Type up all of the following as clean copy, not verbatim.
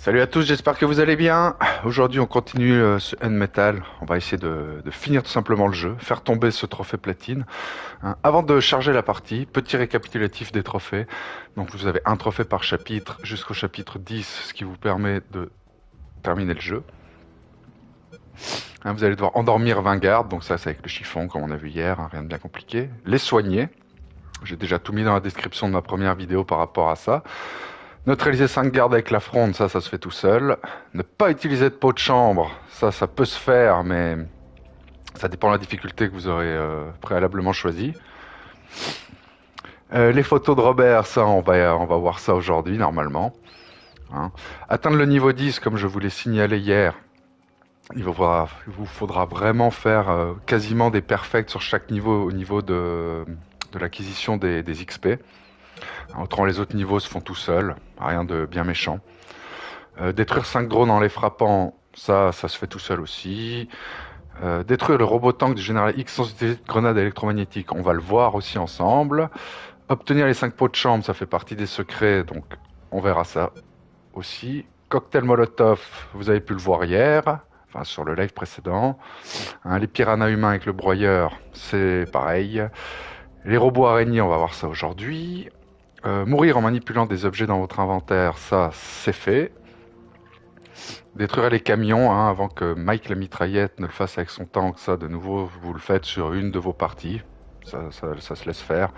Salut à tous, j'espère que vous allez bien. Aujourd'hui, on continue ce Unmetal. On va essayer de finir tout simplement le jeu, faire tomber ce trophée platine. Hein. Avant de charger la partie, petit récapitulatif des trophées. Donc vous avez un trophée par chapitre jusqu'au chapitre 10, ce qui vous permet de terminer le jeu. Hein, vous allez devoir endormir 20 gardes, donc ça c'est avec le chiffon comme on a vu hier, hein, rien de bien compliqué. Les soigner. J'ai déjà tout mis dans la description de ma première vidéo par rapport à ça. Neutraliser 5 gardes avec la fronde, ça se fait tout seul. Ne pas utiliser de pot de chambre, ça peut se faire, mais ça dépend de la difficulté que vous aurez préalablement choisi. Les photos de Robert, ça on va voir ça aujourd'hui normalement. Hein. Atteindre le niveau 10, comme je vous l'ai signalé hier, il vous faudra vraiment faire quasiment des perfects sur chaque niveau au niveau de l'acquisition des XP. Autrement, les autres niveaux se font tout seuls, rien de bien méchant. Détruire 5 drones en les frappant, ça se fait tout seul aussi. Détruire le robot tank du général X sans utiliser de grenade électromagnétique, on va le voir aussi ensemble. Obtenir les 5 pots de chambre, ça fait partie des secrets, donc on verra ça aussi. Cocktail Molotov, vous avez pu le voir hier, enfin sur le live précédent. Hein, les piranhas humains avec le broyeur, c'est pareil. Les robots araignées, on va voir ça aujourd'hui. Mourir en manipulant des objets dans votre inventaire, ça c'est fait. Détruire les camions hein, avant que Mike la mitraillette ne le fasse avec son tank, ça de nouveau vous le faites sur une de vos parties, ça se laisse faire.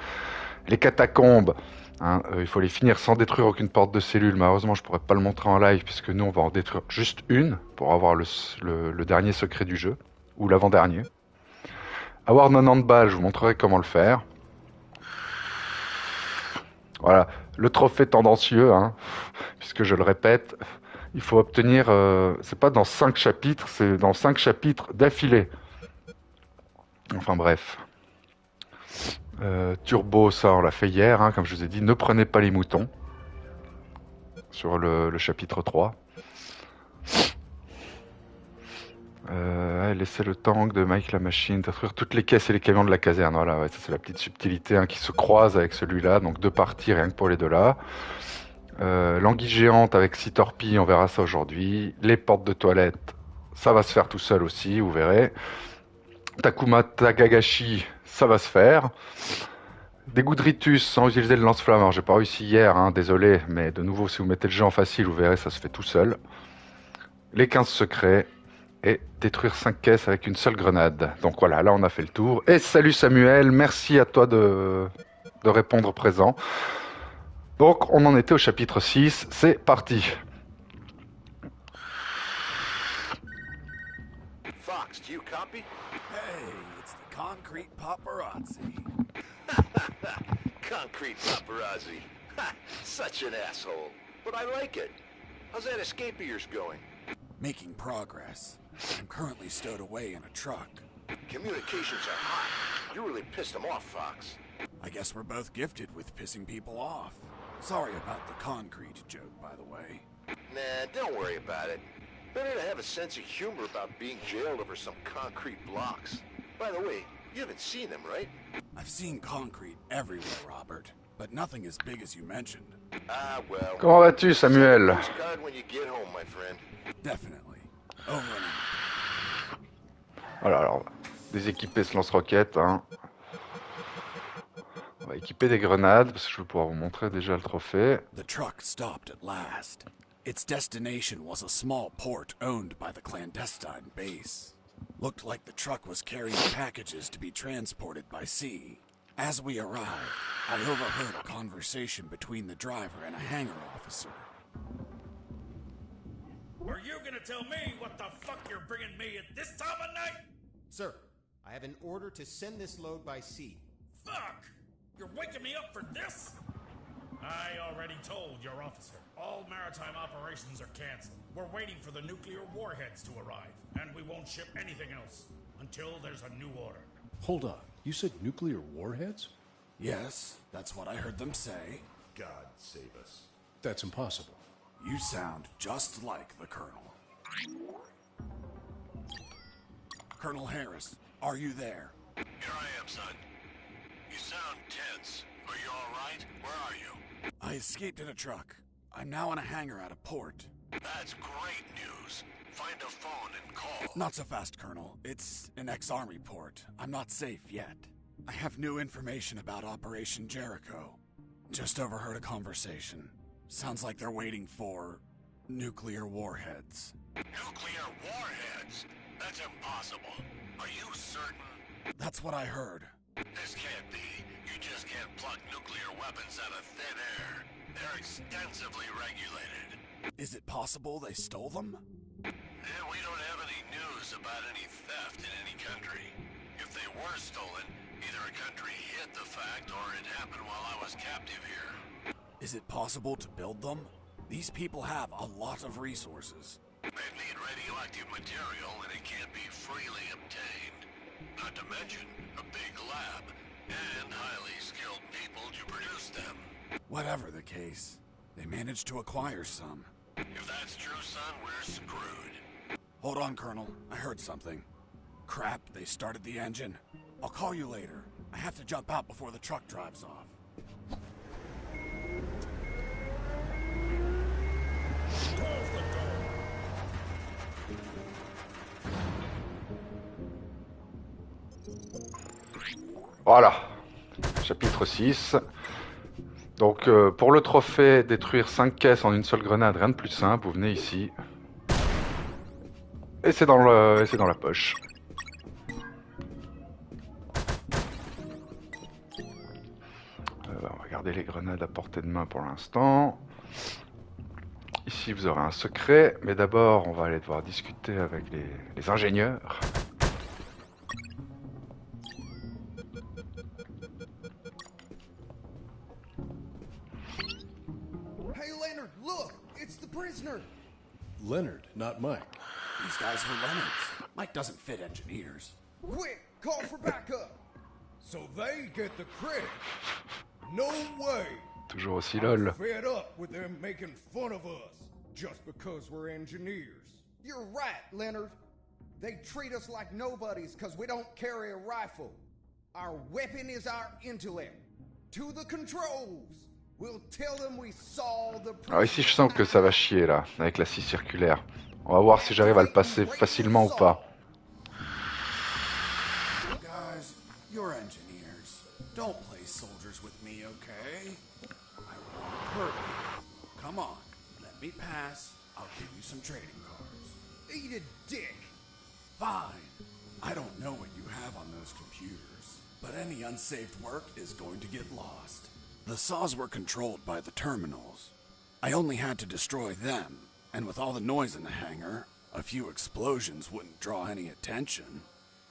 Les catacombes, hein, il faut les finir sans détruire aucune porte de cellule, malheureusement je pourrais pas le montrer en live puisque nous on va en détruire juste une pour avoir le dernier secret du jeu, ou l'avant-dernier. Avoir 90 balles, je vous montrerai comment le faire. Voilà, le trophée tendancieux, hein, puisque je le répète, il faut obtenir, c'est pas dans 5 chapitres, c'est dans 5 chapitres d'affilée. Enfin bref. Turbo, ça on l'a fait hier, hein, comme je vous ai dit, ne prenez pas les moutons. Sur le chapitre 3. Laissez le tank de Mike la machine, détruire toutes les caisses et les camions de la caserne. Voilà, ouais, ça c'est la petite subtilité hein, qui se croise avec celui-là, donc 2 parties rien que pour les deux là. L'anguille géante avec 6 torpilles, on verra ça aujourd'hui. Les portes de toilette, ça va se faire tout seul aussi, vous verrez. Takuma Takagashi, ça va se faire. Des goûts de ritus sans utiliser le lance-flamme. Alors j'ai pas réussi hier, hein, désolé, mais de nouveau si vous mettez le jeu en facile, vous verrez, ça se fait tout seul. Les 15 secrets et détruire 5 caisses avec une seule grenade. Donc voilà, là on a fait le tour. Et salut Samuel, merci à toi de répondre présent. Donc on en était au chapitre 6, c'est parti. Fox, do you copy? Hey, it's the concrete paparazzi. Concrete paparazzi. Ha, such an asshole. But I like it. How's that escape of yours going? Making progress. I'm currently stowed away in a truck. Communications are hot. You really pissed him off, Fox. I guess we're both gifted with pissing people off. Sorry about the concrete joke, by the way. Nah, don't worry about it. Better to have a sense of humor about being jailed over some concrete blocks. By the way, you haven't seen them, right? I've seen concrete everywhere, Robert, but nothing as big as you mentioned. Ah, well. Comment vas-tu Samuel? Postcard when you get home, my friend. Definitely. Over and out. Voilà, alors, déséquiper ce lance-roquette. Hein. On va équiper des grenades, parce que je vais pouvoir vous montrer déjà le trophée. The truck stopped at last. Its destination was a small port owned by the clandestine base. Looked like the truck was carrying packages to be transported by sea. As we arrived, I overheard a conversation between the driver and a hangar officer. Are you gonna tell me what the fuck you're bringing me at this time of night? Sir, I have an order to send this load by sea. Fuck! You're waking me up for this? I already told your officer. All maritime operations are canceled. We're waiting for the nuclear warheads to arrive, and we won't ship anything else until there's a new order. Hold on, you said nuclear warheads? Yes, that's what I heard them say. God save us. That's impossible. You sound just like the Colonel. Colonel Harris, are you there? Here I am, son. You sound tense. Are you all right? Where are you? I escaped in a truck. I'm now in a hangar at a port. That That's great news. Find a phone and call. Not so fast, Colonel. It's an ex-army port. I'm not safe yet. I have new information about Operation Jericho. Just overheard a conversation. Sounds like they're waiting for nuclear warheads. Nuclear warheads? That's impossible. Are you certain? That's what I heard. This can't be. You just can't pluck nuclear weapons out of thin air. They're extensively regulated. Is it possible they stole them? We don't have any news about any theft in any country. If they were stolen, either a country hid the fact or it happened while I was captive here. Is it possible to build them? These people have a lot of resources. They need radioactive material and it can't be freely obtained. Not to mention a big lab and highly skilled people to produce them. Whatever the case, they managed to acquire some. If that's true, son, we're screwed. Hold on, Colonel. I heard something. Crap, they started the engine. I'll call you later. I have to jump out before the truck drives off. Voilà, chapitre 6. Donc pour le trophée, détruire 5 caisses en une seule grenade, rien de plus simple, vous venez ici. Et c'est dans la poche. On va garder les grenades à portée de main pour l'instant. Ici vous aurez un secret, mais d'abord on va aller devoir discuter avec les ingénieurs. Hey Leonard, look! It's the prisoner! Leonard, not Mike. These guys were Leonards. Mike doesn't fit engineers. Quick, call for backup! So they get the credit? No way! Toujours aussi lol. Fed up with them making fun of us just because we're engineers. You're right, Leonard. They treat us like nobodies because we don't carry a rifle. Our weapon is our intellect. To the controls! We'll tell them we saw the... Alors ici je sens que ça va chier là, avec la scie circulaire. On va voir si j'arrive à le passer facilement ou pas. Guys, you're engineers. Don't play soldiers with me, okay? I won't hurt you. Come on, let me pass. I'll give you some trading cards. Eat a dick! Fine. I don't know what you have on those computers, but any unsaved work is going to get lost. The saws were controlled by the terminals. I only had to destroy them, and with all the noise in the hangar, a few explosions wouldn't draw any attention.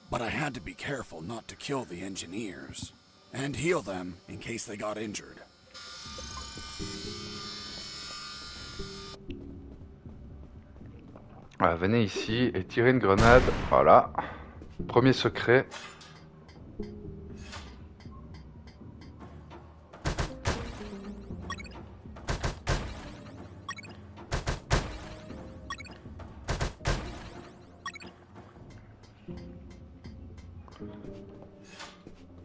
But I had to be careful not to kill the engineers, and heal them in case they got injured. Voilà, venez ici et tirez une grenade. Voilà. Premier secret.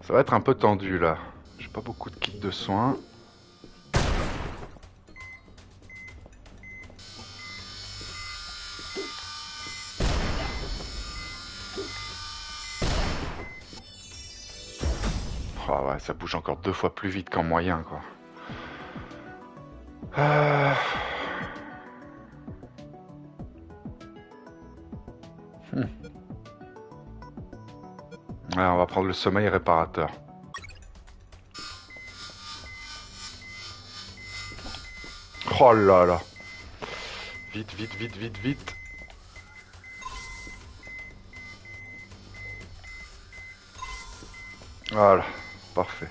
Ça va être un peu tendu là. J'ai pas beaucoup de kits de soins. Oh ouais, ça bouge encore 2 fois plus vite qu'en moyen quoi. Ouais, on va prendre le sommeil réparateur. Oh là là. Vite, vite, vite, vite, vite. Voilà, parfait.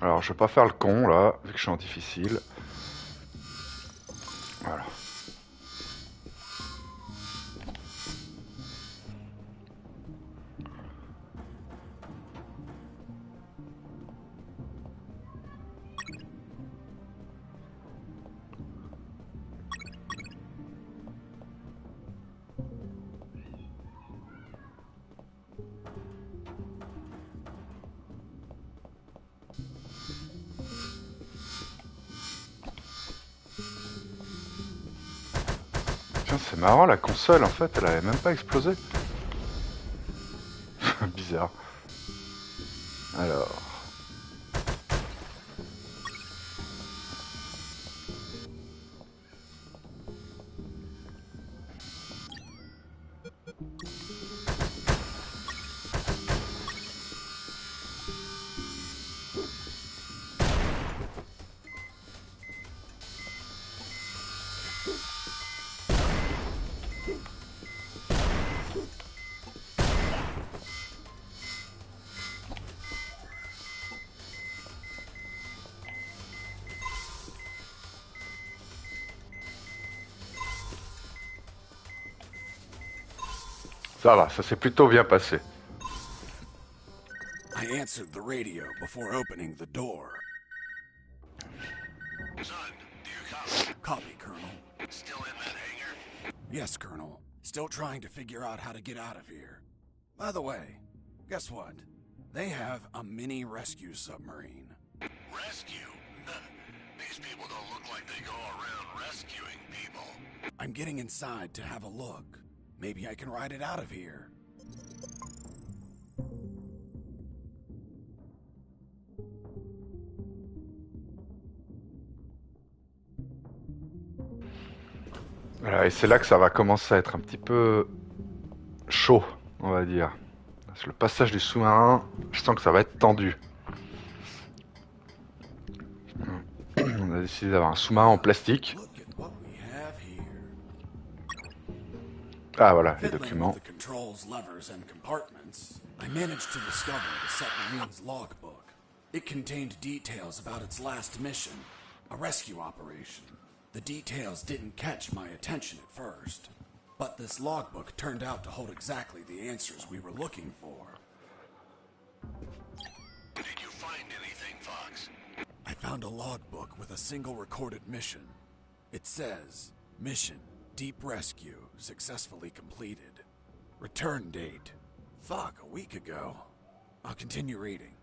Alors, je vais pas faire le con là, vu que je suis en difficile. Voilà. Putain, c'est marrant, la console, en fait, elle avait même pas explosé. Bizarre. Alors... Ça va, ça s'est plutôt bien passé. I answered the radio before opening the door. Son, do you copy? Copy, Colonel. Still in that hangar? Yes, Colonel. Still trying to figure out how to get out of here. By the way, guess what? They have a mini rescue submarine. Rescue? These people don't look like they go around rescuing people. I'm getting inside to have a look. Maybe I can ride it out of here. Voilà, et c'est là que ça va commencer à être un petit peu chaud, on va dire. Parce que le passage du sous-marin, je sens que ça va être tendu. On a décidé d'avoir un sous-marin en plastique. Look at what we have here. Ah voilà, les Fiddling documents. with the controls, levers, and compartments, I managed to discover the submarine's logbook. It contained details about its last mission, a rescue operation. The details didn't catch my attention at first, but this logbook turned out to hold exactly the answers we were looking for. Did you find anything, Fox? I found a logbook with a single recorded mission. It says, Mission, Deep Rescue, successfully completed. Return date, fuck, a week ago. I'll continue reading.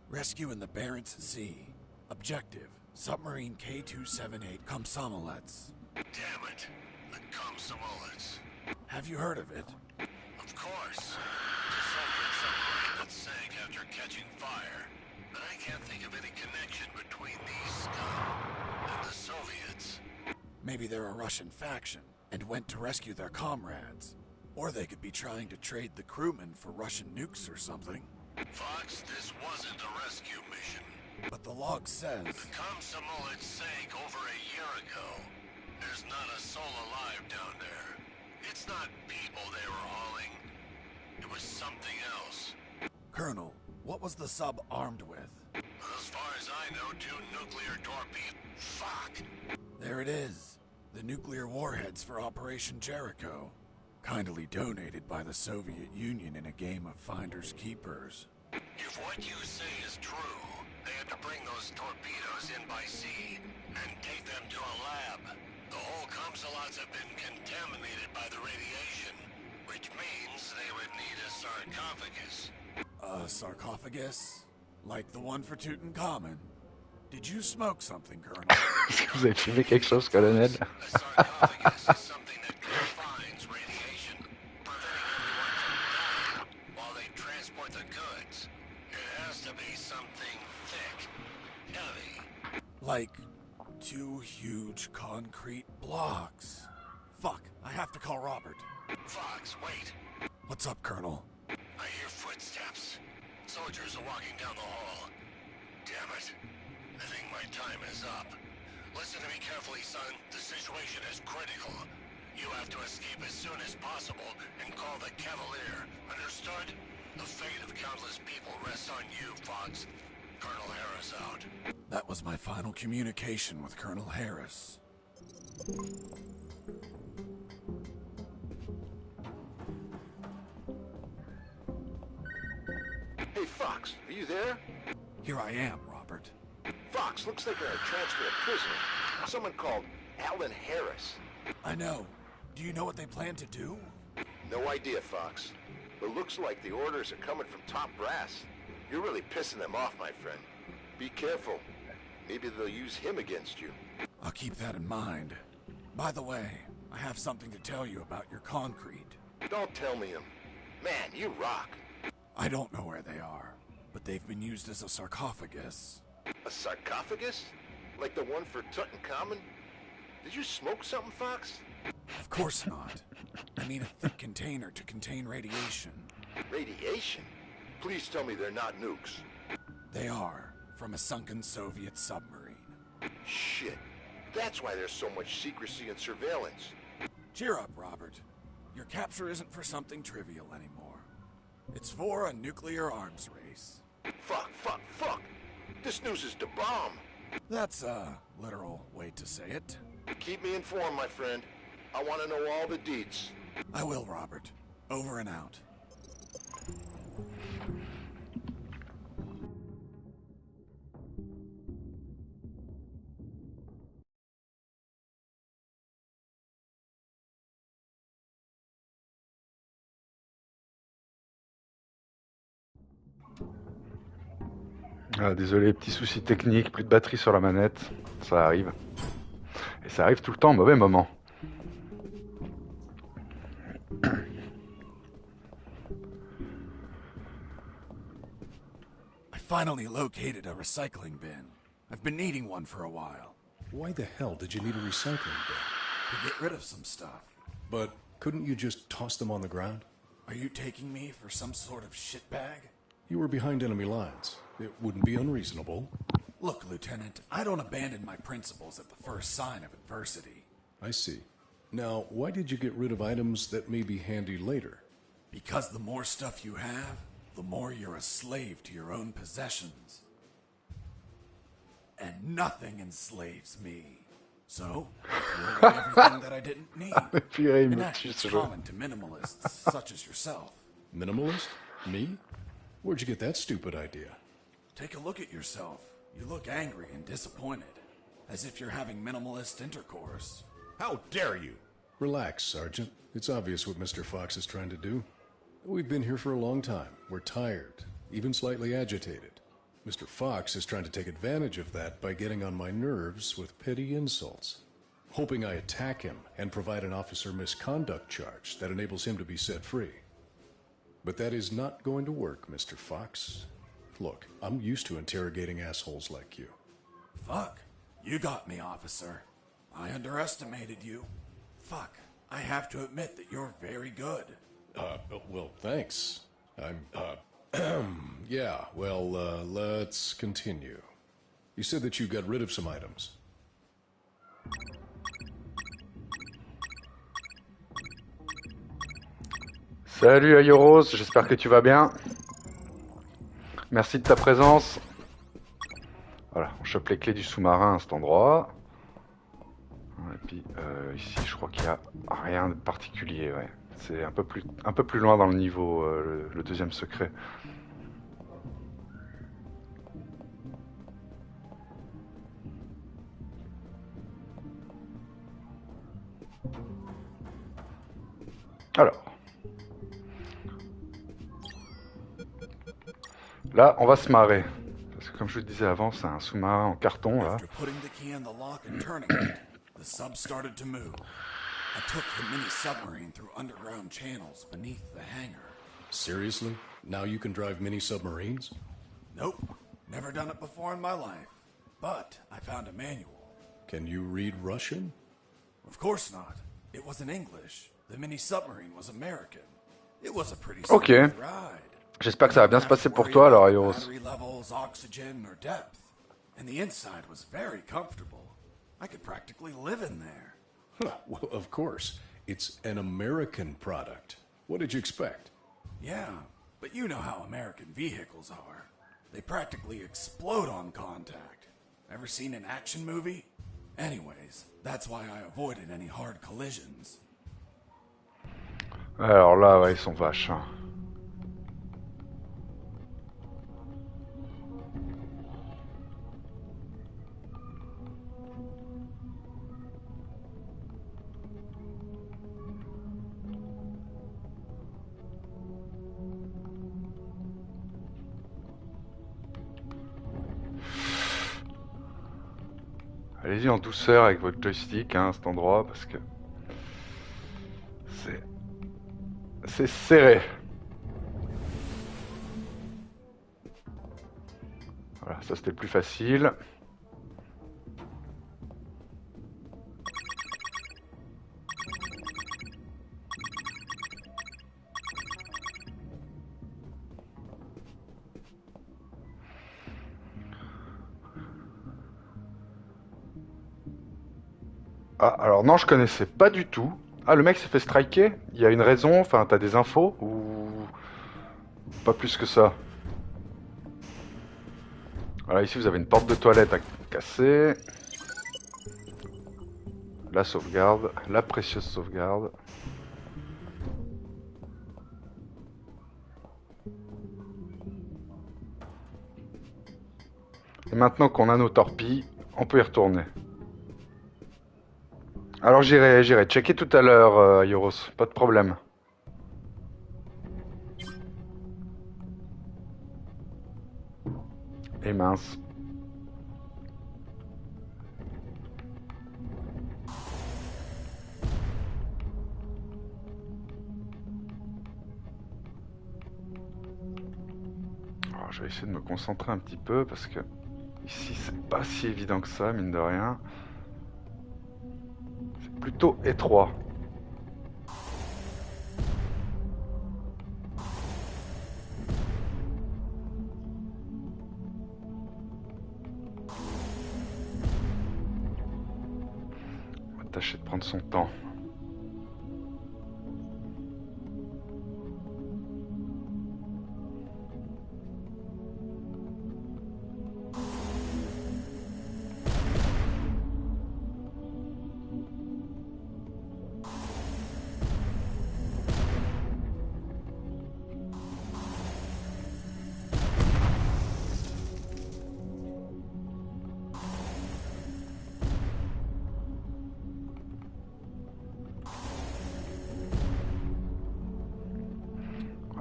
Rescue in the Barents Sea. Objective, submarine K-278 Komsomolets. Damn it. The Komsomolets. Have you heard of it? Of course. It's a Soviet submarine that sank after catching fire. But I can't think of any connection between these scum and the Soviets. Maybe they're a Russian faction and went to rescue their comrades. Or they could be trying to trade the crewmen for Russian nukes or something. Fox, this wasn't a rescue mission. But the log says... The Komsomolets sank over a year ago. There's not a soul alive down there. It's not people they were hauling. It was something else. Colonel, what was the sub armed with? As far as I know, 2 nuclear torpedoes. Fuck! There it is. The nuclear warheads for Operation Jericho. Kindly donated by the Soviet Union in a game of finders keepers. If what you say is true, they had to bring those torpedoes in by sea and take them to a lab. The whole Komsomolets have been contaminated by the radiation, which means they would need a sarcophagus. A sarcophagus? Like the one for Tutankhamun? Did you smoke something, Colonel? Vous avez filmé quelque chose, colonel? A sarcophagus is something that confines radiation, preventing everyone from dying while they transport the goods. It has to be something thick, heavy. Like 2 huge concrete blocks. Fuck, I have to call Robert. Fox, wait. What's up, Colonel? I hear footsteps. Soldiers are walking down the hall. Damn it. I think my time is up. Listen to me carefully, son. The situation is critical. You have to escape as soon as possible and call the Cavalier. Understood? The fate of countless people rests on you, Fox. Colonel Harris out. That was my final communication with Colonel Harris. Hey, Fox, are you there? Here I am, Robert. Fox, looks like a transfer of prisoner. Someone called Alan Harris. I know. Do you know what they plan to do? No idea, Fox. But looks like the orders are coming from top brass. You're really pissing them off, my friend. Be careful. Maybe they'll use him against you. I'll keep that in mind. By the way, I have something to tell you about your concrete. Don't tell me him. Man, you rock. I don't know where they are, but they've been used as a sarcophagus. A sarcophagus? Like the one for Tutankhamun? Did you smoke something, Fox? Of course not. I mean a thick container to contain radiation. Radiation? Please tell me they're not nukes. They are, from a sunken Soviet submarine. Shit. That's why there's so much secrecy and surveillance. Cheer up, Robert. Your capture isn't for something trivial anymore. It's for a nuclear arms race. Fuck. This news is the bomb. That's a literal way to say it. Keep me informed, my friend. I want to know all the deets. I will, Robert. Over and out. Ah, désolé, petit souci technique, plus de batterie sur la manette, ça arrive. Et ça arrive tout le temps au mauvais moment. I finally located a recycling bin. I've been needing one for a while. Why the hell did you need a recycling bin? To get rid of some stuff. But couldn't you just toss them on the ground? Are you taking me for some sort of shitbag? You were behind enemy lines. It wouldn't be unreasonable. Look, Lieutenant, I don't abandon my principles at the first sign of adversity. I see. Now, why did you get rid of items that may be handy later? Because the more stuff you have, the more you're a slave to your own possessions. And nothing enslaves me. So, I threw away everything that I didn't need. An act that's common to minimalists such as yourself. Minimalist? Me? Where'd you get that stupid idea? Take a look at yourself. You look angry and disappointed. As if you're having minimalist intercourse. How dare you? Relax, Sergeant. It's obvious what Mr. Fox is trying to do. We've been here for a long time. We're tired, even slightly agitated. Mr. Fox is trying to take advantage of that by getting on my nerves with petty insults, hoping I attack him and provide an officer misconduct charge that enables him to be set free. But that is not going to work, Mr. Fox. Look, I'm used to interrogating assholes like you. Fuck. You got me, officer. I underestimated you. Fuck. I have to admit that you're very good. Well, thanks. Yeah, well, let's continue. You said that you got rid of some items. Salut Ayoros, j'espère que tu vas bien. Merci de ta présence. Voilà, on chope les clés du sous-marin à cet endroit. Et puis ici, je crois qu'il n'y a rien de particulier. Ouais. C'est un peu plus loin dans le niveau, le deuxième secret. Alors. Là, on va se marrer. Parce que comme je vous le disais avant, c'est un sous-marin en carton, là. After putting the key in the lock and turning it, the sub started to move. I took the mini submarine through underground channels beneath the hangar. Seriously? Now you can drive mini submarines? Nope. Never done it before in my life. But I found a manual. Can you read Russian? Of course not. It was in English. The mini submarine was American. It was a pretty Okay. smooth ride. J'espère que ça va bien se passer pour toi, alors, Ayoros. Battery levels, oxygen, or depth. And the inside was very comfortable. I could practically live in there. Well, of course. It's an American product. What did you expect? Yeah, but you know how American vehicles are. They practically explode on contact. Ever seen an action movie? Anyways, that's why I avoided any hard collisions. Alors là, ouais, ils sont vaches. Hein. Allez-y en douceur avec votre joystick, hein, à cet endroit, parce que c'est serré. Voilà, ça c'était le plus facile. Ah, alors non, je connaissais pas du tout. Ah, le mec s'est fait striker? Il y a une raison? Enfin, t'as des infos? Ou pas plus que ça? Voilà, ici vous avez une porte de toilette à casser. La sauvegarde, la précieuse sauvegarde. Et maintenant qu'on a nos torpilles, on peut y retourner. Alors j'irai checker tout à l'heure, Yoros, pas de problème. Et mince. Alors, je vais essayer de me concentrer un petit peu parce que ici c'est pas si évident que ça, mine de rien. C'est plutôt étroit. On va tâcher de prendre son temps.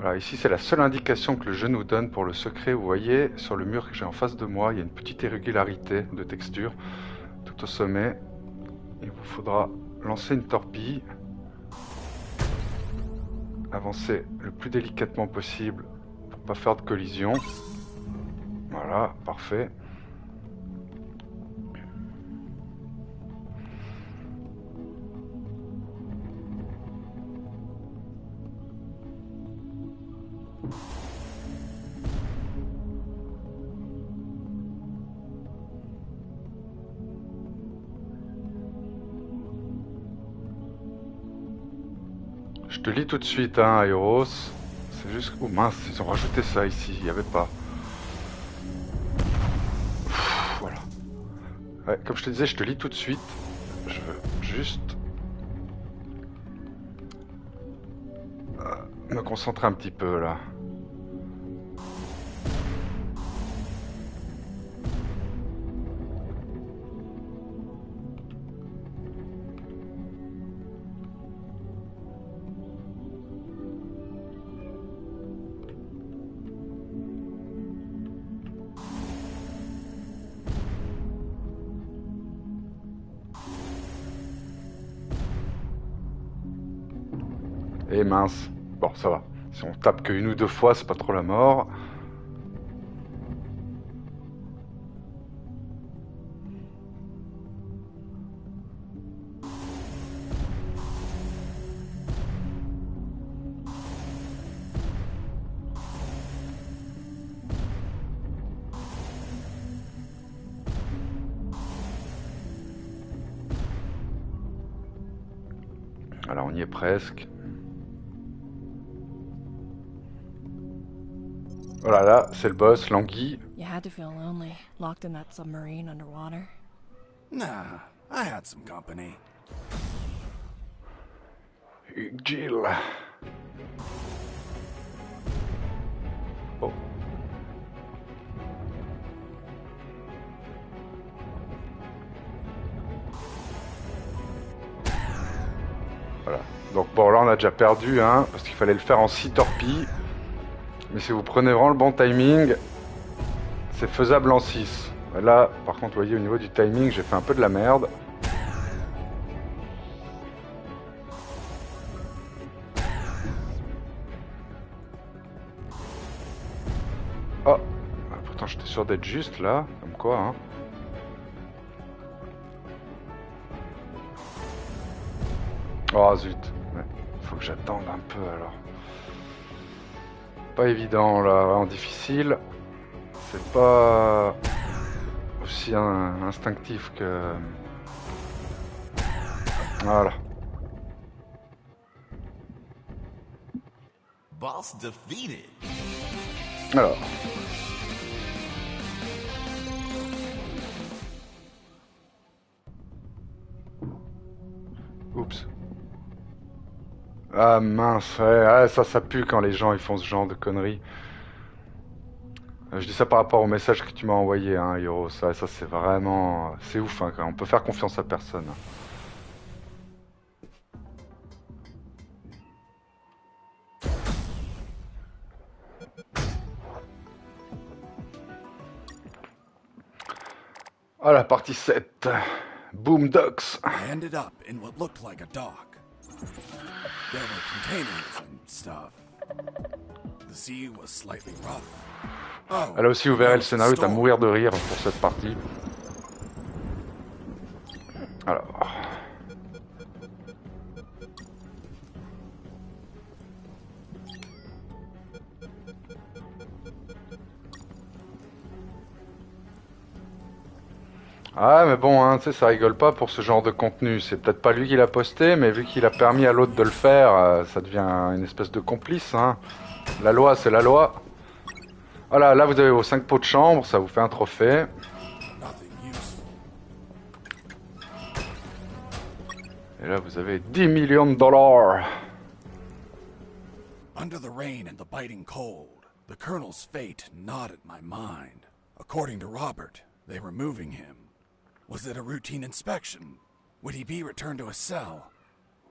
Voilà, ici c'est la seule indication que le jeu nous donne pour le secret. Vous voyez, sur le mur que j'ai en face de moi, il y a une petite irrégularité de texture tout au sommet. Il vous faudra lancer une torpille, avancer le plus délicatement possible pour pas faire de collision. Voilà, parfait. Je te lis tout de suite, hein, Aeros. C'est juste... Oh mince, ils ont rajouté ça ici, il n'y avait pas. Voilà. Ouais, comme je te disais, je te lis tout de suite. Je veux juste... me concentrer un petit peu, là. Et mince. Bon, ça va. Si on tape qu'une ou deux fois, c'est pas trop la mort. Voilà, on y est presque. Voilà, là, c'est le boss, l'anguille. You had to feel lonely, locked in that submarine underwater. Nah, I had some company. Jill. Oh. Voilà. Donc bon, là on a déjà perdu, hein, parce qu'il fallait le faire en 6 torpilles. Mais si vous prenez vraiment le bon timing, c'est faisable en 6. Là, par contre, vous voyez, au niveau du timing, j'ai fait un peu de la merde. Oh, pourtant j'étais sûr d'être juste là, comme quoi, hein. Oh zut, ouais. Faut que j'attende un peu alors. Pas évident là, vraiment difficile. C'est pas aussi instinctif que... Voilà. Boss defeated. Alors. Oups. Ah mince, ouais, ça pue quand les gens ils font ce genre de conneries. Je dis ça par rapport au message que tu m'as envoyé, hein, Hiro. Ça c'est vraiment... C'est ouf, hein, quand on peut faire confiance à personne. Ah, la partie 7. Boom Docks. I ended up in what looked like a dock. There were containers and stuff. The sea was slightly rough. Oh, Là aussi, vous verrez le scénario, est à mourir de rire pour cette partie. Alors. Ah mais bon, hein, tu sais, ça rigole pas pour ce genre de contenu. C'est peut-être pas lui qui l'a posté, mais vu qu'il a permis à l'autre de le faire, ça devient une espèce de complice. Hein. La loi, c'est la loi. Voilà, là vous avez vos 5 pots de chambre, ça vous fait un trophée. Et là vous avez 10 millions de dollars. Under the rain and the biting cold, the Colonel's fate gnawed at my mind. According to Robert, they were moving him. Was it a routine inspection? Would he be returned to a cell?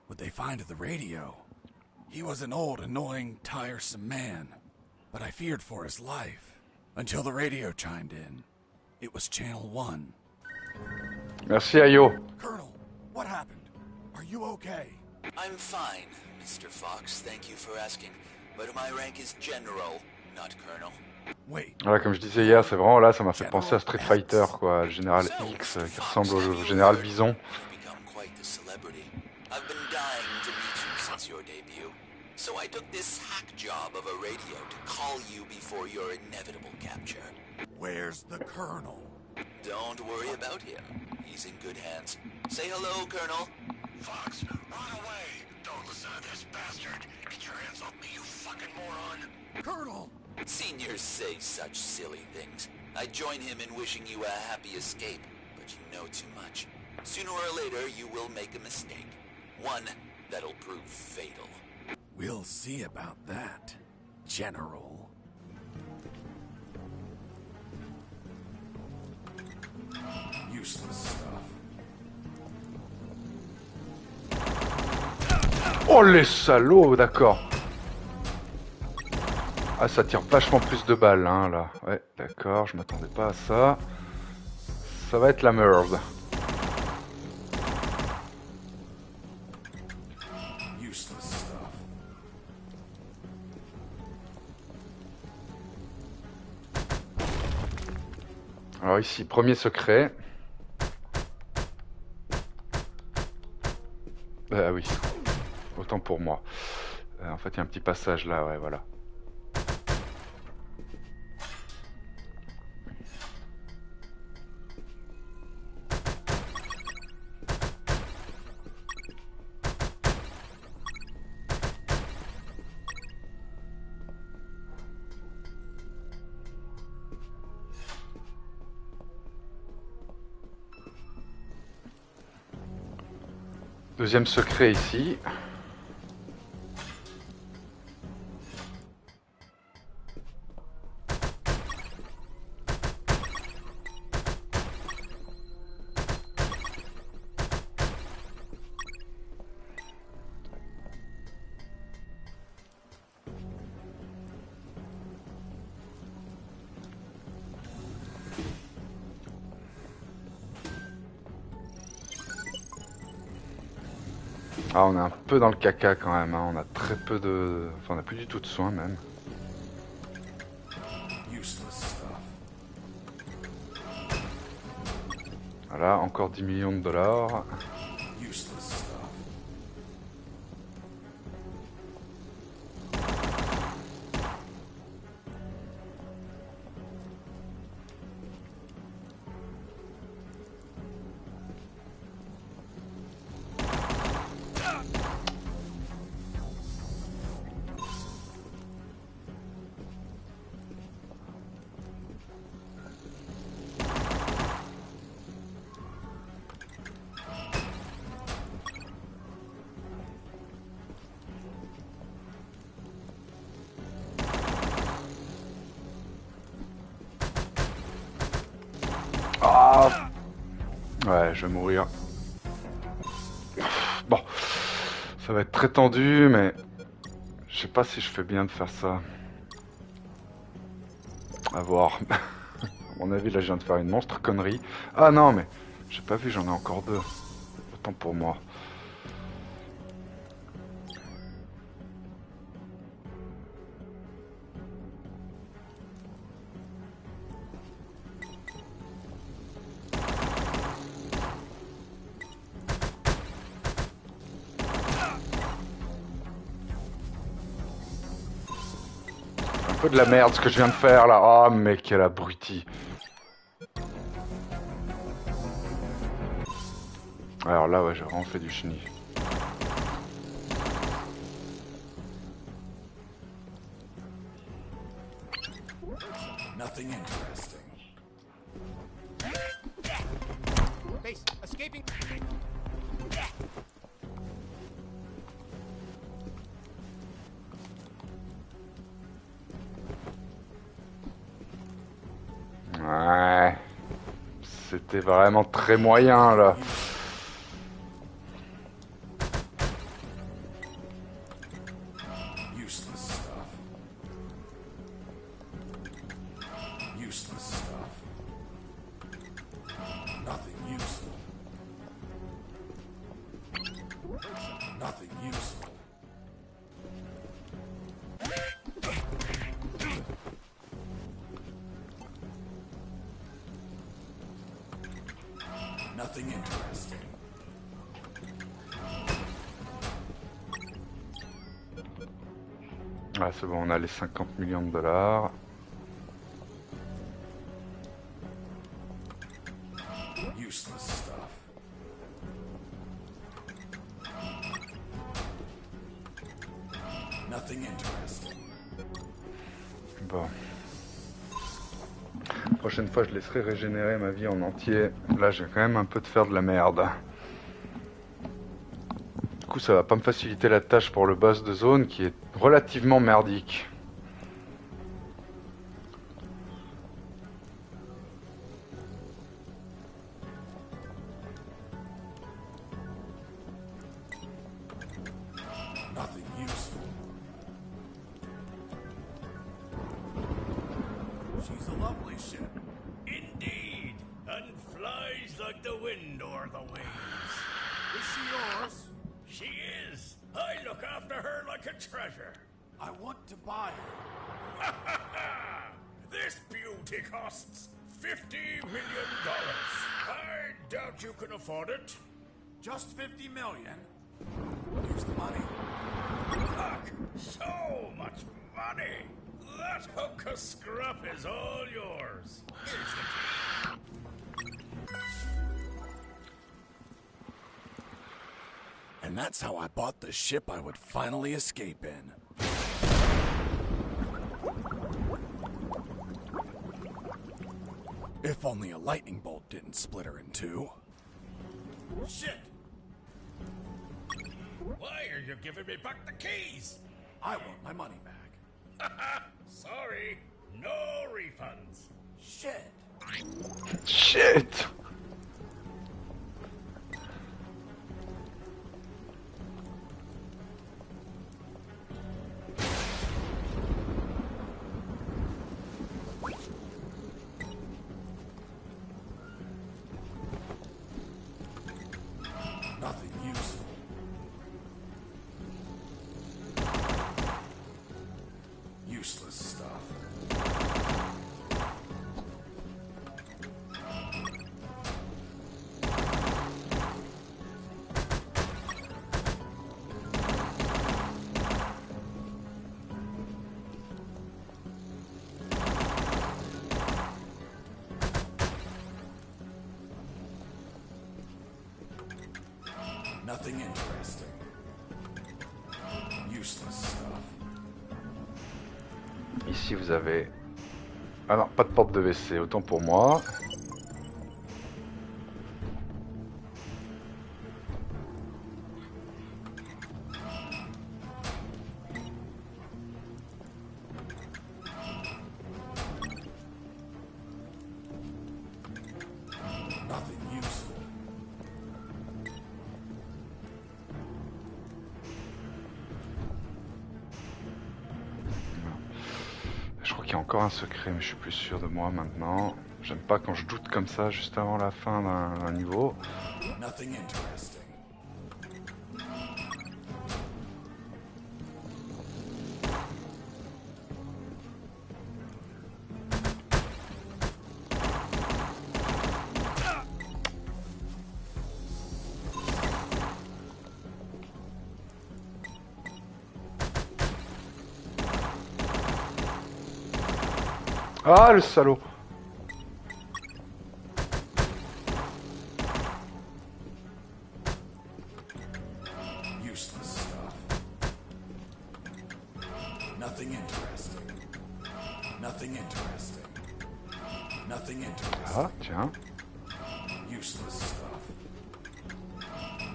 Would they find the radio? He was an old, annoying, tiresome man, but I feared for his life. Until the radio chimed in. It was Channel 1. Merci Ayo. Colonel, what happened? Are you okay? I'm fine, Mr. Fox, thank you for asking. But my rank is General, not Colonel. Voilà, comme je disais hier, c'est vraiment là, ça m'a fait penser à Street Fighter, quoi, le général X qui ressemble au général Bison. I've been dying to meet you since your debut, so I took this hack job of a radio to call you before your inevitable capture. Where's the Colonel? Don't worry about him. He's in good hands. Say hello, Colonel. Fox, run away! Don't listen to this bastard! Get your hands off me, you fucking moron! Colonel! Seniors say such silly things. I join him in wishing you a happy escape, but you know too much. Sooner or later, you will make a mistake. One that'll prove fatal. We'll see about that, General. Useless stuff. Oh les salauds, d'accord. Ah, ça tire vachement plus de balles, hein, là. Ouais, d'accord, je m'attendais pas à ça. Ça va être la merde. Alors ici, premier secret. Ah oui, autant pour moi. En fait, il y a un petit passage là, ouais, voilà. Deuxième secret ici. Ah, on est un peu dans le caca quand même, hein. On a très peu de... Enfin, on a plus du tout de soins même. Voilà, encore 10 millions de dollars. Ah ouais, je vais mourir. Bon, ça va être très tendu, mais je sais pas si je fais bien de faire ça. À voir. À mon avis, là, je viens de faire une monstre connerie. Ah non, mais j'ai pas vu, j'en ai encore deux. Autant pour moi. Un peu de la merde ce que je viens de faire là. Oh mec, quel abruti. Alors là ouais, j'ai vraiment fait du chenille. Nothing interesting. Base, escaping. Ouais. C'était vraiment très moyen là. Nothing interesting. Ah c'est bon, on a les 50 millions de dollars. Useless stuff. Nothing interesting. Bon. La prochaine fois, je laisserai régénérer ma vie en entier. Là, j'ai quand même un peu de faire de la merde. Du coup, ça va pas me faciliter la tâche pour le boss de zone qui est relativement merdique. Nothing useful. She's a lovely ship. Indeed, and flies like the wind or the wings. Is she yours? She is. I look after her like a treasure. I want to buy her. This beauty costs $50 million. I doubt you can afford it. Just 50 million? Here's the money. Fuck, so much money. That hunk of scrap is all yours. Here's the key. And that's how I bought the ship I would finally escape in. If only a lightning bolt didn't split her in two. Shit! Why are you giving me back the keys? I want my money back. Sorry, no refunds. Shit. Shit! Nothing useful. Useless stuff. Nothing interesting. Useless stuff. Ici vous avez... Ah non, pas de porte de WC, autant pour moi. Nothing useful. Je crois qu'il y a encore un secret, mais je suis plus sûr de moi maintenant. J'aime pas quand je doute comme ça juste avant la fin d'un niveau. Nothing interesting. Ah, le salaud! Useless stuff. Nothing interesting. Nothing interesting. Nothing interesting. Ah, tiens. Useless stuff.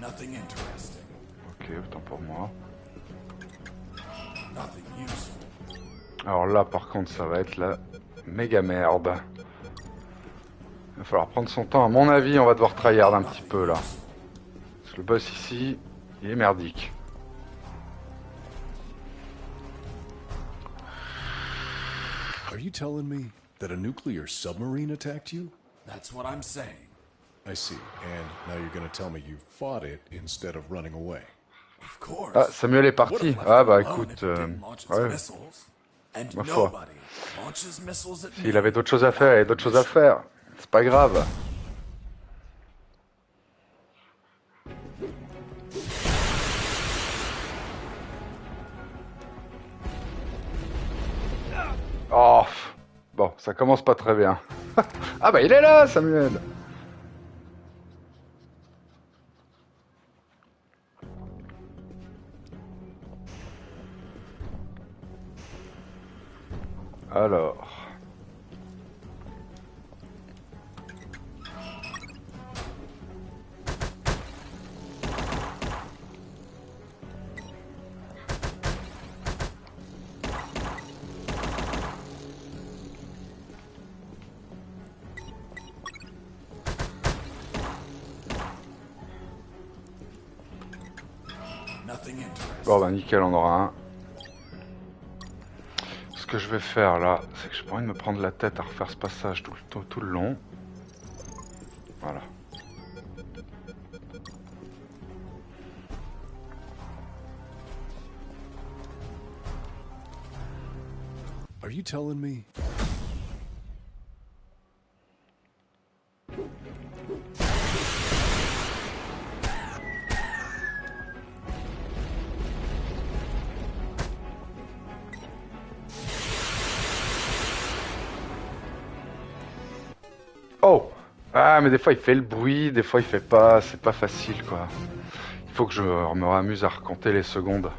Nothing interesting. Ok, autant pour moi. Nothing useful. Alors là, par contre, ça va être la méga merde. Il va falloir prendre son temps. À mon avis, on va devoir tryhard un petit peu là. Parce que le boss ici, il est merdique. Are you telling me that a nuclear submarine attacked you? That's what I'm saying. I see. And now you're going to tell me you fought it instead of running away. Of course. Ah, Samuel est parti. Ah bah écoute, ouais, And ma foi. nobody launches missiles at S'il me. avait d'autres choses à faire, il y a d'autres choses à faire. C'est pas grave. Oh, bon, ça commence pas très bien. Ah bah il est là, Samuel. Alors... Nothing interesting. Bon bah nickel, on aura un. Ce que je vais faire là, c'est que j'ai pas envie de me prendre la tête à refaire ce passage tout le long. Voilà. Are you telling me? Oh! Ah mais des fois il fait le bruit, des fois il fait pas, c'est pas facile quoi. Il faut que je me ramuse à recompter les secondes.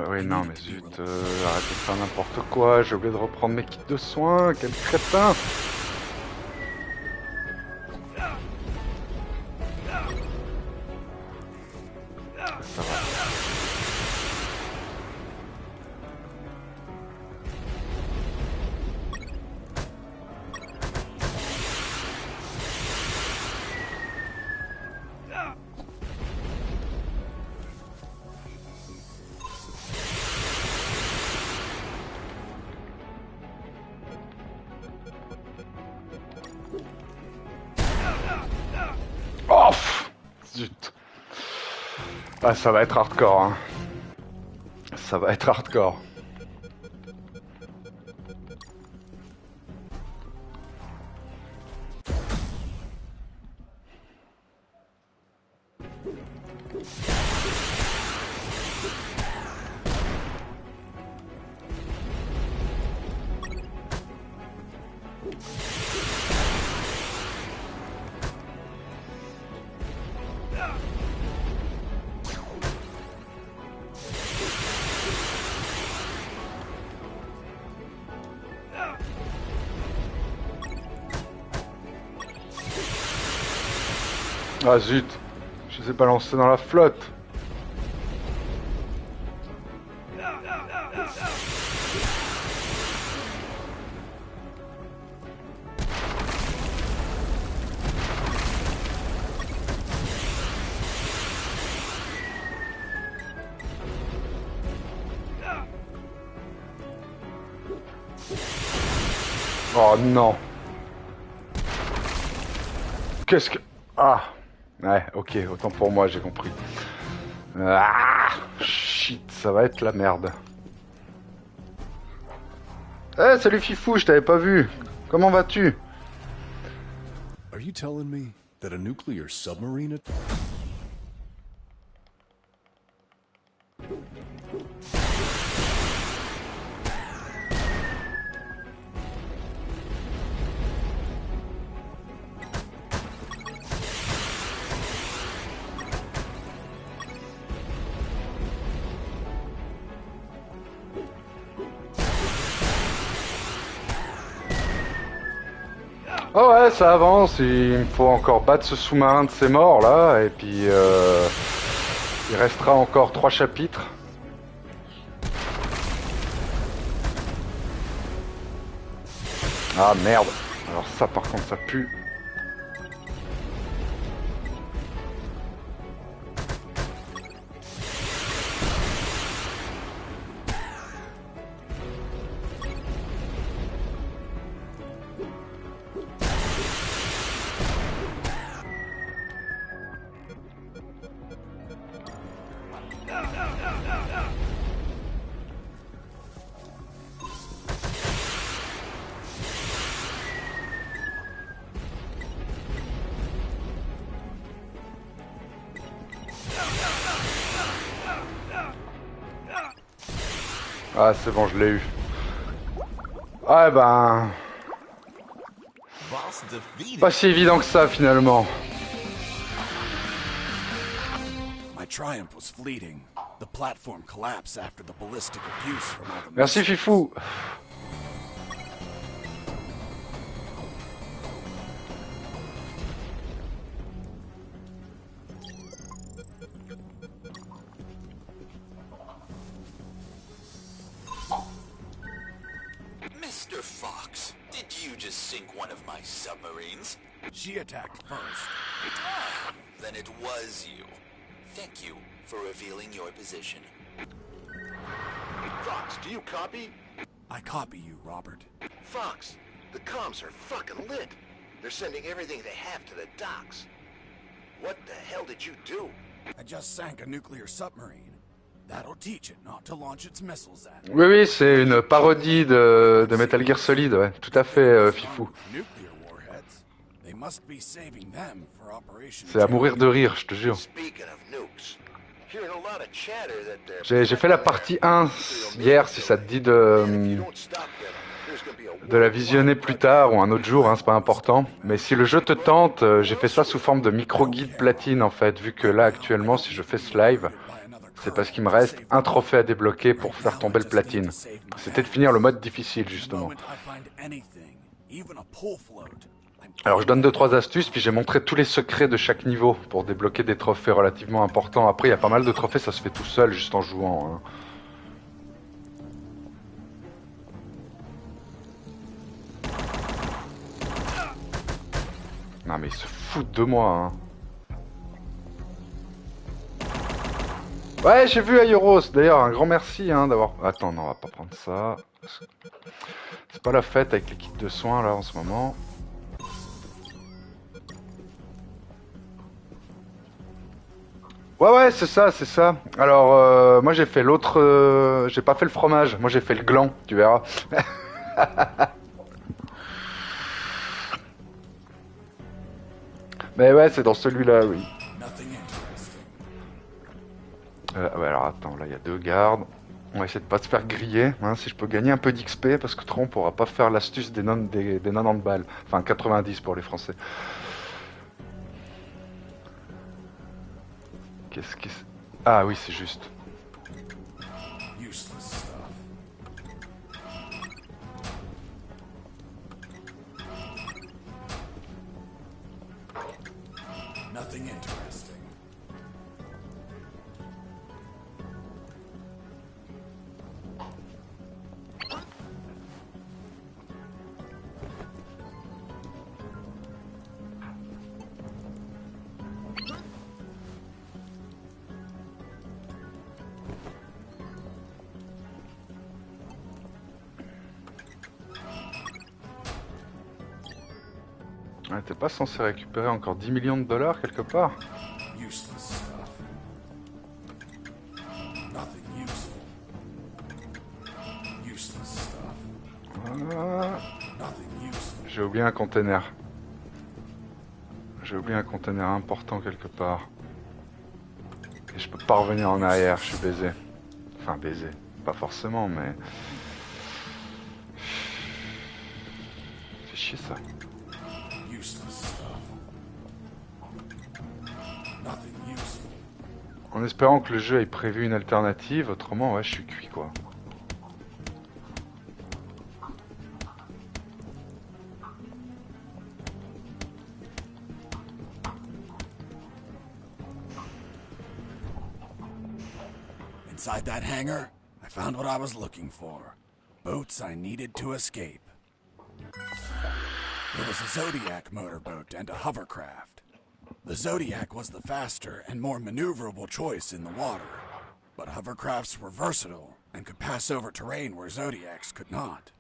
Oui, non, mais zut, arrête de faire n'importe quoi, j'ai oublié de reprendre mes kits de soins, quel crétin! Ça va. Ah, ça va être hardcore, hein. Ça va être hardcore. Ah zut, je les ai balancés dans la flotte. Oh non. Qu'est-ce que... Ah. Ouais, ok, autant pour moi, j'ai compris. Ah, shit, ça va être la merde. Eh, salut Fifou, je t'avais pas vu. Comment vas-tu? Are you telling me that a nuclear submarine... Oh ouais, ça avance, il me faut encore battre ce sous-marin de ses morts là, et puis il restera encore 3 chapitres. Ah merde, alors ça par contre ça pue. Ah c'est bon, je l'ai eu. Ah ben... Pas si évident que ça finalement. My triumph was fleeting. The platform collapsed after the ballistic abuse from all the Merci Fifou. Mr. Fox, did you just sink one of my submarines? She attacked first. Ah, then it was you. Thank you for revealing your position. Fox, do you copy? I copy you, Robert. Fox, the comms are fucking lit. They're sending everything they have to the docks. What the hell did you do? I just sank a nuclear submarine. That'll teach it not to launch its missiles at. Oui, oui, c'est une parodie de Metal Gear Solid, ouais, tout à fait, Fifou. Nuclear warheads. They must be saving them for Operation. C'est à mourir de rire, je te jure. Speaking of nukes, hearing a lot of chatter that they're... J'ai fait la partie 1 hier, si ça te dit de la visionner plus tard ou un autre jour, hein, c'est pas important. Mais si le jeu te tente, j'ai fait ça sous forme de micro-guide platine en fait, vu que là actuellement, si je fais ce live, c'est parce qu'il me reste un trophée à débloquer pour faire tomber le platine. C'était de finir le mode difficile justement. Alors je donne 2-3 astuces, puis j'ai montré tous les secrets de chaque niveau pour débloquer des trophées relativement importants. Après il y a pas mal de trophées, ça se fait tout seul juste en jouant. Hein. Non mais ils se foutent de moi. Hein. Ouais, j'ai vu Ayoros. D'ailleurs, un grand merci hein, d'avoir... Attends, non, on va pas prendre ça. C'est pas la fête avec les kits de soins là en ce moment. Ouais, ouais, c'est ça, c'est ça. Alors, moi j'ai fait l'autre. J'ai pas fait le fromage. Moi j'ai fait le gland, tu verras. Mais ouais, c'est dans celui-là, oui. Nothing interesting. Ouais, alors attends, là il y a 2 gardes. On va essayer de pas se faire griller, hein, si je peux gagner un peu d'XP, parce que trop on pourra pas faire l'astuce des 90 balles. Enfin 90 pour les Français. Qu'est-ce qui... Ah oui, c'est juste. Useless stuff. Nothing interesting. Ouais, t'es pas censé récupérer encore 10 millions de dollars quelque part? Useless stuff. Nothing useful. Useless stuff. Voilà. Nothing useful. J'ai oublié un container. J'ai oublié un container important quelque part. Et je peux pas revenir en arrière, je suis baisé. Enfin baisé, pas forcément, mais... C'est chier ça. Useless stuff. Nothing useful. En espérant que le jeu ait prévu une alternative, autrement ouais je suis cuit quoi. Inside that hangar, I found what I was looking for. Boats I needed to escape. There was a Zodiac motorboat and a hovercraft. The Zodiac was the faster and more maneuverable choice in the water, but hovercrafts were versatile and could pass over terrain where Zodiacs could not.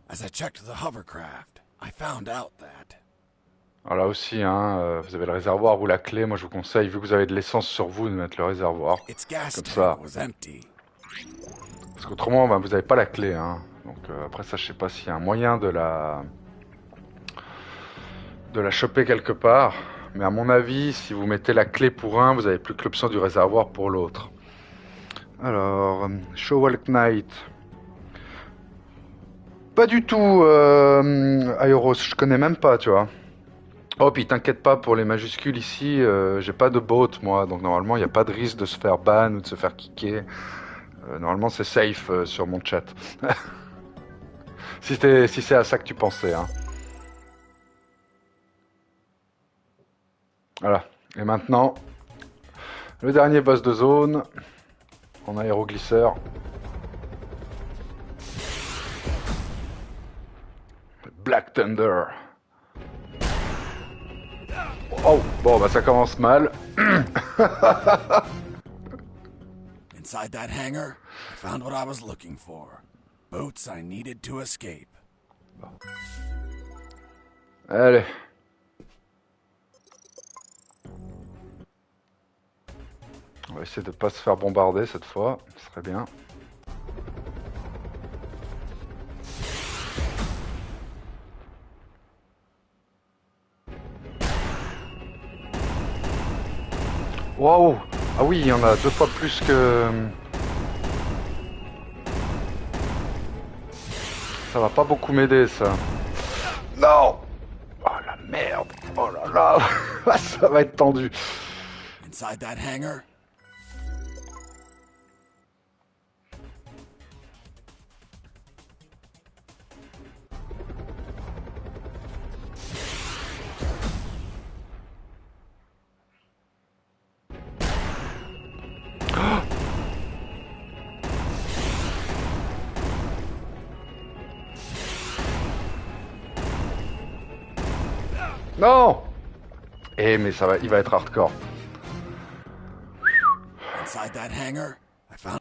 As I checked the hovercraft, I found out that... Alors là aussi, hein, vous avez le réservoir ou la clé. Moi, je vous conseille, vu que vous avez de l'essence sur vous, de mettre le réservoir. Its gas Comme tank ça. was empty. Parce qu'autrement, ben, vous n'avez pas la clé. Hein. Donc après ça, je sais pas s'il y a un moyen de la choper quelque part. Mais à mon avis, si vous mettez la clé pour un, vous n'avez plus que l'option du réservoir pour l'autre. Alors, Showwalk Night. Pas du tout, Aeros. Je connais même pas, tu vois. Oh, puis t'inquiète pas pour les majuscules ici, j'ai pas de bot moi, donc normalement il n'y a pas de risque de se faire ban ou de se faire kicker. Normalement c'est safe sur mon chat. Si c'est à ça que tu pensais, hein. Voilà. Et maintenant, le dernier boss de zone en aéroglisseur. Black Thunder. Oh, bon bah ça commence mal. Inside that hangar, I found what I was looking for. Boats I needed to escape. Allez. On va essayer de pas se faire bombarder cette fois, ce serait bien. Waouh! Ah oui, il y en a 2 fois plus que... Ça va pas beaucoup m'aider, ça. Non! Oh la merde! Oh là là! Ça va être tendu. Inside that hangar, Non! Eh mais ça va, il va être hardcore. inside that hangar, I found...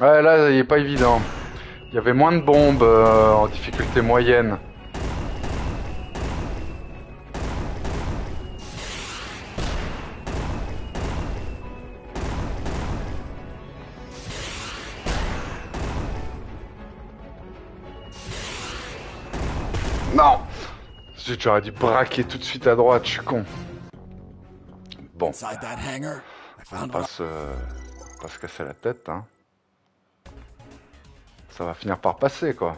Ouais, là, il est pas évident. Il y avait moins de bombes en difficulté moyenne. Non! J'aurais dû braquer tout de suite à droite, je suis con. Bon. On va pas se casser la tête, hein. Ça va finir par passer, quoi.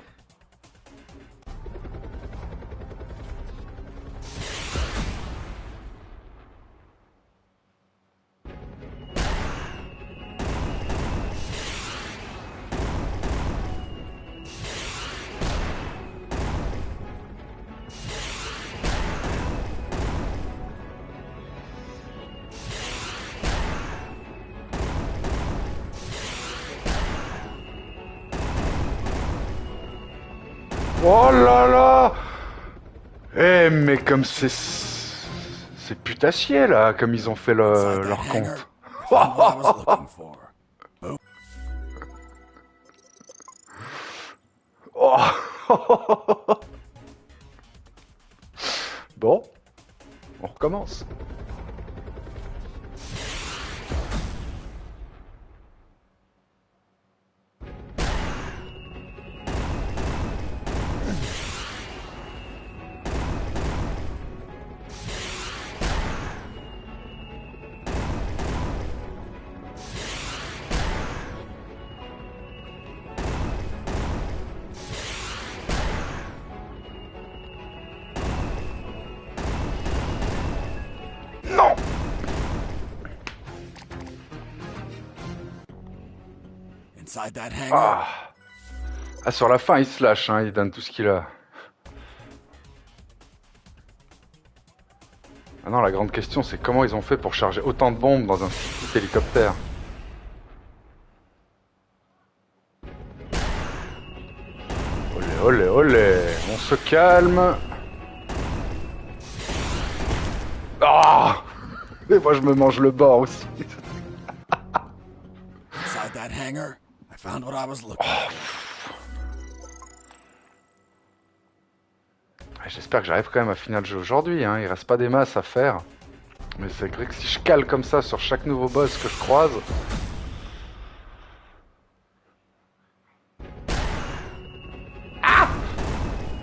Oh là là! Eh, mais comme c'est putassier, là, comme ils ont fait leur compte. Oh. Bon, on recommence. Non! Ah, sur la fin, il se lâche, hein, il donne tout ce qu'il a. Ah non, la grande question, c'est comment ils ont fait pour charger autant de bombes dans un si petit hélicoptère. Olé, olé, olé, on se calme. Ah! Et moi, je me mange le bord aussi. J'espère que j'arrive quand même à finir le jeu aujourd'hui, hein. Il reste pas des masses à faire. Mais c'est vrai que si je cale comme ça sur chaque nouveau boss que je croise... Ah!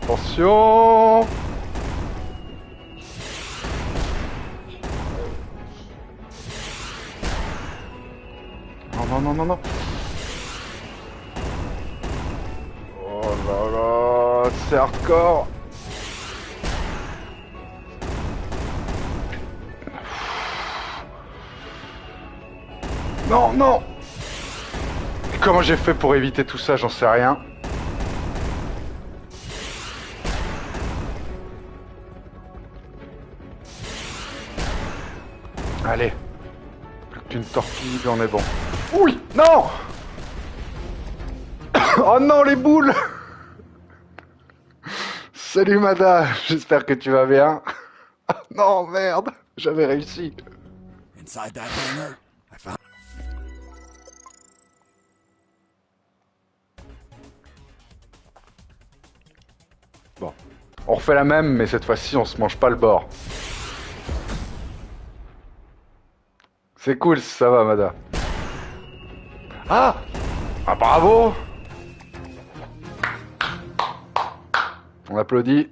Attention! Non, non, non, non, non. Oh là là, c'est hardcore. Non, non. Comment j'ai fait pour éviter tout ça, j'en sais rien. Allez. Plus qu'une torpille, puis on est bon. Oui, non. Oh non, les boules. Salut madame, j'espère que tu vas bien. Non, merde, j'avais réussi. Bon, on refait la même, mais cette fois-ci, on se mange pas le bord. C'est cool si ça va, madame. Ah! Ah, bravo! On applaudit.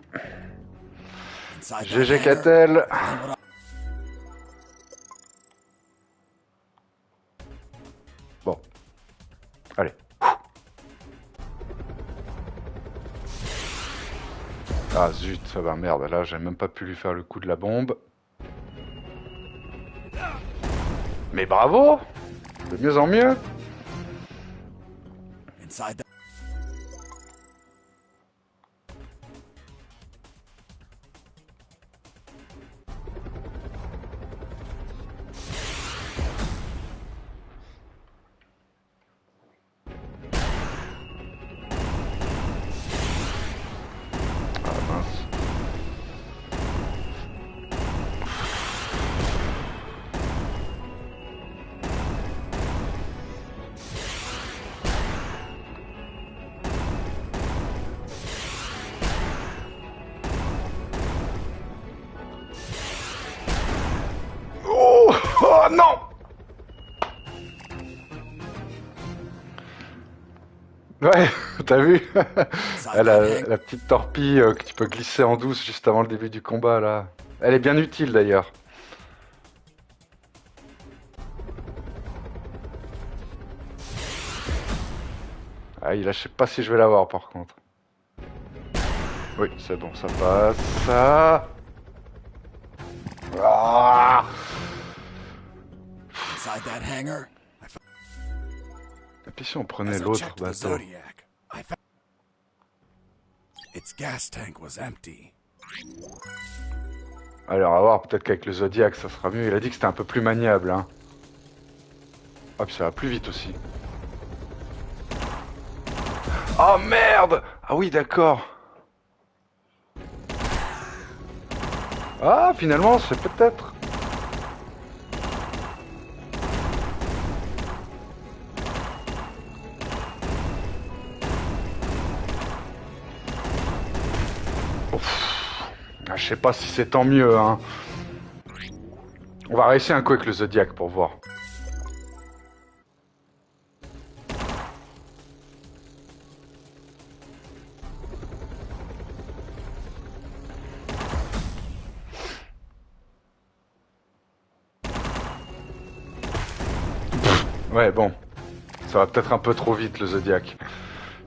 GG Catel. Bon. Allez. Ah zut, ça va, merde. Là, j'ai même pas pu lui faire le coup de la bombe. Mais bravo! De mieux en mieux. Oh non! Ouais, t'as vu? La petite torpille que tu peux glisser en douce juste avant le début du combat, là. Elle est bien utile, d'ailleurs. Ah, là, je sais pas si je vais l'avoir, par contre. Oui, c'est bon, ça passe. Ça... Ah! Inside that hangar, Et puis si on prenait l'autre bateau. Its gas tank was empty. Alors, on va voir, peut-être qu'avec le Zodiac, ça sera mieux. Il a dit que c'était un peu plus maniable, hein. Ah, puis ça va plus vite aussi. Oh merde! Ah oui, d'accord. Ah, finalement, c'est peut-être... Ah, je sais pas si c'est tant mieux, hein. On va réessayer un coup avec le Zodiac pour voir. Ouais, bon. Ça va peut-être un peu trop vite, le Zodiac.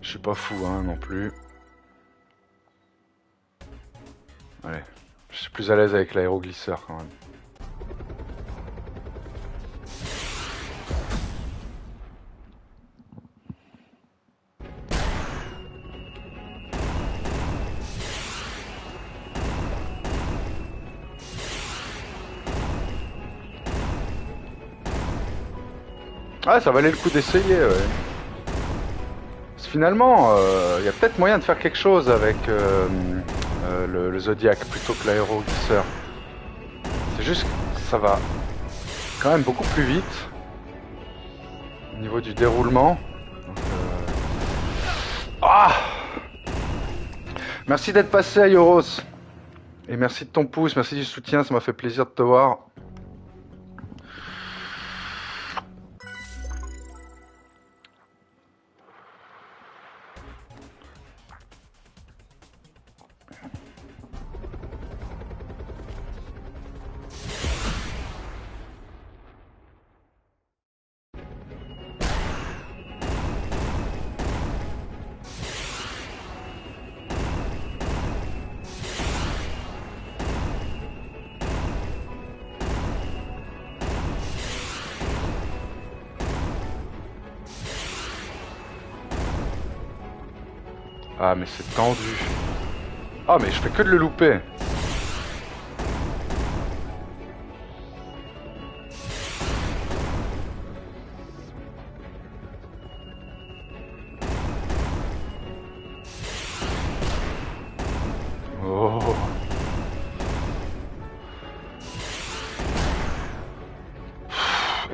Je suis pas fou, hein, non plus. Allez. Je suis plus à l'aise avec l'aéroglisseur, quand même. Ah, ça valait le coup d'essayer, ouais. Parce que finalement, il y a peut-être moyen de faire quelque chose avec le Zodiac plutôt que l'aéroglisseur. C'est juste que ça va quand même beaucoup plus vite au niveau du déroulement. Donc, Ah! Merci d'être passé, Ayoros. Et merci de ton pouce, merci du soutien, ça m'a fait plaisir de te voir. Ah mais c'est tendu. Ah mais je fais que de le louper. Oh.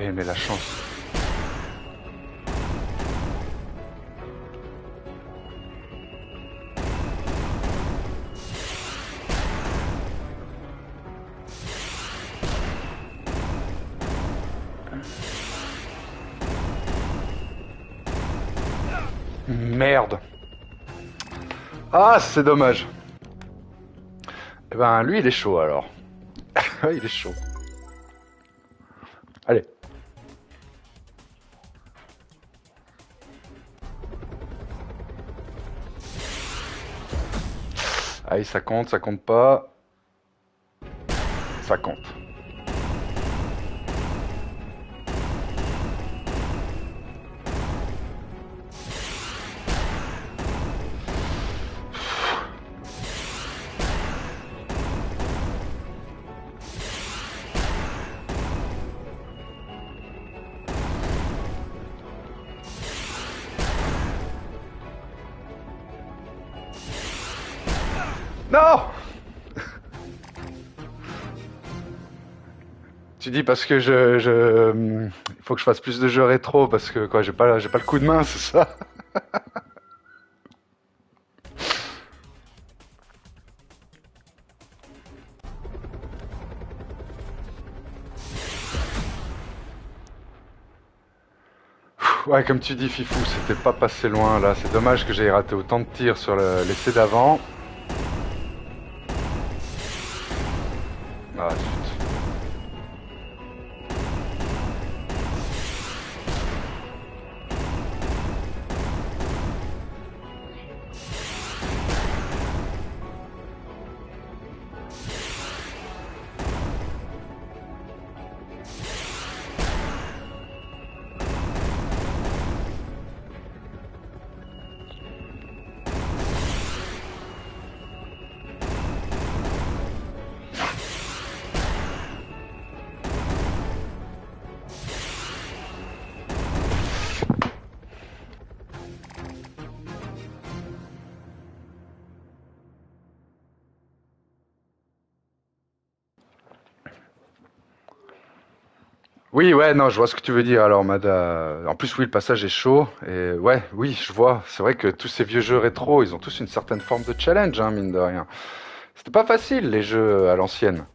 Eh mais la chance. Merde. Ah, c'est dommage. Eh ben, lui, il est chaud, alors. Il est chaud. Allez. Allez, ça compte pas. Ça compte. Non. Tu dis parce que il faut que je fasse plus de jeux rétro parce que quoi, j'ai pas le coup de main, c'est ça? Ouais, comme tu dis, Fifou, c'était pas passé loin là. C'est dommage que j'aie raté autant de tirs sur l'essai d'avant. Ah, zut. Oui, ouais, non, je vois ce que tu veux dire. Alors, Mada, en plus, oui, le passage est chaud. Et ouais, oui, je vois. C'est vrai que tous ces vieux jeux rétro, ils ont tous une certaine forme de challenge, hein, mine de rien. C'était pas facile, les jeux à l'ancienne.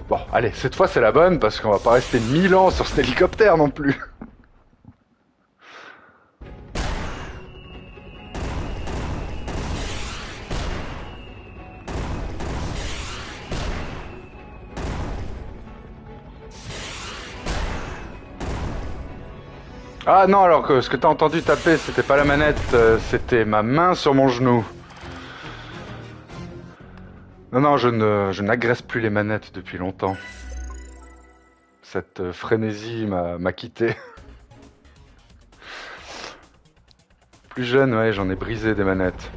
Bon, allez, cette fois, c'est la bonne, parce qu'on va pas rester 1000 ans sur cet hélicoptère non plus. Ah non, alors que ce que t'as entendu taper, c'était pas la manette, c'était ma main sur mon genou. Non, non, je n'agresse plus les manettes depuis longtemps. Cette frénésie m'a quitté. Plus jeune, ouais, j'en ai brisé des manettes.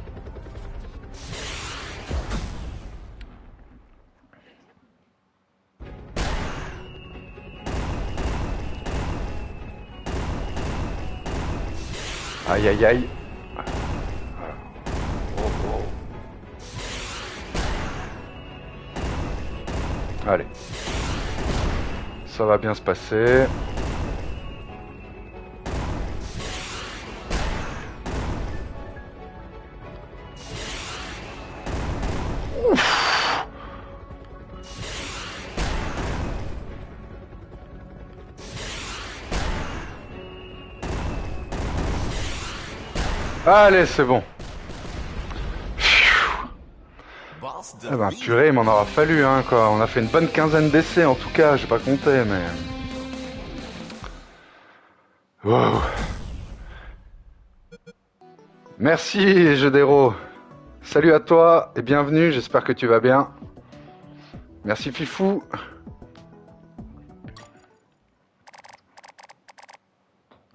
Aïe aïe aïe. Oh, oh. Allez. Ça va bien se passer. Allez, c'est bon. Eh ben, purée, il m'en aura fallu, hein, quoi. On a fait une bonne quinzaine d'essais, en tout cas. J'ai pas compté, mais... Wow. Merci, jeu d'héros. Salut à toi et bienvenue, j'espère que tu vas bien. Merci, Fifou.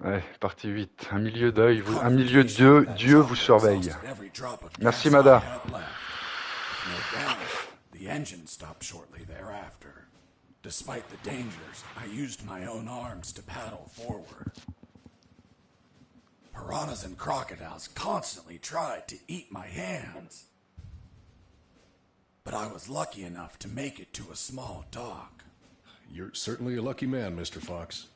Ouais, partie 8. Un milieu d'œil, un milieu Dieu vous surveille. Merci, Mada. The engine stopped shortly thereafter. Despite the dangers, I used my own arms to paddle forward. Piranhas and crocodiles constantly tried to eat my hands. But I was lucky enough to make it to a small dock. You're certainly a lucky man, Mr. Fox.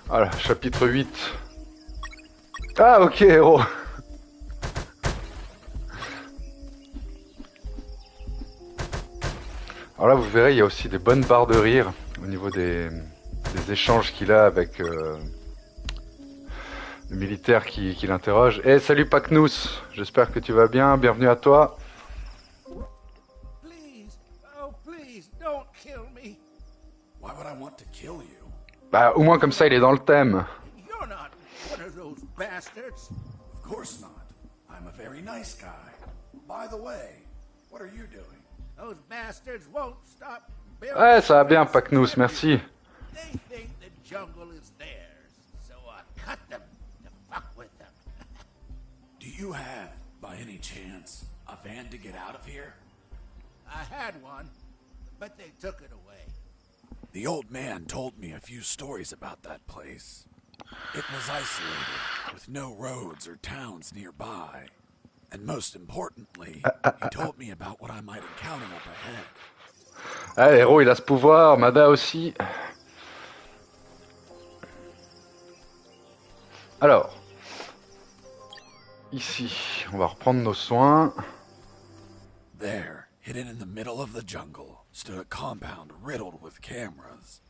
Voilà, chapitre 8. Ah, ok, héros. Alors là, vous verrez, il y a aussi des bonnes barres de rire au niveau des échanges qu'il a avec le militaire qui l'interroge. Eh, salut Pacnous, j'espère que tu vas bien, bienvenue à toi. Please, oh please, don't kill me. Why would I want to kill you? Bah, au moins comme ça, il est dans le thème. You're not one of those bastards. Of course not. I'm a very nice guy. By the way, what are you doing? Those bastards won't stop building. Ouais, ça va bien, Pacnous, merci. They think the jungle is theirs, so I cut them to fuck with them. Do you have, by any chance, a van to get out of here? I had one, but they took it away. The old man told me a few stories about that place. It was isolated, with no roads or towns nearby. And most importantly, he told me about what I might encounter up ahead. Ah, héros, il a ce pouvoir, Mada aussi. Alors, ici. On va reprendre nos soins. There, hidden in the middle of the jungle, stood a compound riddled with cameras.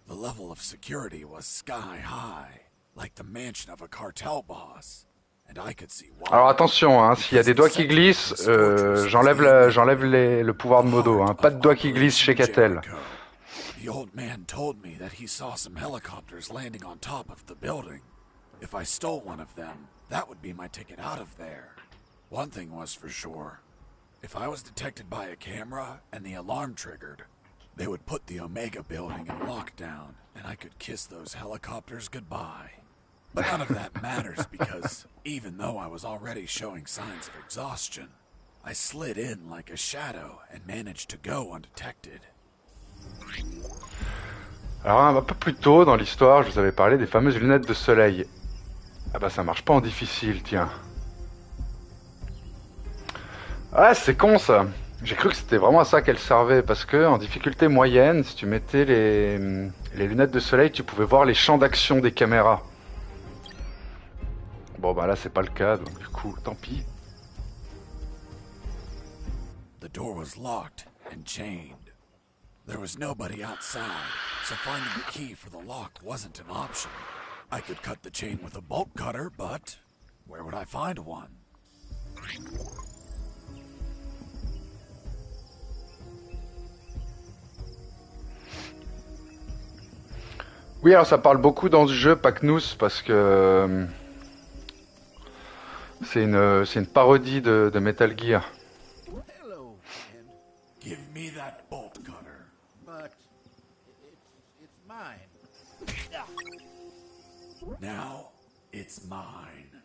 The level of security was sky high, like the mansion of a cartel boss. And I could see why. Alors attention, hein, s'il y a des doigts qui glissent, j'enlève le pouvoir de modo. Hein. Pas de doigts qui glissent chez Catel. The old man told me that he saw some helicopters landing on top of the building. If I stole one of them, that would be my ticket out of there. One thing was for sure. If I was detected by a camera and the alarm triggered, they would put the Omega building in lockdown, and I could kiss those helicopters goodbye. But none of that matters because, even though I was already showing signs of exhaustion, I slid in like a shadow and managed to go undetected. Alors un peu plus tôt dans l'histoire, je vous avais parlé des fameuses lunettes de soleil. Ah bah ça marche pas en difficile, tiens. Ah c'est con ça. J'ai cru que c'était vraiment à ça qu'elles servaient, parce que en difficulté moyenne, si tu mettais les lunettes de soleil, tu pouvais voir les champs d'action des caméras. Bon bah là c'est pas le cas, donc du coup tant pis. The door was locked and chained. There was nobody outside, so finding the key for the lock wasn't an option. I could cut the chain with a bolt cutter, but where would I find one? Oui, alors ça parle beaucoup dans ce jeu, Packnous, parce que c'est une parodie de Metal Gear. Hello, friend. Give me that bolt cutter. But it's mine. Now it's mine.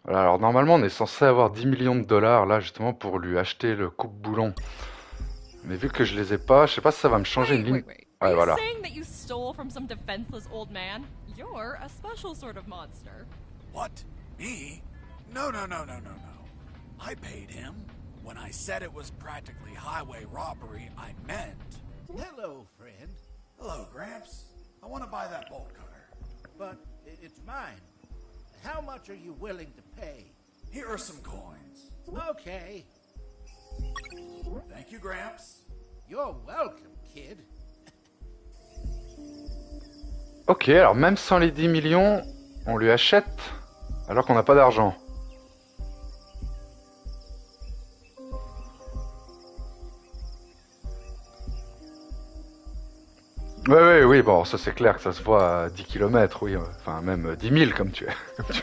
Voilà, alors normalement on est censé avoir 10 millions de dollars là justement pour lui acheter le coupe-boulon. Mais vu que je les ai pas, je sais pas si ça va me changer une ligne. Ouais, voilà. Saying that you stole from some defenseless old man? You're a special sort of monster. What? Me? No. I paid him. When I said it was practically highway robbery, I meant... Hello, friend. Hello, Gramps. I want to buy that bolt cutter. But it's mine. How much are you willing to pay? Here are some coins. Okay. Thank you, Gramps. You're welcome, kid. Ok, alors même sans les 10 millions, on lui achète alors qu'on n'a pas d'argent. Oui, bon, ça c'est clair que ça se voit à 10 km, oui, enfin même 10 000 comme tu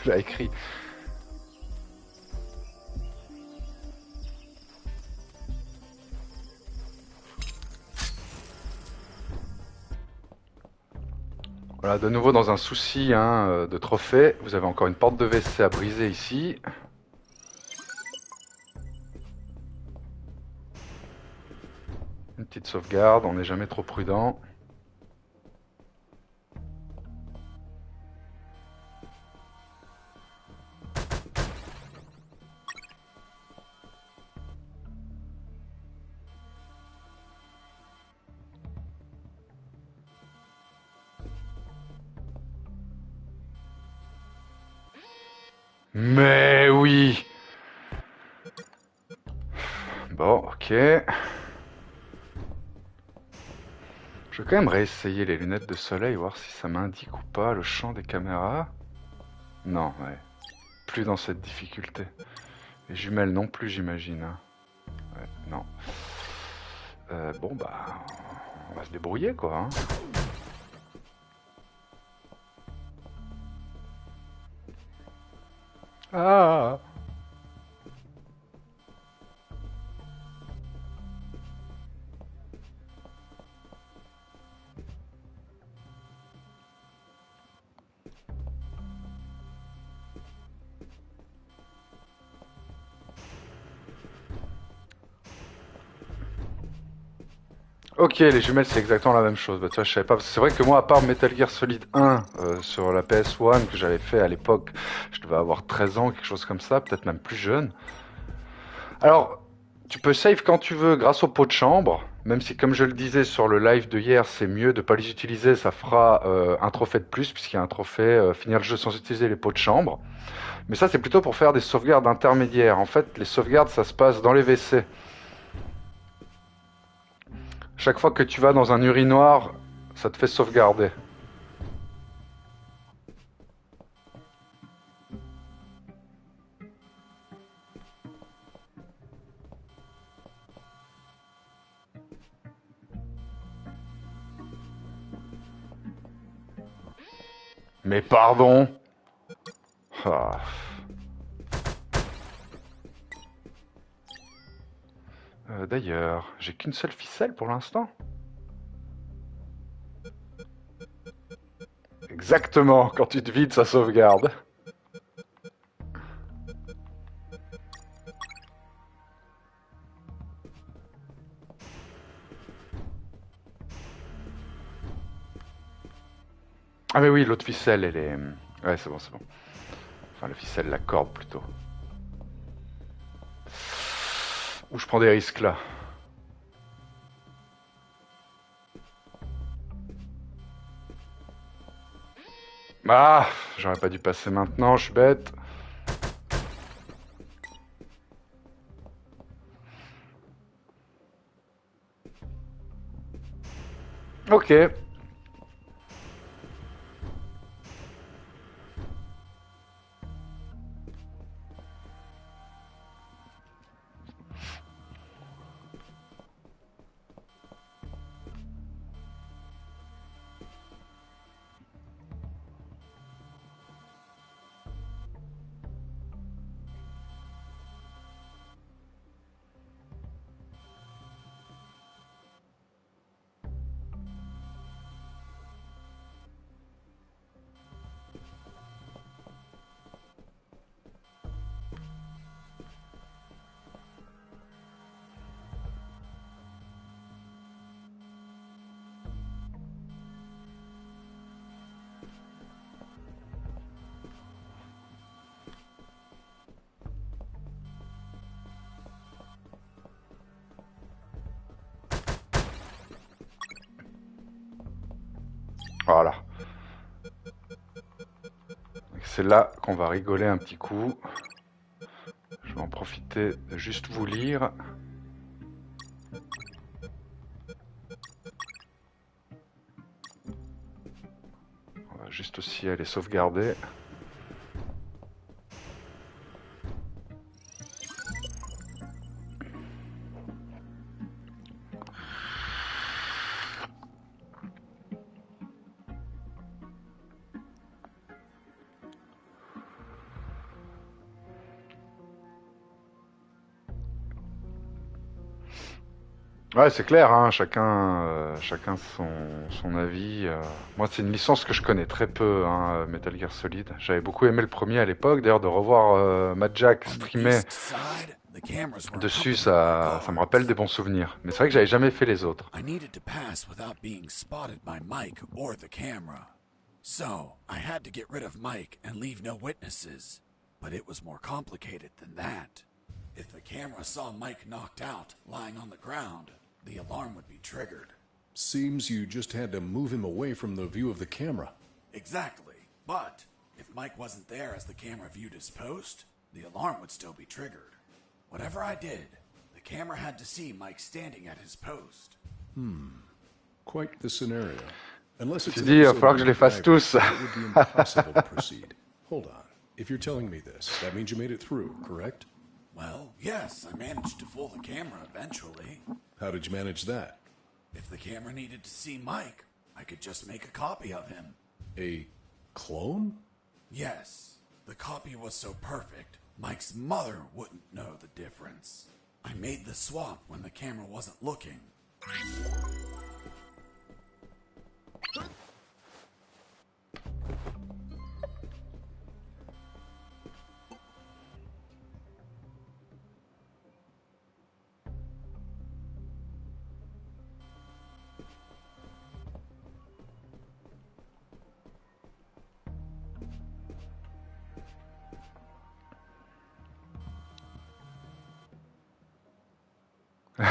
l'as écrit. Voilà, de nouveau dans un souci de trophée, vous avez encore une porte de WC à briser ici. Une petite sauvegarde, on n'est jamais trop prudent. Mais oui. Bon, ok. Je vais quand même réessayer les lunettes de soleil, voir si ça m'indique ou pas le champ des caméras. Non, ouais. Plus dans cette difficulté. Les jumelles non plus, j'imagine. Hein. Ouais, non. Bon, bah... On va se débrouiller, quoi. Hein. Ah. Ok, les jumelles c'est exactement la même chose. Bah, tu vois, je savais pas. C'est vrai que moi, à part Metal Gear Solid 1 sur la PS1 que j'avais fait à l'époque, je devais avoir 13 ans, quelque chose comme ça, peut-être même plus jeune. Alors, tu peux save quand tu veux grâce au pot de chambre, Même si, comme je le disais sur le live de hier, c'est mieux de ne pas les utiliser, ça fera un trophée de plus, puisqu'il y a un trophée finir le jeu sans utiliser les pots de chambre. Mais ça, c'est plutôt pour faire des sauvegardes intermédiaires. En fait, les sauvegardes, ça se passe dans les WC. Chaque fois que tu vas dans un urinoir, ça te fait sauvegarder. Mais pardon. Ah. D'ailleurs, j'ai qu'une seule ficelle pour l'instant. Exactement, quand tu te vides, ça sauvegarde. Ah mais oui, l'autre ficelle, elle est... Ouais, c'est bon, c'est bon. Enfin, la ficelle, la corde, plutôt. Où je prends des risques, là. Ah, j'aurais pas dû passer maintenant, je suis bête. Ok. Voilà. C'est là qu'on va rigoler un petit coup. Je vais en profiter de juste vous lire. On va juste aussi aller sauvegarder. Ouais, c'est clair, hein, chacun son avis. Moi, c'est une licence que je connais très peu, hein, Metal Gear Solid. J'avais beaucoup aimé le premier à l'époque. D'ailleurs, de revoir Mad Jack streamer dessus, ça me rappelle des bons souvenirs. Mais c'est vrai que j'avais jamais fait les autres. I needed to pass without being spotted by Mike or the camera. So, I had to get rid of Mike and leave no witnesses. But it was more complicated than that. If the camera saw Mike knocked out, lying on the ground, the alarm would be triggered. Seems you just had to move him away from the view of the camera. Exactly. But if Mike wasn't there as the camera viewed his post, the alarm would still be triggered. Whatever I did, the camera had to see Mike standing at his post. Quite the scenario. Unless it's Tu an dis, il va episode falloir of que je les fasse MacGyver, tous. it would be impossible to proceed. Hold on. If you're telling me this, that means you made it through, correct? Well, yes, I managed to fool the camera eventually. How did you manage that? If the camera needed to see Mike, I could just make a copy of him. A clone? Yes, the copy was so perfect, Mike's mother wouldn't know the difference. I made the swap when the camera wasn't looking. Ouais,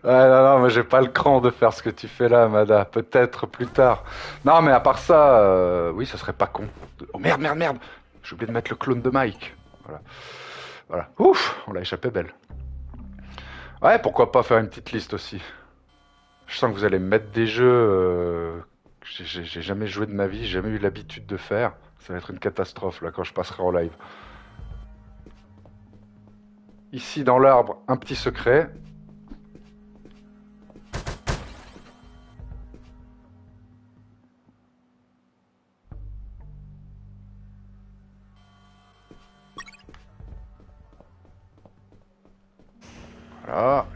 non, non, mais j'ai pas le cran de faire ce que tu fais là, Mada. Peut-être plus tard. Non, mais à part ça, oui, ça serait pas con. Oh merde, merde, merde. J'ai oublié de mettre le clone de Mike. Voilà. Voilà. Ouf, on l'a échappé belle. Ouais, pourquoi pas faire une petite liste aussi. Je sens que vous allez me mettre des jeux que j'ai jamais joué de ma vie, j'ai jamais eu l'habitude de faire. Ça va être une catastrophe là quand je passerai en live. Ici dans l'arbre, un petit secret. Voilà.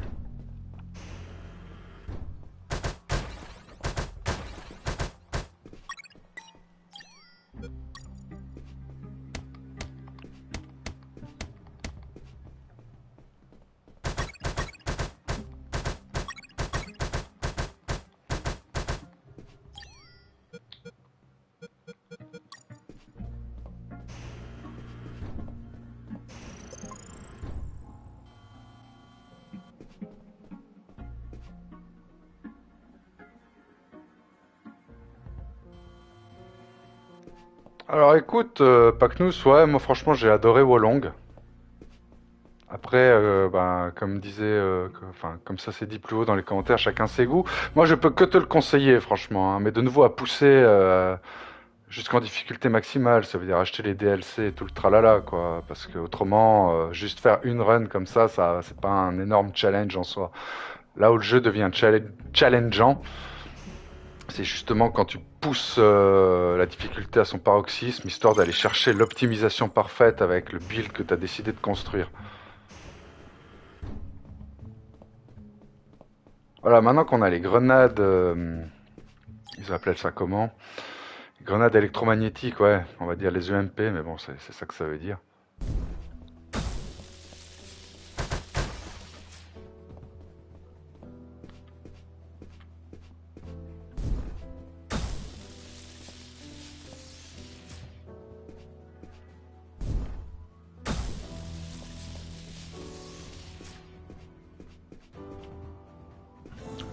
Alors écoute, Pacnus, ouais, moi franchement j'ai adoré Wolong. Après, ben, comme disait, enfin, comme ça c'est dit plus haut dans les commentaires, chacun ses goûts. Moi je peux que te le conseiller franchement, hein, mais de nouveau à pousser jusqu'en difficulté maximale, ça veut dire acheter les DLC et tout le tralala, quoi. Parce que autrement, juste faire une run comme ça, c'est pas un énorme challenge en soi. Là où le jeu devient challengeant, c'est justement quand tu pousses la difficulté à son paroxysme, histoire d'aller chercher l'optimisation parfaite avec le build que tu as décidé de construire. Voilà, maintenant qu'on a les grenades, ils appellent ça comment? Les grenades électromagnétiques, ouais, on va dire les EMP, mais bon, c'est ça que ça veut dire.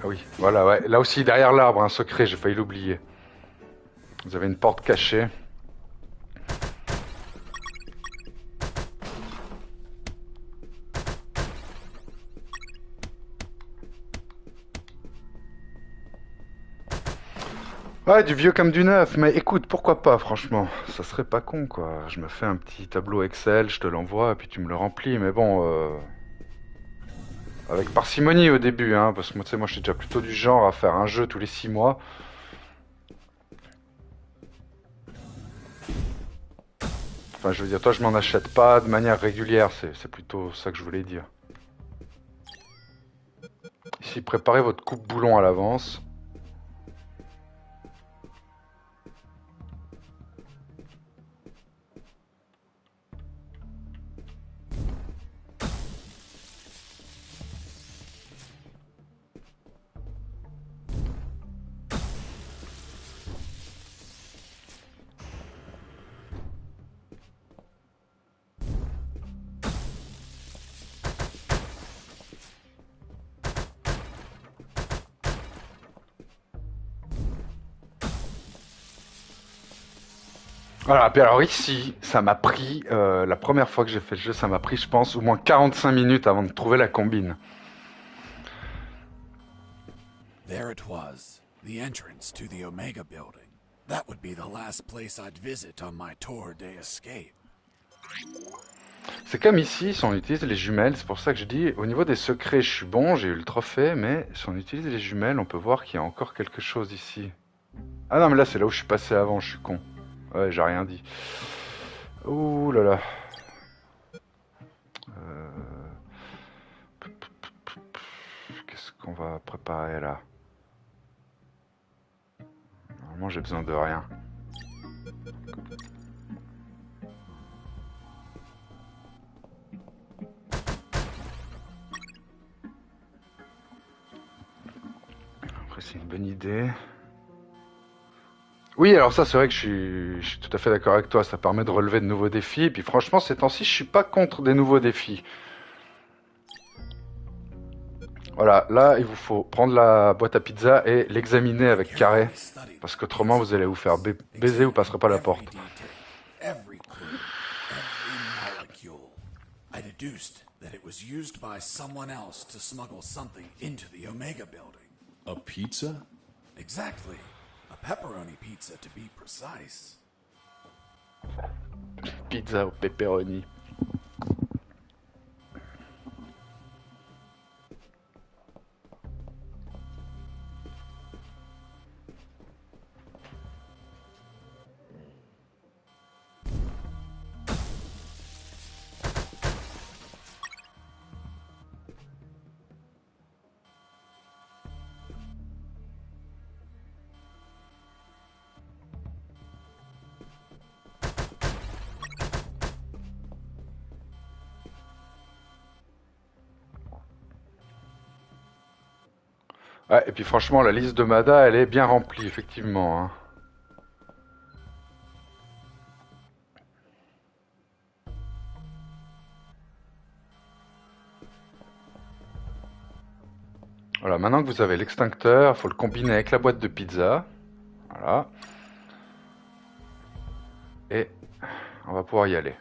Ah oui, voilà, ouais. Là aussi, derrière l'arbre, un secret, j'ai failli l'oublier. Vous avez une porte cachée. Ouais, du vieux comme du neuf, mais écoute, pourquoi pas, franchement. Ça serait pas con, quoi. Je me fais un petit tableau Excel, je te l'envoie, puis tu me le remplis, mais bon, avec parcimonie au début, hein, parce que moi, tu sais, moi, je suis déjà plutôt du genre à faire un jeu tous les 6 mois. Enfin, je veux dire, toi, je m'en achète pas de manière régulière, c'est plutôt ça que je voulais dire. Ici, préparez votre coupe-boulon à l'avance. Voilà, puis alors ici, ça m'a pris, la première fois que j'ai fait le jeu, ça m'a pris, je pense, au moins 45 minutes avant de trouver la combine. There it was, the entrance to the Omega building. That would be the last place I'd visit on my tour day escape. C'est comme ici, si on utilise les jumelles, c'est pour ça que je dis, au niveau des secrets, je suis bon, j'ai eu le trophée, mais si on utilise les jumelles, on peut voir qu'il y a encore quelque chose ici. Ah non, mais là, c'est là où je suis passé avant, je suis con. Ouais, j'ai rien dit. Ouh là là. Qu'est-ce qu'on va préparer là? Normalement, j'ai besoin de rien. Après, c'est une bonne idée. Oui, alors ça, c'est vrai que je suis tout à fait d'accord avec toi. Ça permet de relever de nouveaux défis. Et puis franchement, ces temps-ci, je suis pas contre des nouveaux défis. Voilà, là, il vous faut prendre la boîte à pizza et l'examiner avec carré. Parce qu'autrement, vous allez vous faire baiser, vous passerez pas la porte. Every clue, every molecule. I deduced that it was used by someone else to smuggle something into the Omega building. A pizza? Exactly. A pepperoni pizza, to be precise. Pizza au pepperoni. Ouais, et puis franchement, la liste de Mada, elle est bien remplie, effectivement. Hein. Voilà, maintenant que vous avez l'extincteur, il faut le combiner avec la boîte de pizza. Voilà. Et on va pouvoir y aller.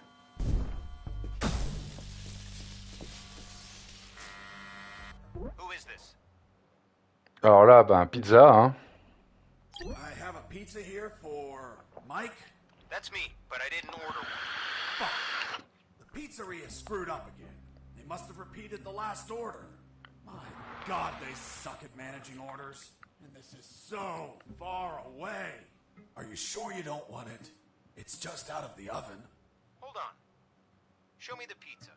Alors là, ben, pizza, hein. I have a pizza here for Mike. That's me, but I didn't order one. Fuck. The pizzeria screwed up again. They must have repeated the last order. My God, they suck at managing orders. And this is so far away. Are you sure you don't want it? It's just out of the oven. Hold on. Show me the pizza.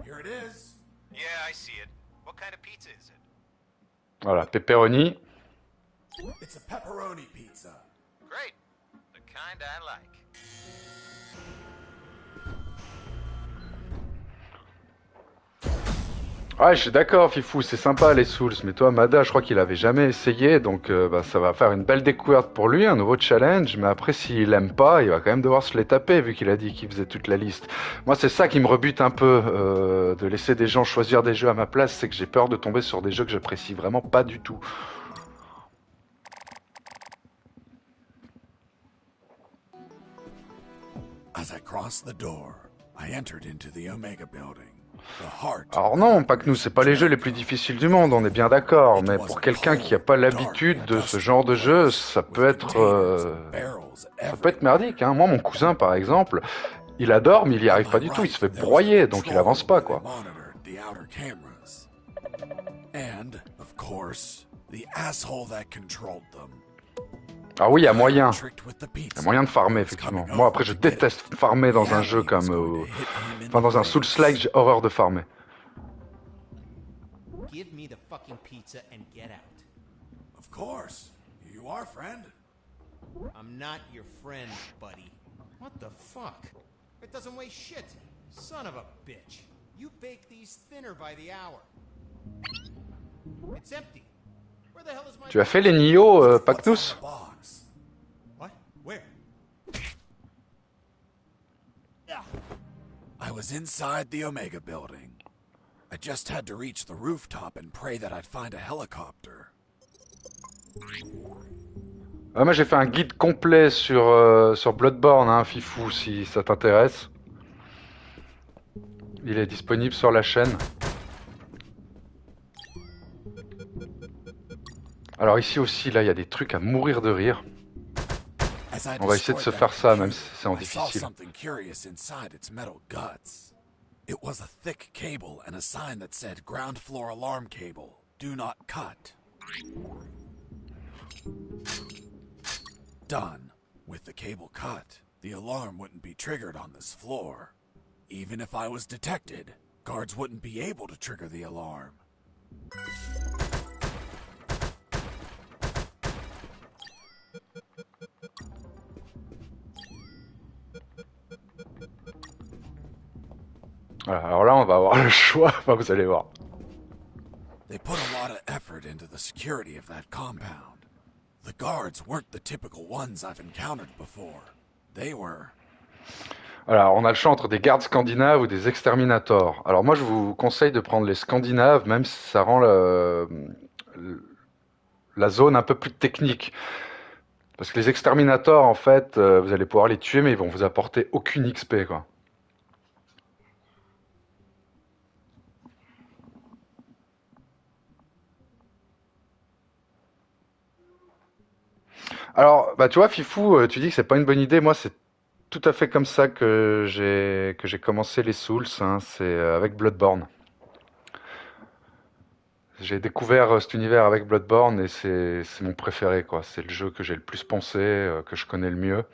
Here it is. Yeah, I see it. What kind of pizza is it? Voilà, pepperoni. It's a pepperoni pizza. Great. The kind I like. Ouais, je suis d'accord, Fifou, c'est sympa les Souls, mais toi, Mada, je crois qu'il avait jamais essayé, donc bah, ça va faire une belle découverte pour lui, un nouveau challenge, mais après, s'il aime pas, il va quand même devoir se les taper, vu qu'il a dit qu'il faisait toute la liste. Moi, c'est ça qui me rebute un peu, de laisser des gens choisir des jeux à ma place, c'est que j'ai peur de tomber sur des jeux que j'apprécie vraiment pas du tout. As I crossed the door, I entered into the Omega building. Alors non, pas que nous, c'est pas les jeux les plus difficiles du monde, on est bien d'accord, mais pour quelqu'un qui n'a pas l'habitude de ce genre de jeu, ça peut être merdique. Hein. Moi, mon cousin, par exemple, il adore, mais il y arrive pas du tout, il se fait broyer, donc il avance pas, quoi. Ah oui, il y a moyen. Il y a moyen de farmer, effectivement. Moi, après, je déteste farmer dans un jeu comme... Enfin, dans un Souls-like, j'ai horreur de farmer. Give me the fucking pizza and get out. Of course. You are, friend. I'm not your friend, buddy. What the fuck? It doesn't weigh shit. Son of a bitch. You bake these thinner by the hour. It's empty. Where the hell is my... Tu as fait les Nioh, Pacnus? What? Where? I was inside the Omega building. I just had to reach the rooftop and pray that I'd find a helicopter. Ah, moi j'ai fait un guide complet sur Bloodborne, hein, Fifou, si ça t'intéresse. Il est disponible sur la chaîne. Alors ici aussi, là, il y a des trucs à mourir de rire. On va essayer de se faire ça, même si c'est en difficile. It was a thick cable and a sign that said ground floor alarm cable. Do not cut. Done. With the cable cut, the alarm wouldn't be triggered on this floor. Even if I was detected, guards wouldn't be able to trigger the alarm. Voilà, alors là, on va avoir le choix, enfin, vous allez voir. They put a lot of effort into the security of that compound. The guards weren't the typical ones I've encountered before. They were... Alors, on a le choix entre des gardes scandinaves ou des exterminators. Alors moi, je vous conseille de prendre les scandinaves, même si ça rend la zone un peu plus technique. Parce que les exterminators, en fait, vous allez pouvoir les tuer, mais ils vont vous apporter aucune XP, quoi. Alors, bah tu vois, Fifou, tu dis que c'est pas une bonne idée. Moi, c'est tout à fait comme ça que j'ai commencé les Souls. Hein. C'est avec Bloodborne. J'ai découvert cet univers avec Bloodborne et c'est mon préféré, quoi. C'est le jeu que j'ai le plus poncé, que je connais le mieux.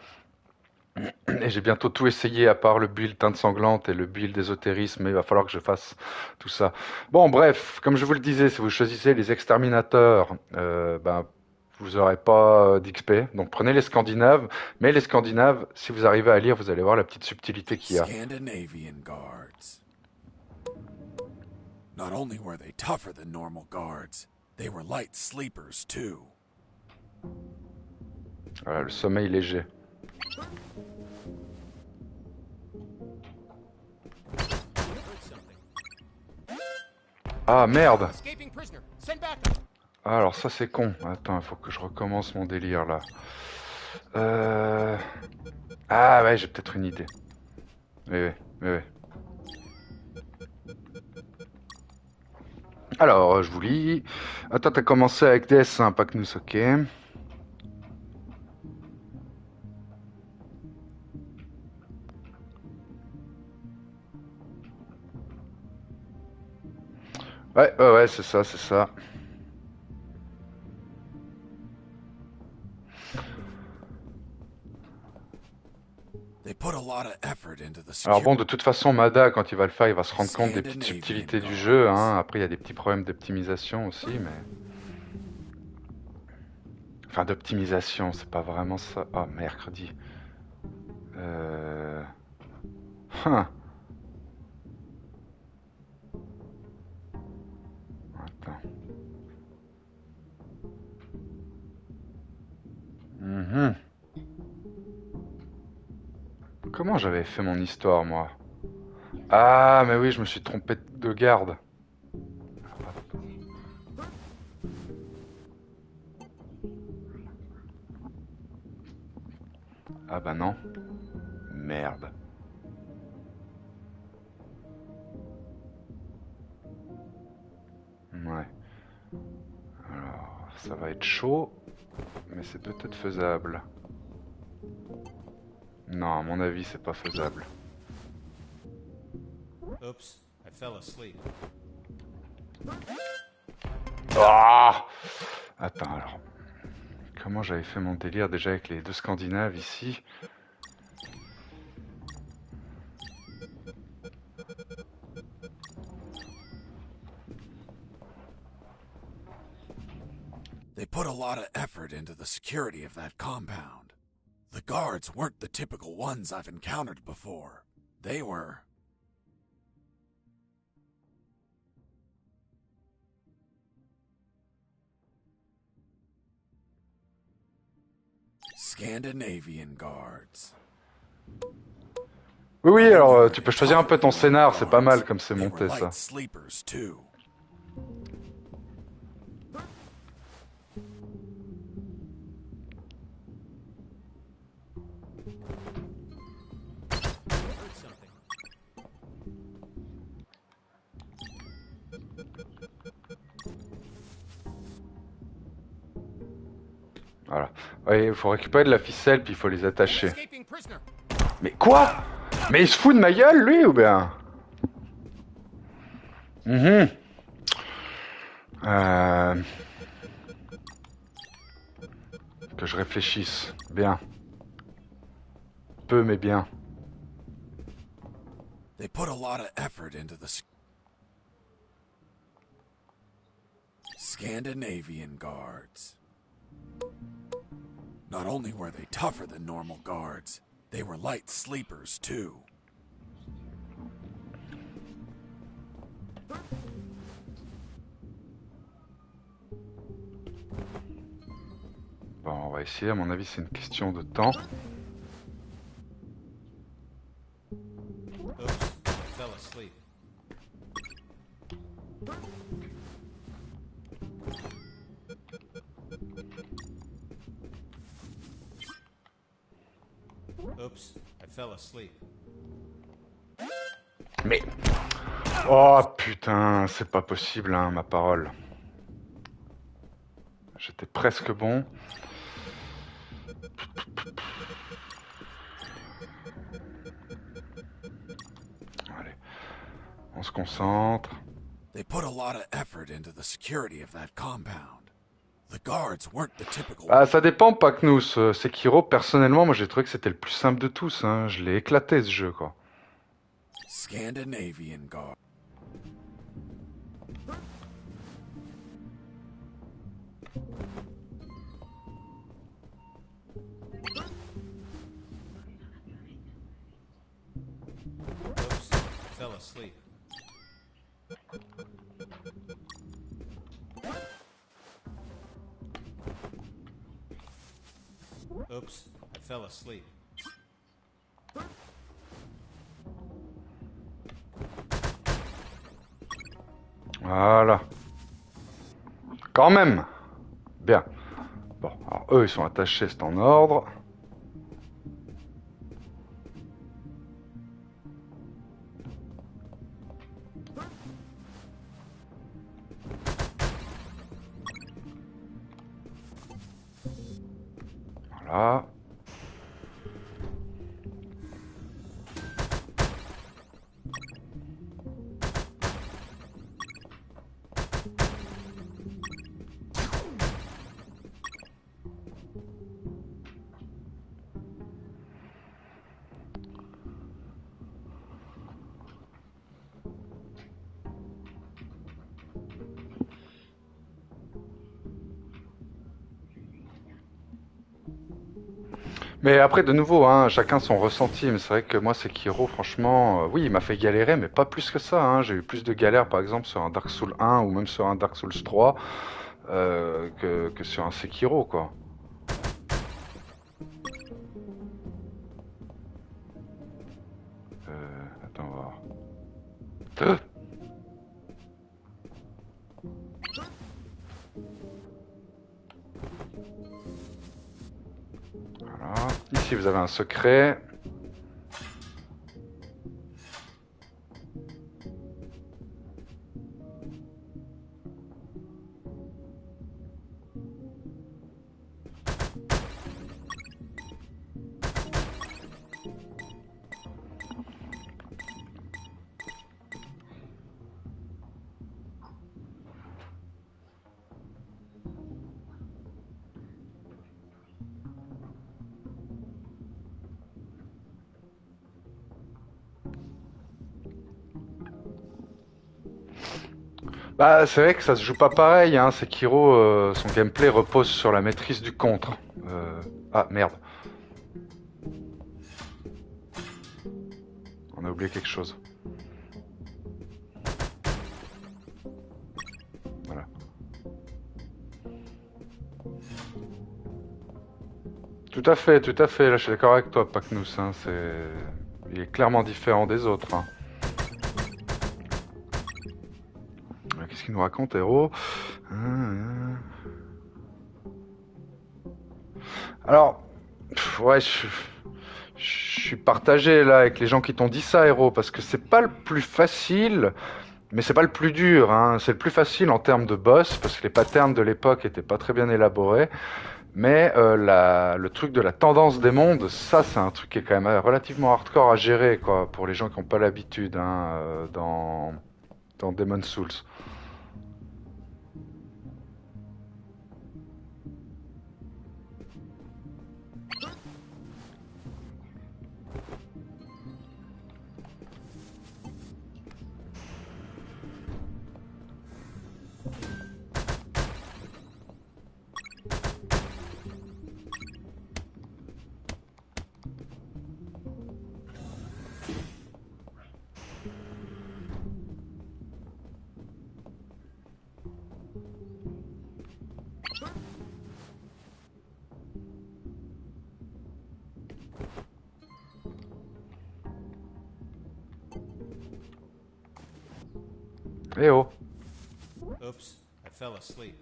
Et j'ai bientôt tout essayé à part le build teinte sanglante et le build ésotérisme, mais il va falloir que je fasse tout ça. Bon, bref, comme je vous le disais, si vous choisissez les exterminateurs, ben, vous n'aurez pas d'XP. Donc prenez les Scandinaves, mais les Scandinaves, si vous arrivez à lire, vous allez voir la petite subtilité qu'il y a. Scandinavian guards. Not only were they tougher than normal guards, they were light sleepers too. Voilà, le sommeil léger. Ah merde! Ah, alors ça c'est con. Attends, il faut que je recommence mon délire là. Ah ouais, j'ai peut-être une idée. Oui, oui, oui, oui. Alors, je vous lis. Attends, t'as commencé avec des S1, pas que nous, ok. Ouais, ouais, ouais, c'est ça, c'est ça. Alors bon, de toute façon, Mada, quand il va le faire, il va se rendre compte des petites subtilités du jeu. Hein. Après, il y a des petits problèmes d'optimisation aussi, mais... Enfin, d'optimisation, c'est pas vraiment ça. Oh, mercredi. Hein. Attends. Comment j'avais fait mon histoire, moi? Ah, mais oui, je me suis trompé de garde. Ah bah non. Merde. Ouais. Alors, ça va être chaud, mais c'est peut-être faisable. Non, à mon avis, c'est pas faisable. Oops, I fell asleep. Ah! Attends, alors. Comment j'avais fait mon délire déjà avec les deux Scandinaves ici? They put a lot of effort into the security of that compound. The guards weren't the typical ones I've encountered before. They were... Scandinavian guards. Oui, oui, alors tu peux choisir un peu ton scénar, c'est pas mal comme c'est monté ça. Sleepers too. Voilà. Oui, il faut récupérer de la ficelle puis il faut les attacher. Mais quoi? Mais il se fout de ma gueule lui ou bien? Que je réfléchisse. Bien. Peu mais bien. They put a lot of effort into the Scandinavian guards. Not only were they tougher than normal guards, they were light sleepers too. Bon, on va essayer, à mon avis c'est une question de temps. asleep. Oops, I fell asleep. Mais... Oh putain, c'est pas possible, hein, ma parole. J'étais presque bon. Allez, on se concentre. They put a lot of effort into the security of that compound. The guards weren't the typical... Ah, ça dépend, Paknous. Sekiro, personnellement, moi j'ai trouvé que c'était le plus simple de tous. Hein. Je l'ai éclaté ce jeu, quoi. Scandinavian guard. Oops, I fell asleep. Oops, I fell asleep. Voilà. Quand même. Bien. Bon, alors eux, ils sont attachés, c'est en ordre. Voilà. Mais après, de nouveau, hein, chacun son ressenti. Mais c'est vrai que moi, Sekiro, franchement, oui, il m'a fait galérer, mais pas plus que ça. Hein. J'ai eu plus de galères, par exemple, sur un Dark Souls 1 ou même sur un Dark Souls 3 que sur un Sekiro, quoi. Attends, on va voir. Voilà. Ici, vous avez un secret. Bah, c'est vrai que ça se joue pas pareil, hein. Sekiro, son gameplay repose sur la maîtrise du contre. Ah, merde. On a oublié quelque chose. Voilà. Tout à fait, là je suis d'accord avec toi, Paknous, hein. Il est clairement différent des autres, hein. Qu'est-ce qu'il nous raconte, héros? Alors, ouais, je suis partagé là avec les gens qui t'ont dit ça, héros, parce que c'est pas le plus facile, mais c'est pas le plus dur, hein. C'est le plus facile en termes de boss, parce que les patterns de l'époque étaient pas très bien élaborés. Mais le truc de la tendance des mondes, ça c'est un truc qui est quand même relativement hardcore à gérer, quoi, pour les gens qui n'ont pas l'habitude, hein, dans Demon's Souls. Eh oh. Oops, I fell asleep.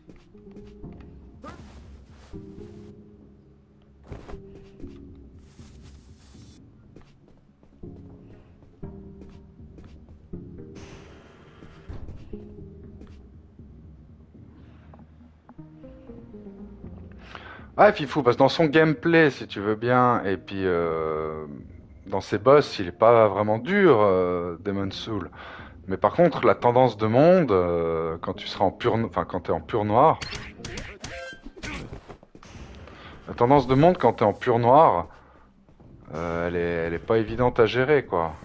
Ouais, Fifou, parce que dans son gameplay, si tu veux bien, et puis dans ses boss, il est pas vraiment dur, Demon Soul. Mais par contre, la tendance de monde, quand tu seras en pur, enfin quand t'es en pur noir, la tendance de monde quand t'es en pur noir, elle est pas évidente à gérer, quoi.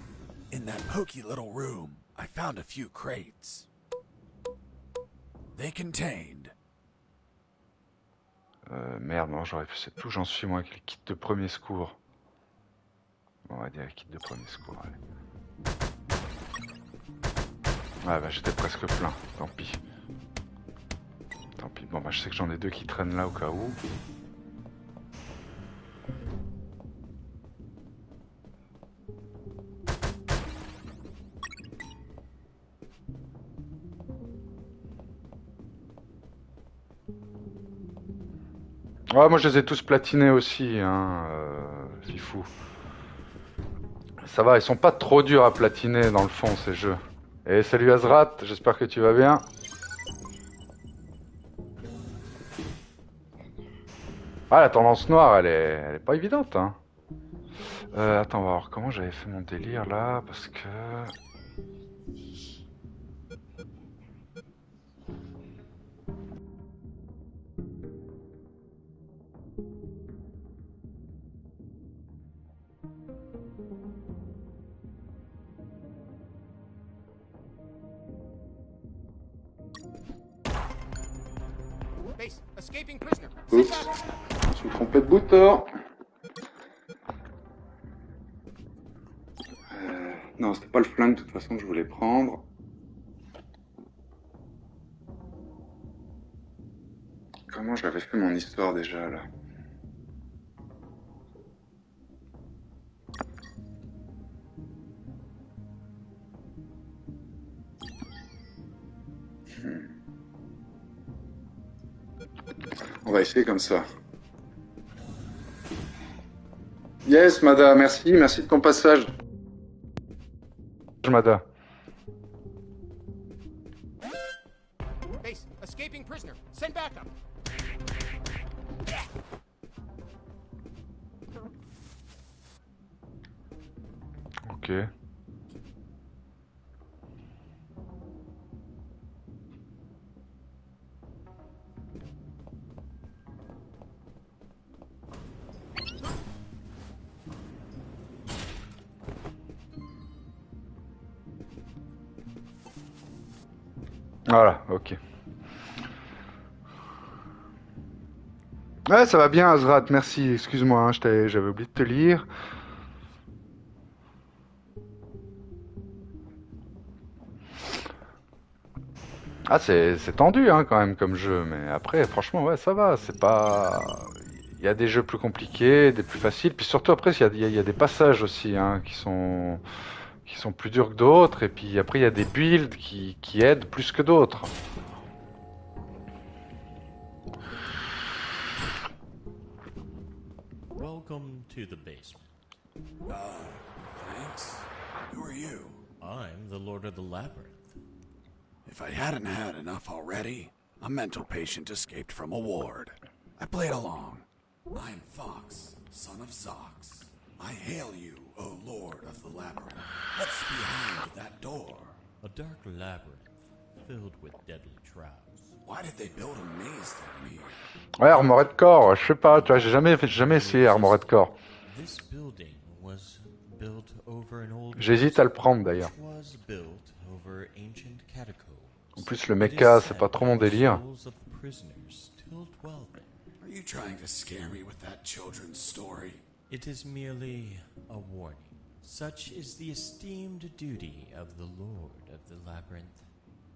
In that pokey little room, I found a few crates. They contained. Merde, non, j'aurais pu, c'est tout, j'en suis moi avec les kits de premier secours. Bon, on va dire les kits de premier secours, allez. Ouais, bah j'étais presque plein, tant pis. Tant pis, bon bah je sais que j'en ai deux qui traînent là au cas où. Ouais, moi je les ai tous platinés aussi, hein, Fifou. Ça va, ils sont pas trop durs à platiner dans le fond ces jeux. Et salut Azrat, j'espère que tu vas bien. Ah, la tendance noire, elle est pas évidente, hein. Attends, on va voir comment j'avais fait mon délire là, parce que... Base, escaping prisoner. Oups, je me suis trompé de bouton. Non, c'était pas le flingue de toute façon que je voulais prendre. Comment j'avais fait mon histoire déjà là? On va essayer comme ça. Yes, Mada, merci, merci de ton passage. Mada. Base, escaping prisoner. Send backup. Ok. Voilà, ok. Ouais, ça va bien, Azrat, merci. Excuse-moi, hein, j'avais oublié de te lire. Ah, c'est tendu, hein, quand même, comme jeu. Mais après, franchement, ouais, ça va. C'est pas... Il y a des jeux plus compliqués, des plus faciles. Puis surtout, après, il y a des passages aussi, hein, qui sont plus durs que d'autres. Et puis après, il y a des builds qui aident plus que d'autres. Welcome to the basement. Thanks. Who are you? I'm the Lord of the Labyrinth. If I hadn't had enough already, a mental patient escaped from a ward. I played along. I'm Fox, son of Zox. I hail you, O Lord of the Labyrinth. What's behind that door? A dark labyrinth filled with deadly traps. Why did they build a maze down here? Ouais, Armored Core, je sais pas, tu vois, j'ai jamais essayé Armored Core. This building was built over an old J'hésite à le prendre d'ailleurs. was built over ancient catacombs. En plus, le mecha, c'est pas trop mon délire. Are you trying to scare me with that children's story? It is merely a warning. Such is the esteemed duty of the Lord of the Labyrinth.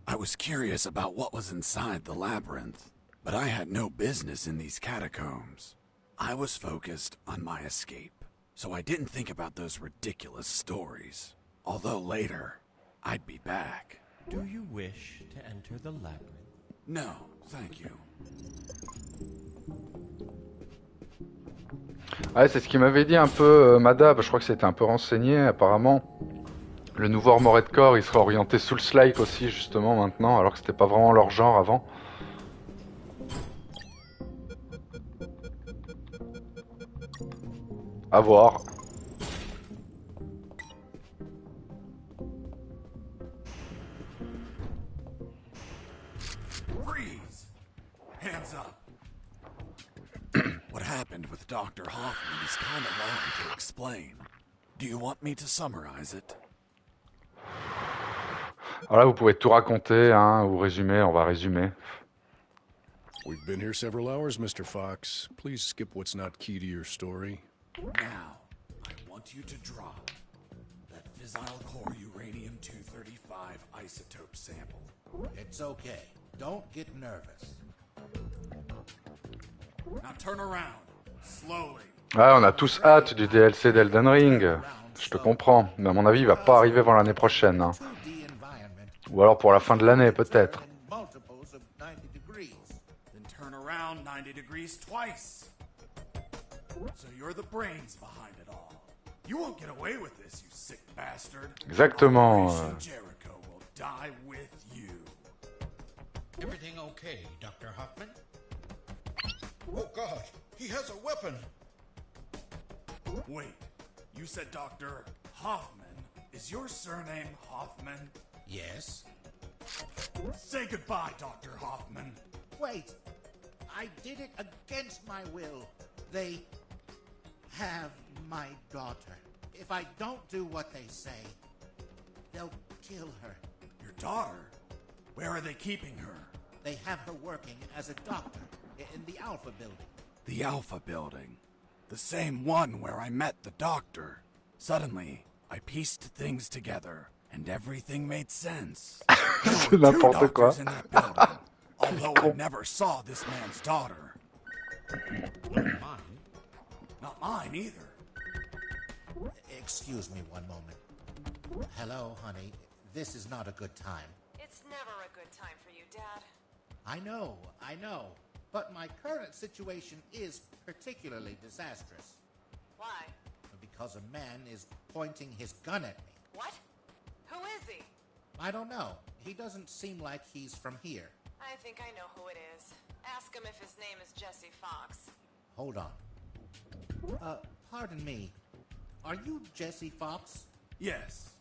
I was curious about what was inside the labyrinth, but I had no business in these catacombs. I was focused on my escape, so I didn't think about those ridiculous stories. Although later, I'd be back. Do you wish to enter the labyrinth? No, thank you. Ouais, c'est ce qu'il m'avait dit un peu Madab, je crois que c'était un peu renseigné apparemment. Le nouveau Armored Core, il sera orienté Souls-like aussi justement maintenant, alors que c'était pas vraiment leur genre avant. À voir. Freeze! Hands up. What happened with Dr. Hoffman is kind of long to explain. Do you want me to summarize it? Alors là, vous pouvez tout raconter, hein, ou résumer, on va résumer. We've been here several hours, Mr. Fox. Please skip what's not key to your story. Now, I want you to drop that fissile core uranium-235 isotope sample. It's okay. Don't get nervous. Now turn around, slowly. Ouais, on a tous hâte du DLC d'Elden Ring. Je te comprends, mais à mon avis, il va pas arriver avant l'année prochaine. Hein. Ou alors pour la fin de l'année, peut-être. Then turn around 90 degrees twice. So you're the brains behind it all. You won't get away with this, you sick bastard. Exactement. Operation Jericho will die with you. Everything okay, Dr. Hoffman? Oh God, he has a weapon! Wait, you said Dr. Hoffman. Is your surname Hoffman? Yes. Say goodbye, Dr. Hoffman. Wait, I did it against my will. They have my daughter. If I don't do what they say, they'll kill her. Your daughter? Where are they keeping her? They have her working as a doctor in the Alpha building. The Alpha building. The same one where I met the doctor. Suddenly, I pieced things together, and everything made sense. There were two doctors in that building, although I never saw this man's daughter. Not mine. Not mine either. Excuse me one moment. Hello, honey. This is not a good time. It's never a good time for you, Dad. I know. But my current situation is particularly disastrous. Why? Because a man is pointing his gun at me. What? Who is he? I don't know. He doesn't seem like he's from here. I think I know who it is. Ask him if his name is Jesse Fox. Hold on. Pardon me. Are you Jesse Fox? Yes.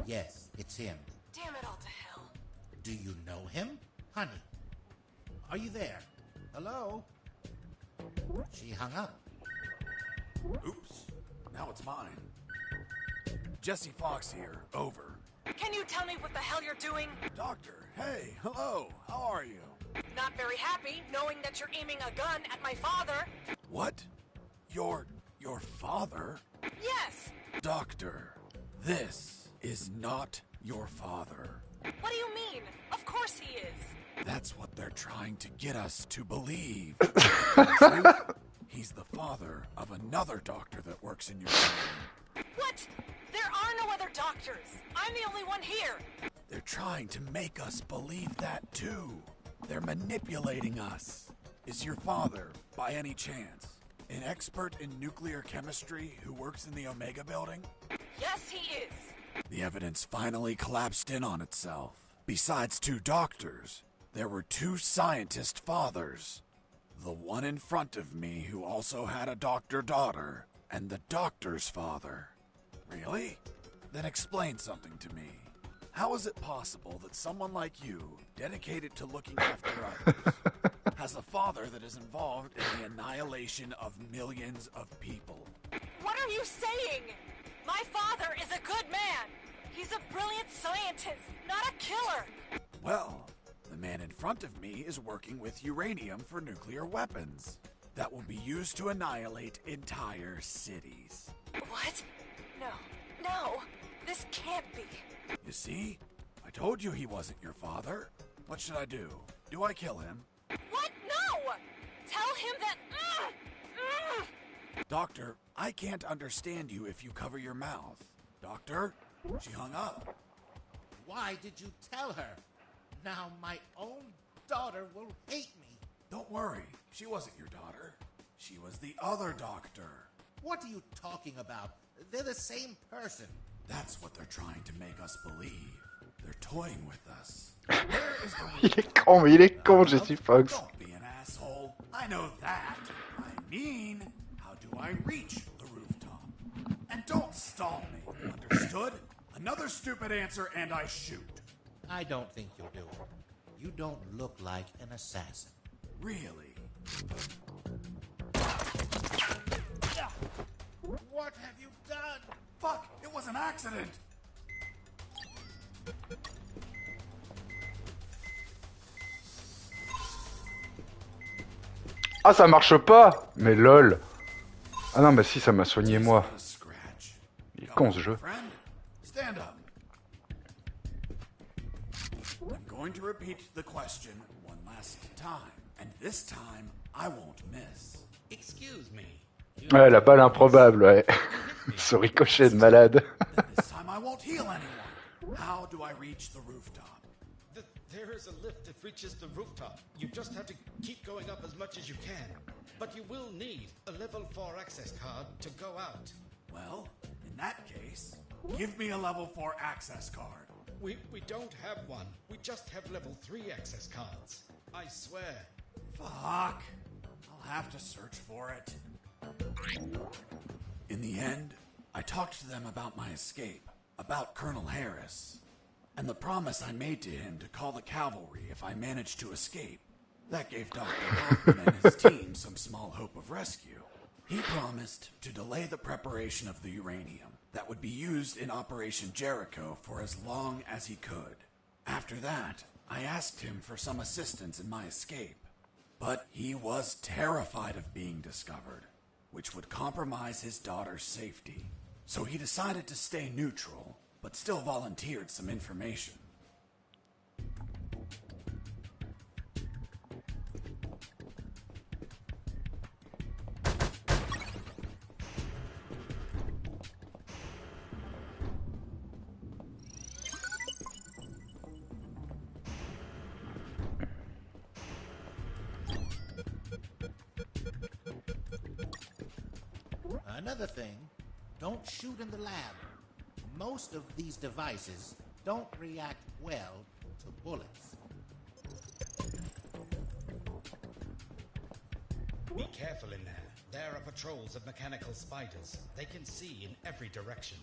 Yes, it's him. Damn it all to hell. Do you know him? Honey, are you there? Hello? She hung up. Oops. Now it's mine. Jesse Fox here. Over. Can you tell me what the hell you're doing? Doctor, hey, hello. How are you? Not very happy knowing that you're aiming a gun at my father. What? Your father? Yes. Doctor, this is not your father. What do you mean? Of course he is. That's what they're trying to get us to believe. True? He's the father of another doctor that works in your family. What? There are no other doctors. I'm the only one here. They're trying to make us believe that too. They're manipulating us. Is your father, by any chance, an expert in nuclear chemistry who works in the Omega building? Yes, he is. The evidence finally collapsed in on itself. Besides two doctors, there were two scientist fathers. The one in front of me who also had a doctor daughter, and the doctor's father. Really? Then explain something to me. How is it possible that someone like you, dedicated to looking after others, has a father that is involved in the annihilation of millions of people? What are you saying? My father is a good man. He's a brilliant scientist, not a killer. Well, the man in front of me is working with uranium for nuclear weapons that will be used to annihilate entire cities. What? No, this can't be. You see? I told you he wasn't your father. What should I do? Do I kill him? What? No! Tell him that... Doctor, I can't understand you if you cover your mouth. Doctor? She hung up. Why did you tell her? Now my own daughter will hate me. Don't worry, she wasn't your daughter. She was the other doctor. What are you talking about? They're the same person. That's what they're trying to make us believe. They're toying with us. Il est con, mais il est con, Jesse Fox. Don't be an asshole. I know that. I mean, how do I reach the rooftop? And don't stall me. Understood? Another stupid answer and I shoot. I don't think you'll do it. You don't look like an assassin. Really? What have you done? Fuck, it was an accident. Ah, ça marche pas. Mais lol. Ah non, bah si, ça m'a soigné moi. Il est con ce jeu. Stand up. I'm going to repeat the question one last time, and this time I won't miss. Excuse me. Ouais, la balle improbable, ouais. Ce ricochet de malade. This time I won't heal anyone. How do I reach the rooftop? There is a lift that reaches the rooftop. You just have to keep going up as much as you can. But you will need a level 4 access card to go out. Well, in that case, give me a level 4 access card. We don't have one. We just have level 3 access cards. I swear. Fuck. I'll have to search for it. In the end, I talked to them about my escape, about Colonel Harris, and the promise I made to him to call the cavalry if I managed to escape. That gave Dr. Hoffman and his team some small hope of rescue. He promised to delay the preparation of the uranium that would be used in Operation Jericho for as long as he could. After that, I asked him for some assistance in my escape, but he was terrified of being discovered, which would compromise his daughter's safety. So he decided to stay neutral, but still volunteered some information. Another thing, don't shoot in the lab. Most of these devices don't react well to bullets. Be careful in there. There are patrols of mechanical spiders. They can see in every direction.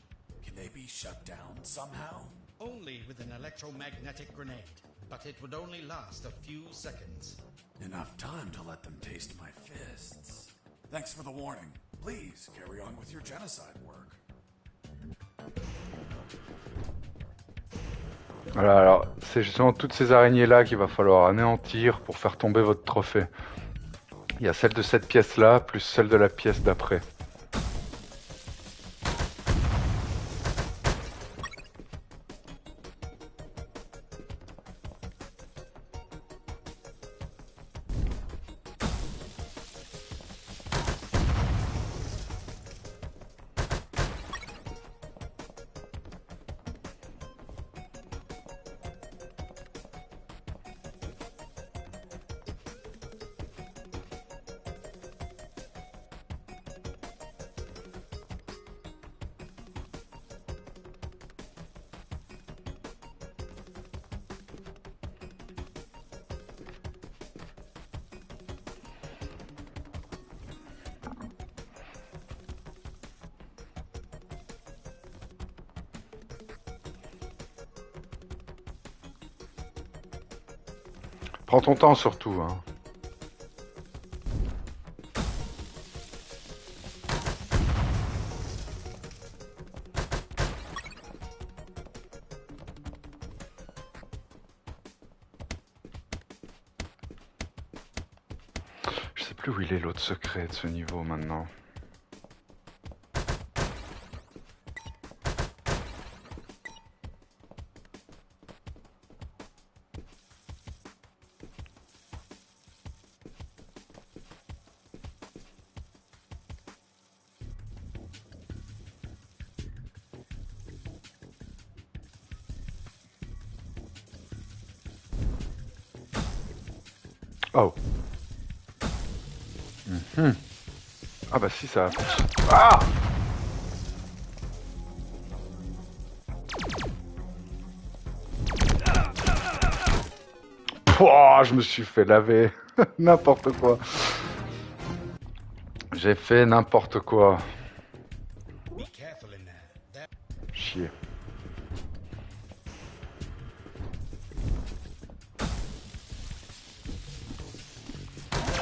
Can they be shut down somehow? Only with an electromagnetic grenade, but it would only last a few seconds. Enough time to let them taste my fists. Thanks for the warning. Please carry on with your genocide work. Voilà, alors c'est justement toutes ces araignées-là qu'il va falloir anéantir pour faire tomber votre trophée. Il y a celle de cette pièce-là, plus celle de la pièce d'après. Prends ton temps surtout, hein. Je sais plus où il est l'autre secret de ce niveau maintenant. Oh. Mhm. Ah bah si, ça... Ah! Pouah, je me suis fait laver. N'importe quoi. J'ai fait n'importe quoi. Chier.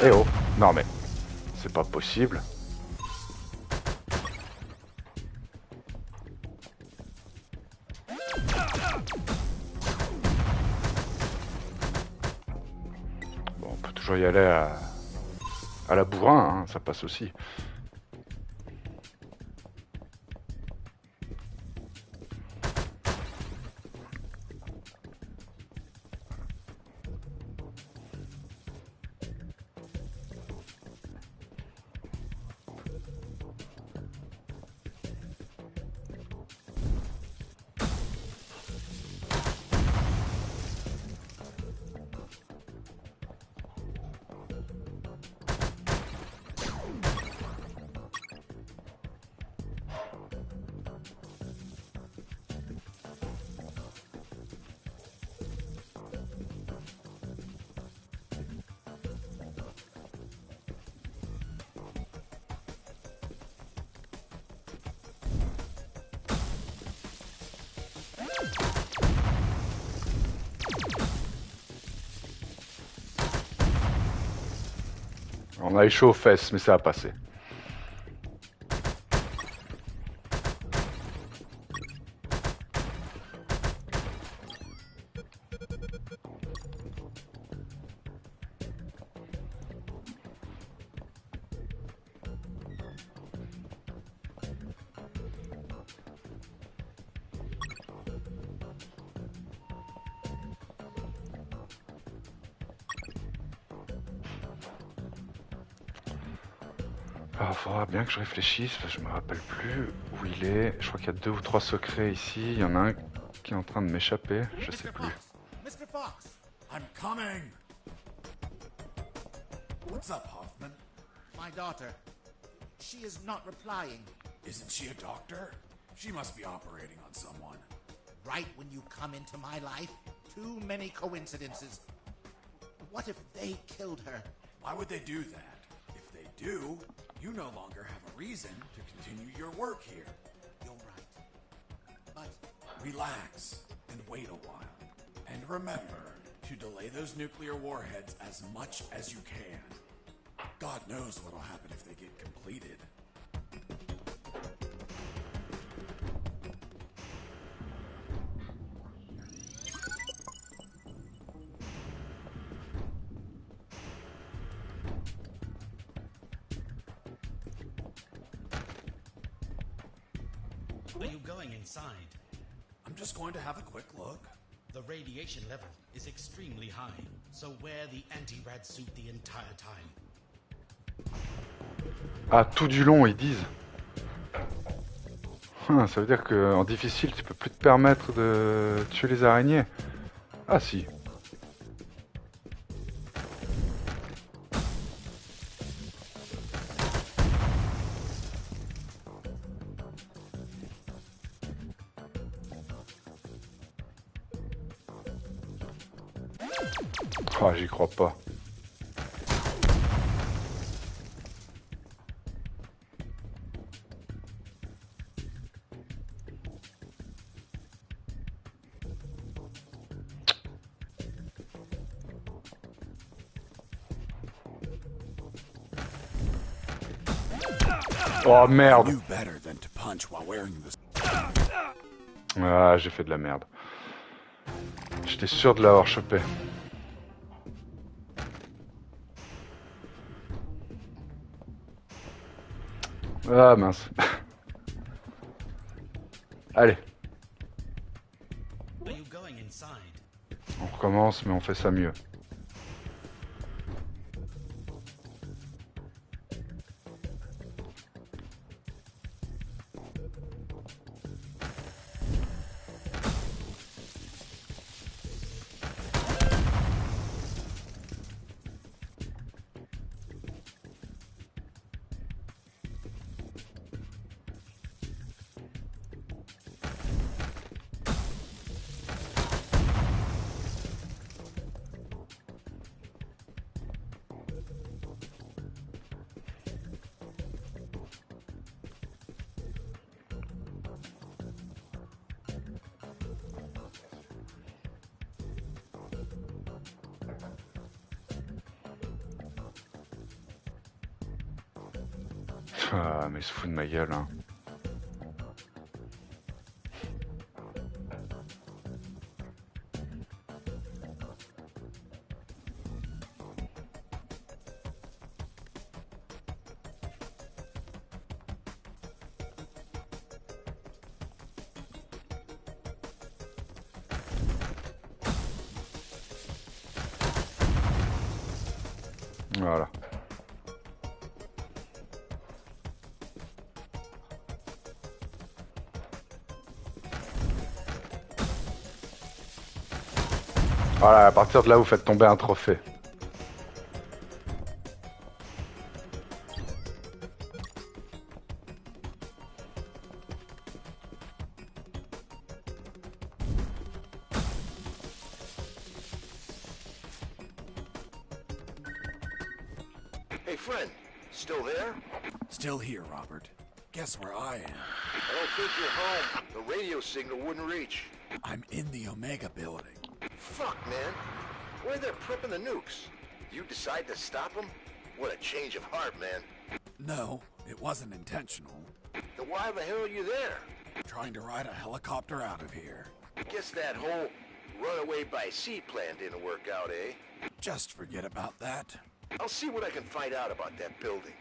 Eh oh, non mais, c'est pas possible. Bon, on peut toujours y aller à la bourrin, hein, ça passe aussi. On a eu chaud aux fesses, mais ça a passé. Alors, il faudra bien que je réfléchisse, parce que je me rappelle plus où il est. Je crois qu'il y a 2 ou 3 secrets ici. Il y en a un qui est en train de m'échapper, je sais plus. Mr. Fox! I'm coming! What's up, Hoffman? My daughter. She is not replying. Isn't she a doctor? She must be operating on someone. Right when you come into my life, too many coincidences. What if they killed her? Why would they do that? If they do, you no longer have a reason to continue your work here. You're right. But relax and wait a while. And remember to delay those nuclear warheads as much as you can. God knows what'll happen if they get completed. Are you going inside? I'm just going to have a quick look. The radiation level is extremely high, so wear the anti-rad suit the entire time. Ah, tout du long, ils disent. Ça veut dire qu'en difficile, tu peux plus te permettre de tuer les araignées. Ah si. Ah, j'y crois pas. Oh merde. Ah, j'ai fait de la merde. J'étais sûr de l'avoir chopé. Ah mince. Allez. On recommence, mais on fait ça mieux. Ah, mais il se fout de ma gueule, hein. Voilà. Voilà, à partir de là, vous faites tomber un trophée. Hey, friend. Still there? Still here, Robert. Guess where I am? I don't think you're home. The radio signal wouldn't reach. I'm in the Omega building. Fuck, man. Where they're prepping the nukes? You decide to stop them? What a change of heart, man. No, it wasn't intentional. Then why the hell are you there? Trying to ride a helicopter out of here. Guess that whole runaway by sea plan didn't work out, eh? Just forget about that. I'll see what I can find out about that building.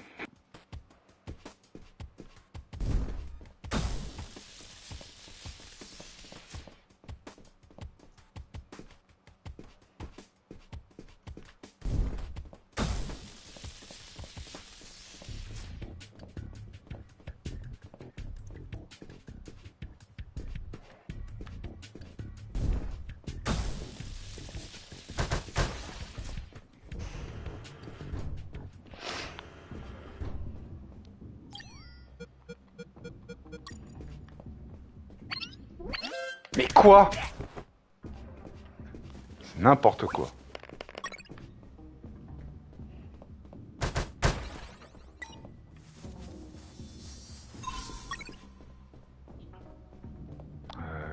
Mais quoi? C'est n'importe quoi.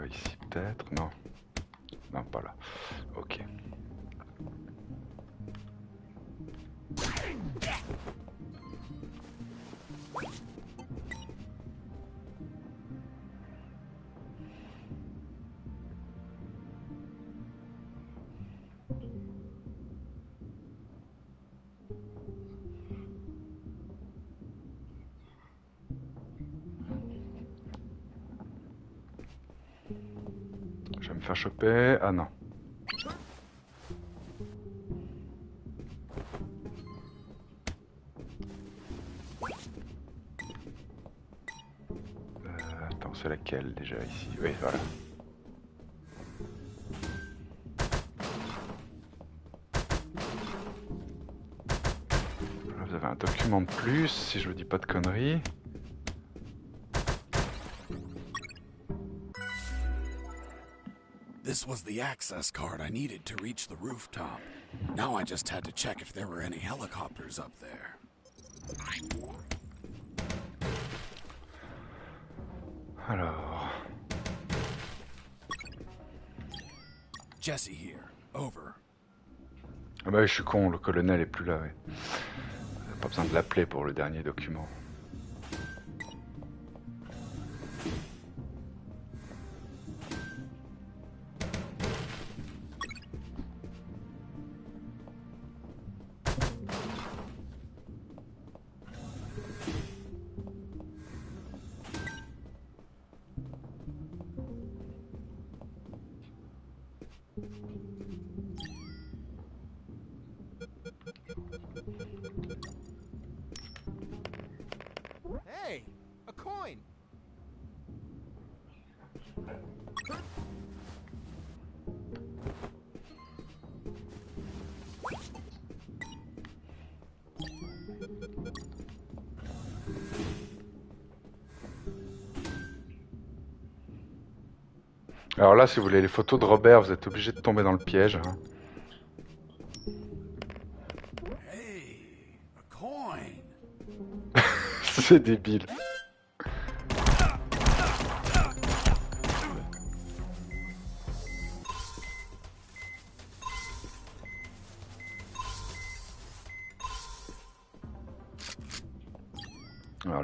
Ici peut-être? Non. Non, pas là. Ok. Je vais me faire choper. Ah non. Attends, c'est laquelle déjà ici? Oui, voilà. Là, vous avez un document de plus, si je vous dis pas de conneries. This was the access card I needed to reach the rooftop. Now I just had to check if there were any helicopters up there. Alors... Jesse here. Over. Ah bah oui, je suis con, le colonel est plus là, oui. Pas besoin de l'appeler pour le dernier document. Hey, a coin. Alors là, si vous voulez les photos de Robert, vous êtes obligé de tomber dans le piège. Hein. Hey, a coin. C'est débile. Alors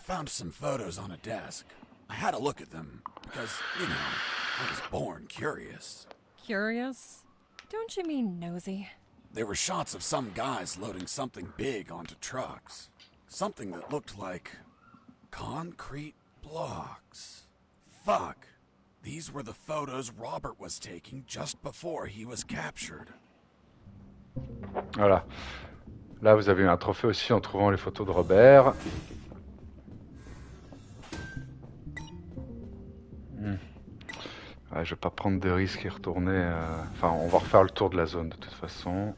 found some photos on a desk. I had a look at them because, you know, I was born curious. Curious? Don't you mean nosy? There were shots of some guys loading something big onto trucks. Something that looked like concrete blocks. Fuck. These were the photos Robert was taking just before he was captured. Voilà. Là, vous avez eu un trophée aussi en trouvant les photos de Robert. Ouais, je vais pas prendre de risques et retourner... Enfin, on va refaire le tour de la zone de toute façon.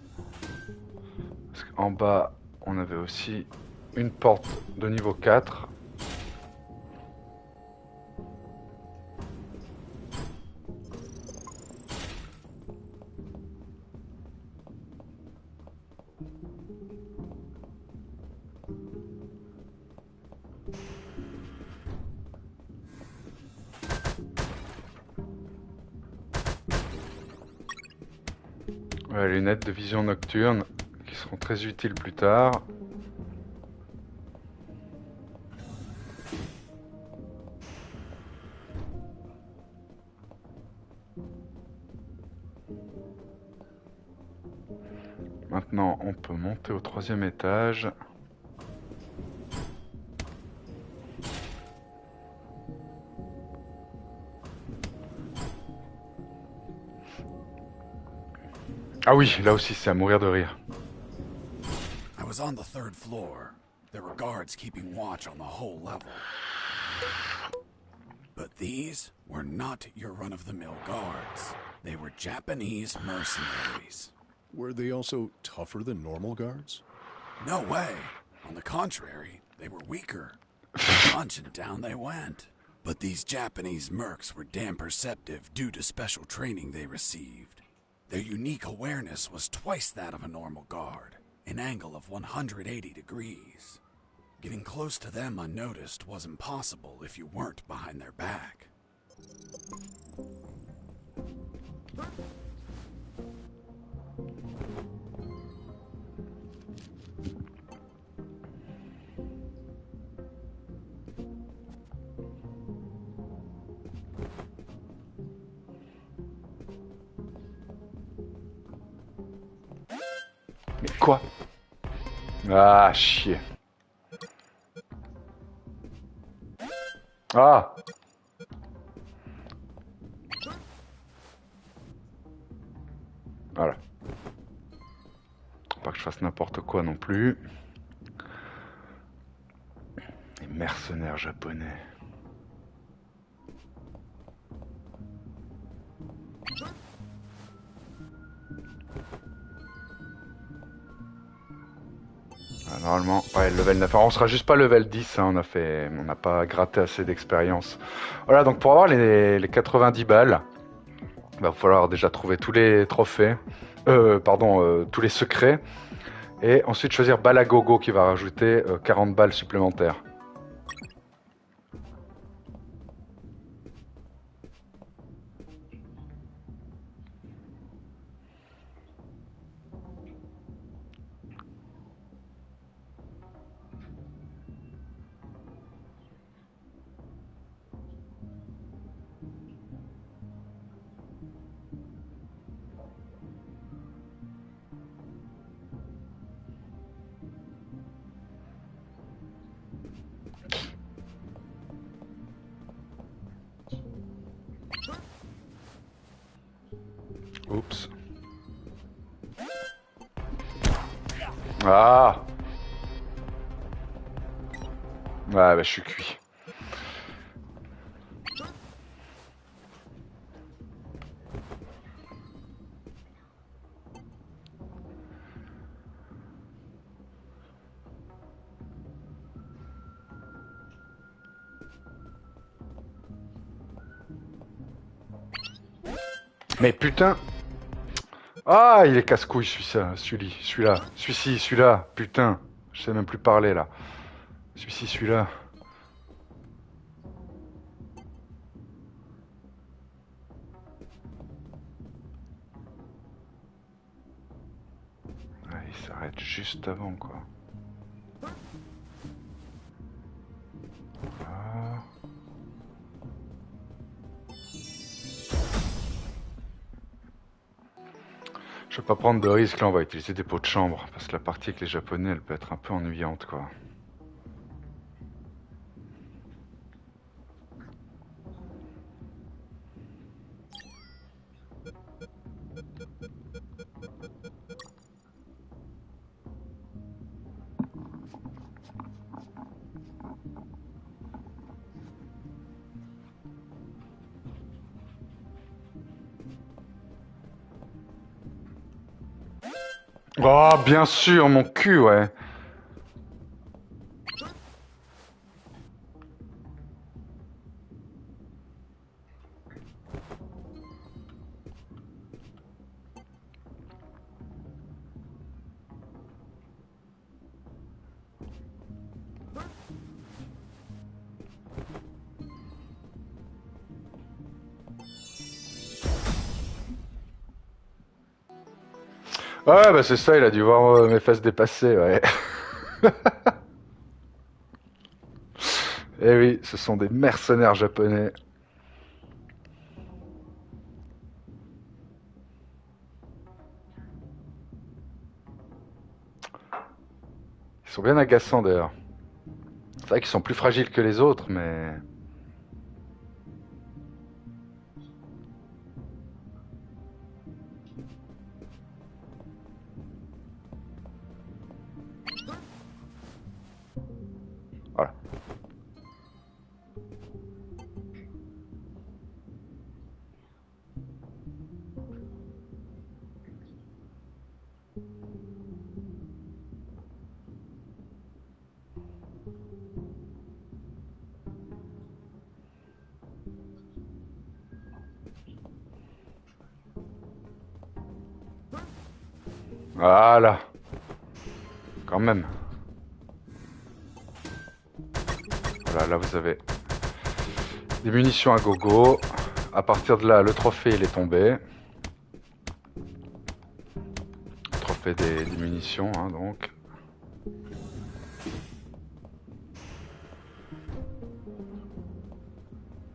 Parce qu'en bas, on avait aussi une porte de niveau 4. Ouais, lunettes de vision nocturne qui seront très utiles plus tard. Maintenant, on peut monter au 3e étage. Ah oui, là aussi, c'est à mourir de rire. I was on the 3rd floor. There were guards keeping watch on the whole level. But these were not your run-of-the-mill guards. They were Japanese mercenaries. Were they also tougher than normal guards? No way. On the contrary, they were weaker. Punching down they went. But these Japanese mercs were damn perceptive due to special training they received. Their unique awareness was twice that of a normal guard, an angle of 180 degrees. Getting close to them unnoticed was impossible if you weren't behind their back. Mais quoi? Ah, chier. Ah! Voilà. Pas que je fasse n'importe quoi non plus. Les mercenaires japonais. Ah, normalement, ouais, level 9. Alors, on sera juste pas level 10, hein, on n'a pas gratté assez d'expérience. Voilà, donc pour avoir les 90 balles, il va falloir déjà trouver tous les trophées, tous les secrets, et ensuite choisir balle à gogo qui va rajouter 40 balles supplémentaires. Oups. Ah. Ouais, bah je suis cuit. Mais putain. Ah, il est casse-couille celui-là. Celui-ci, celui-là. Putain, je sais même plus parler là. Celui-ci, celui-là. Ah, il s'arrête juste avant quoi. Voilà. Je vais pas prendre de risque, là on va utiliser des pots de chambre, parce que la partie avec les japonais elle peut être un peu ennuyante quoi. Oh bien sûr, mon cul ouais. Ouais, bah c'est ça, il a dû voir mes fesses dépasser, ouais. Eh oui, ce sont des mercenaires japonais. Ils sont bien agaçants d'ailleurs. C'est vrai qu'ils sont plus fragiles que les autres, mais... Voilà. Voilà. Quand même. Voilà, là vous avez des munitions à gogo. À partir de là, le trophée il est tombé. Le trophée des munitions, hein, donc.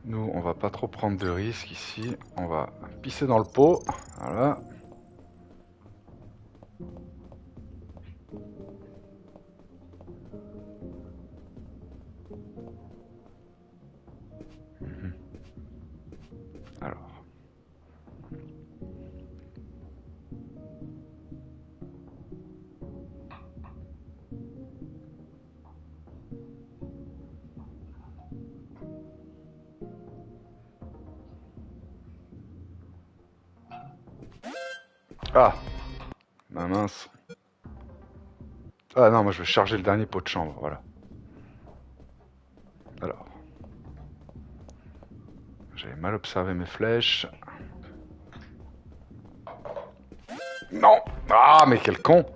Nous, on va pas trop prendre de risques ici. On va pisser dans le pot. Voilà. Alors. Ah, ma mince. Ah non, moi je vais charger le dernier pot de chambre, voilà. Alors. J'avais mal observé mes flèches. Non. Ah, mais quel con.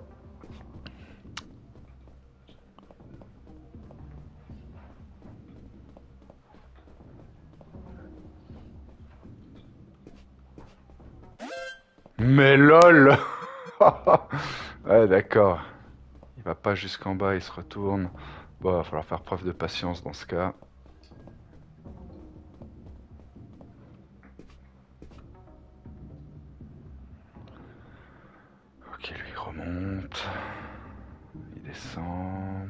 Mais lol. Ouais, d'accord. Il va pas jusqu'en bas, il se retourne. Bon, il va falloir faire preuve de patience dans ce cas. Ok, lui il remonte. Il descend.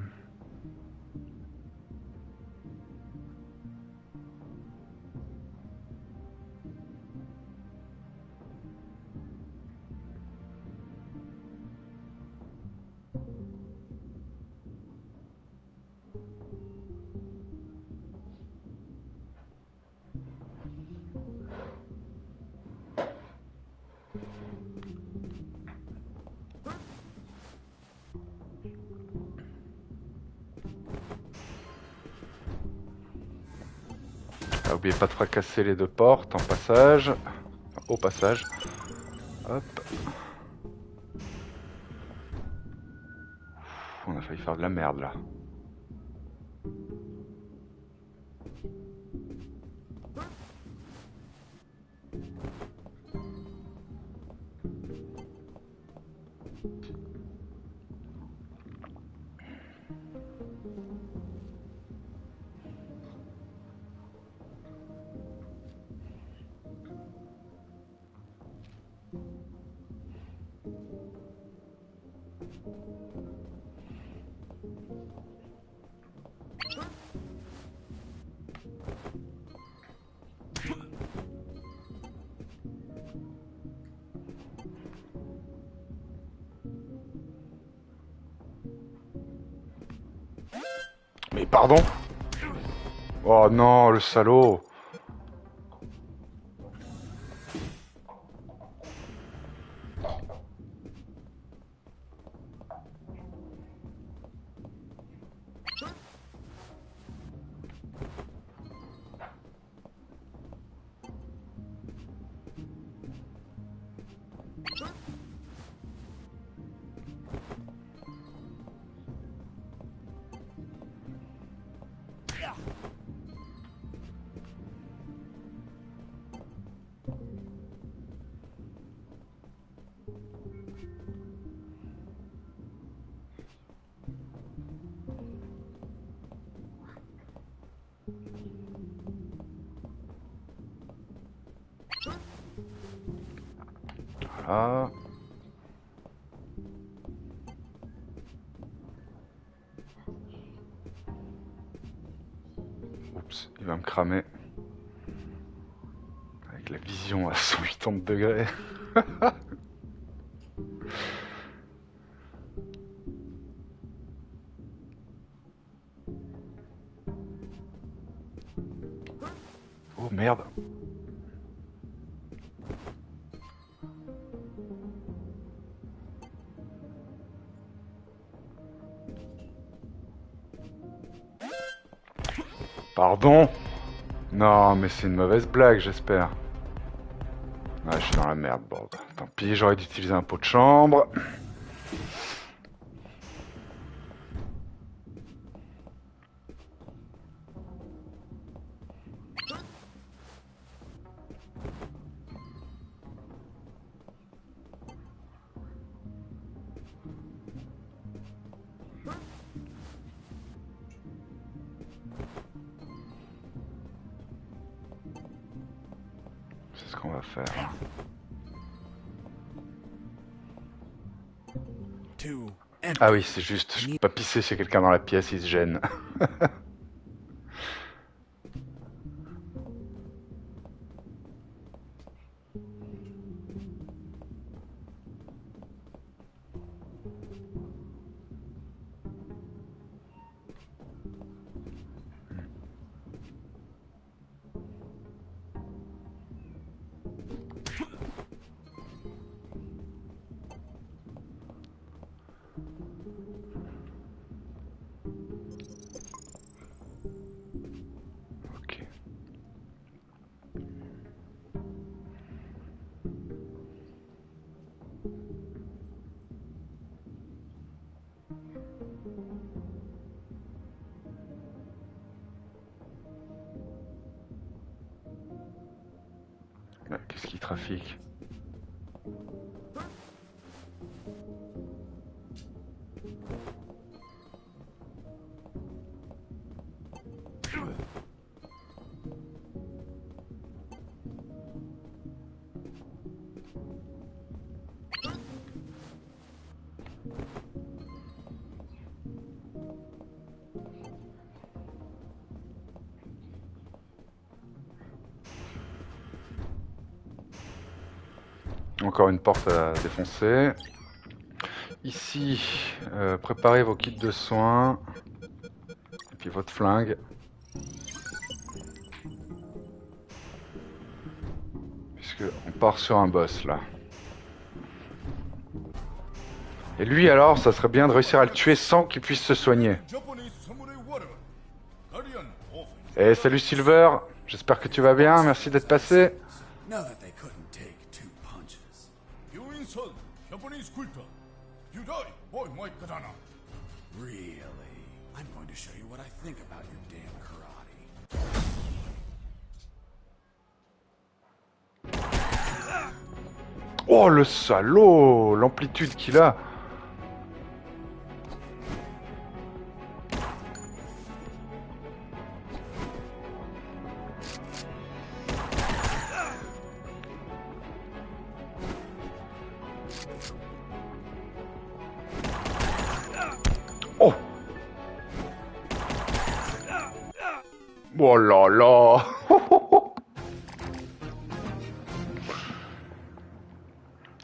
Ah, oubliez pas de fracasser les deux portes en passage. Enfin, au passage. Hop. On a failli faire de la merde là. Mais pardon? Oh non, le salaud! Voilà. Oups, il va me cramer. Avec la vision à 180 degrés. Oh merde. Pardon? Non, mais c'est une mauvaise blague, j'espère. Ah, je suis dans la merde, bon. Tant pis, j'aurais dû utiliser un pot de chambre. C'est ce qu'on va faire. Ah oui, c'est juste, je peux pas pisser chez quelqu'un dans la pièce, il se gêne. Qu'est-ce qu'il trafique? Encore une porte à défoncer. Ici, préparez vos kits de soins. Et puis votre flingue. Puisque on part sur un boss là. Et lui alors, ça serait bien de réussir à le tuer sans qu'il puisse se soigner. Et salut Silver, j'espère que tu vas bien, merci d'être passé. Really? I'm going to show you what I think about your damn karate. Oh le salaud, l'amplitude qu'il a. Oh. Oh là là.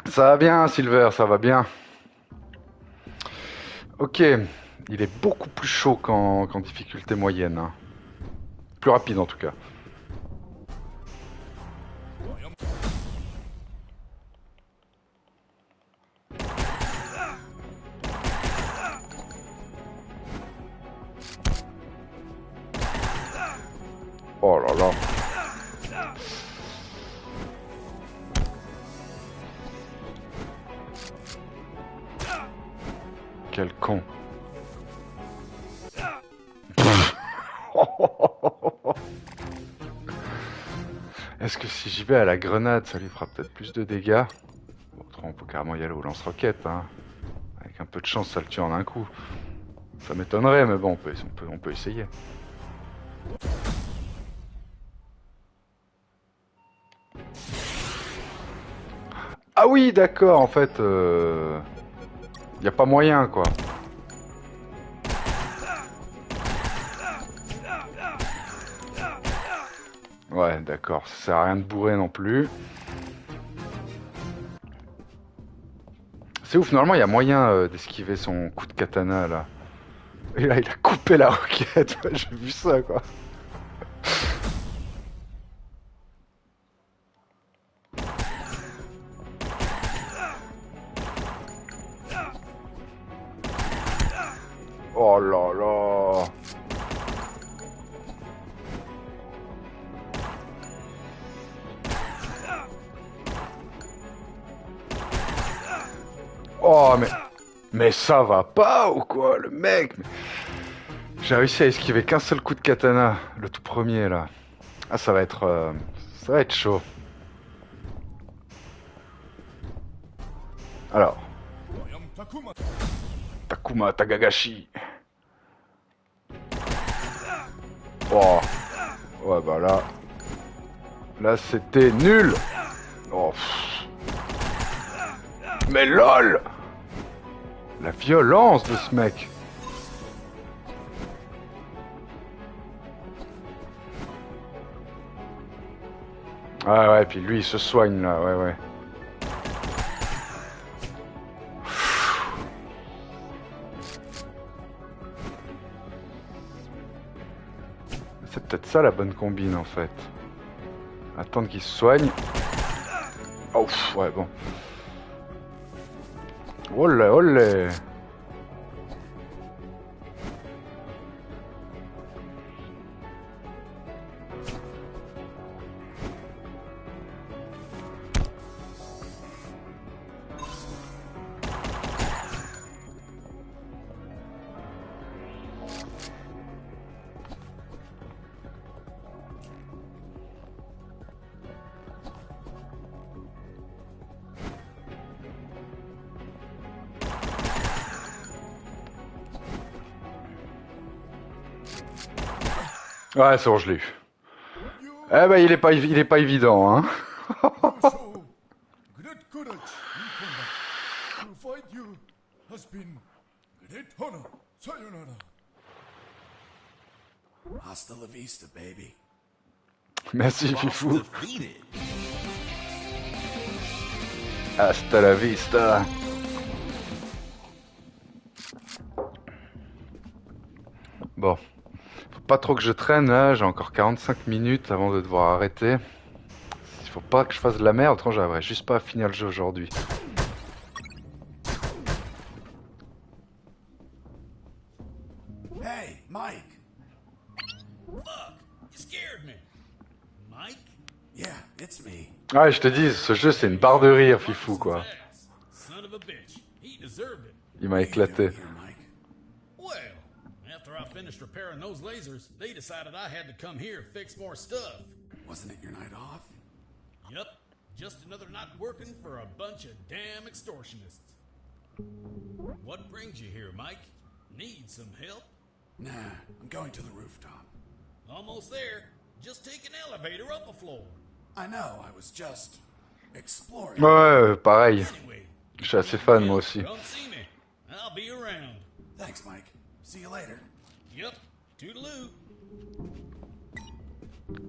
Ça va bien, Silver, ça va bien. Ok, il est beaucoup plus chaud qu'en difficulté moyenne. Hein. Plus rapide en tout cas. Oh là là. Quel con. Est-ce que si j'y vais à la grenade, ça lui fera peut-être plus de dégâts? Bon, autrement, on peut carrément y aller au lance-roquette. Hein. Avec un peu de chance, ça le tue en un coup. Ça m'étonnerait, mais bon, on peut essayer. Ah oui, d'accord, en fait, y a pas moyen, quoi. Ouais, d'accord, ça sert à rien de bourrer non plus. C'est ouf, normalement, il y a moyen d'esquiver son coup de katana, là. Et là, il a coupé la roquette, j'ai vu ça, quoi. Oh là là. Oh mais ça va pas ou quoi le mec. J'ai réussi à esquiver qu'un seul coup de katana, le tout premier là. Ah ça va être chaud. Alors. Takuma Takagashi. Oh. Ouais bah là. Là c'était nul. Oh. Pff. Mais lol. La violence de ce mec. Ah ouais, puis lui il se soigne là, ouais. C'est peut-être ça la bonne combine en fait. Attendre qu'il se soigne. Oh, ouais, bon. Olé, olé. Ouais, c'est bon, je l'ai eu. Eh ben, il est pas évident, hein. Hasta la vista, baby. Merci, Fifou. Hasta la vista. Bon. Faut pas trop que je traîne, là. J'ai encore 45 minutes avant de devoir arrêter. Il faut pas que je fasse de la merde, autrement j'arriverai juste pas à finir le jeu aujourd'hui. Hey, Mike. Fuck, you scared me. Mike? Yeah, it's me. Ouais, je te dis, ce jeu c'est une barre de rire, Fifou, quoi. Son of a bitch. He deserved it. Il m'a éclaté. Well, after I finished repairing those lasers, they decided I had to come here fix more stuff. Wasn't it your night off? Yep, just another night working for a bunch of damn extortionists. What brings you here, Mike? Need some help? Nah, I'm going to the rooftop. Almost there. Just take an elevator up a floor. I know, I was just exploring. Ouais, pareil. Je suis assez fan, moi aussi. Come see me. I'll be around. Thanks, Mike. See you later. Yep, toodaloo.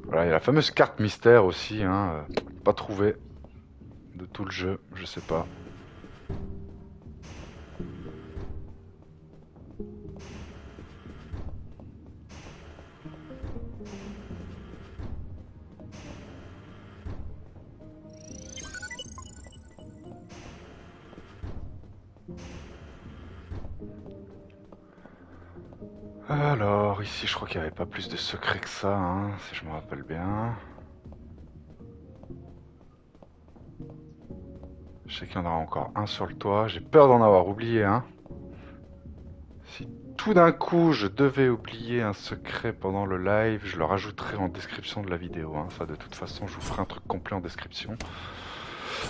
Voilà, il y a la fameuse carte mystère aussi, hein. Pas trouvée de tout le jeu, je sais pas. Alors, ici, je crois qu'il n'y avait pas plus de secrets que ça, hein, si je me rappelle bien. Je sais qu'il y en aura encore un sur le toit. J'ai peur d'en avoir oublié un. Si tout d'un coup, je devais oublier un secret pendant le live, je le rajouterai en description de la vidéo. Hein. Ça, de toute façon, je vous ferai un truc complet en description.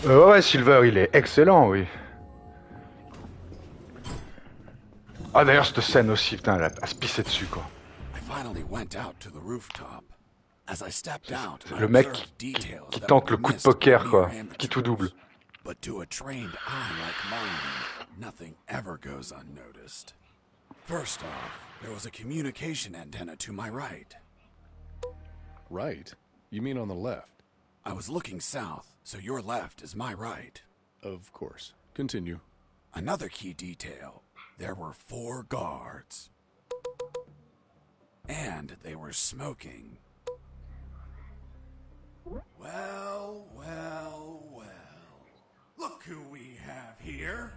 Ouais, Silver, il est excellent, oui. Ah, d'ailleurs, cette scène aussi, putain, elle a se pisser dessus, quoi. Le mec qui tente le coup de poker, quoi, qui tout double. But to a trained eye like mine, nothing ever goes unnoticed. First off, there was a communication antenna to my right. Right? You mean on the left? I was looking south, so your left is my right. Of course. Continue. Another key detail. There were 4 guards. And they were smoking. Well, well, well. Look who we have here.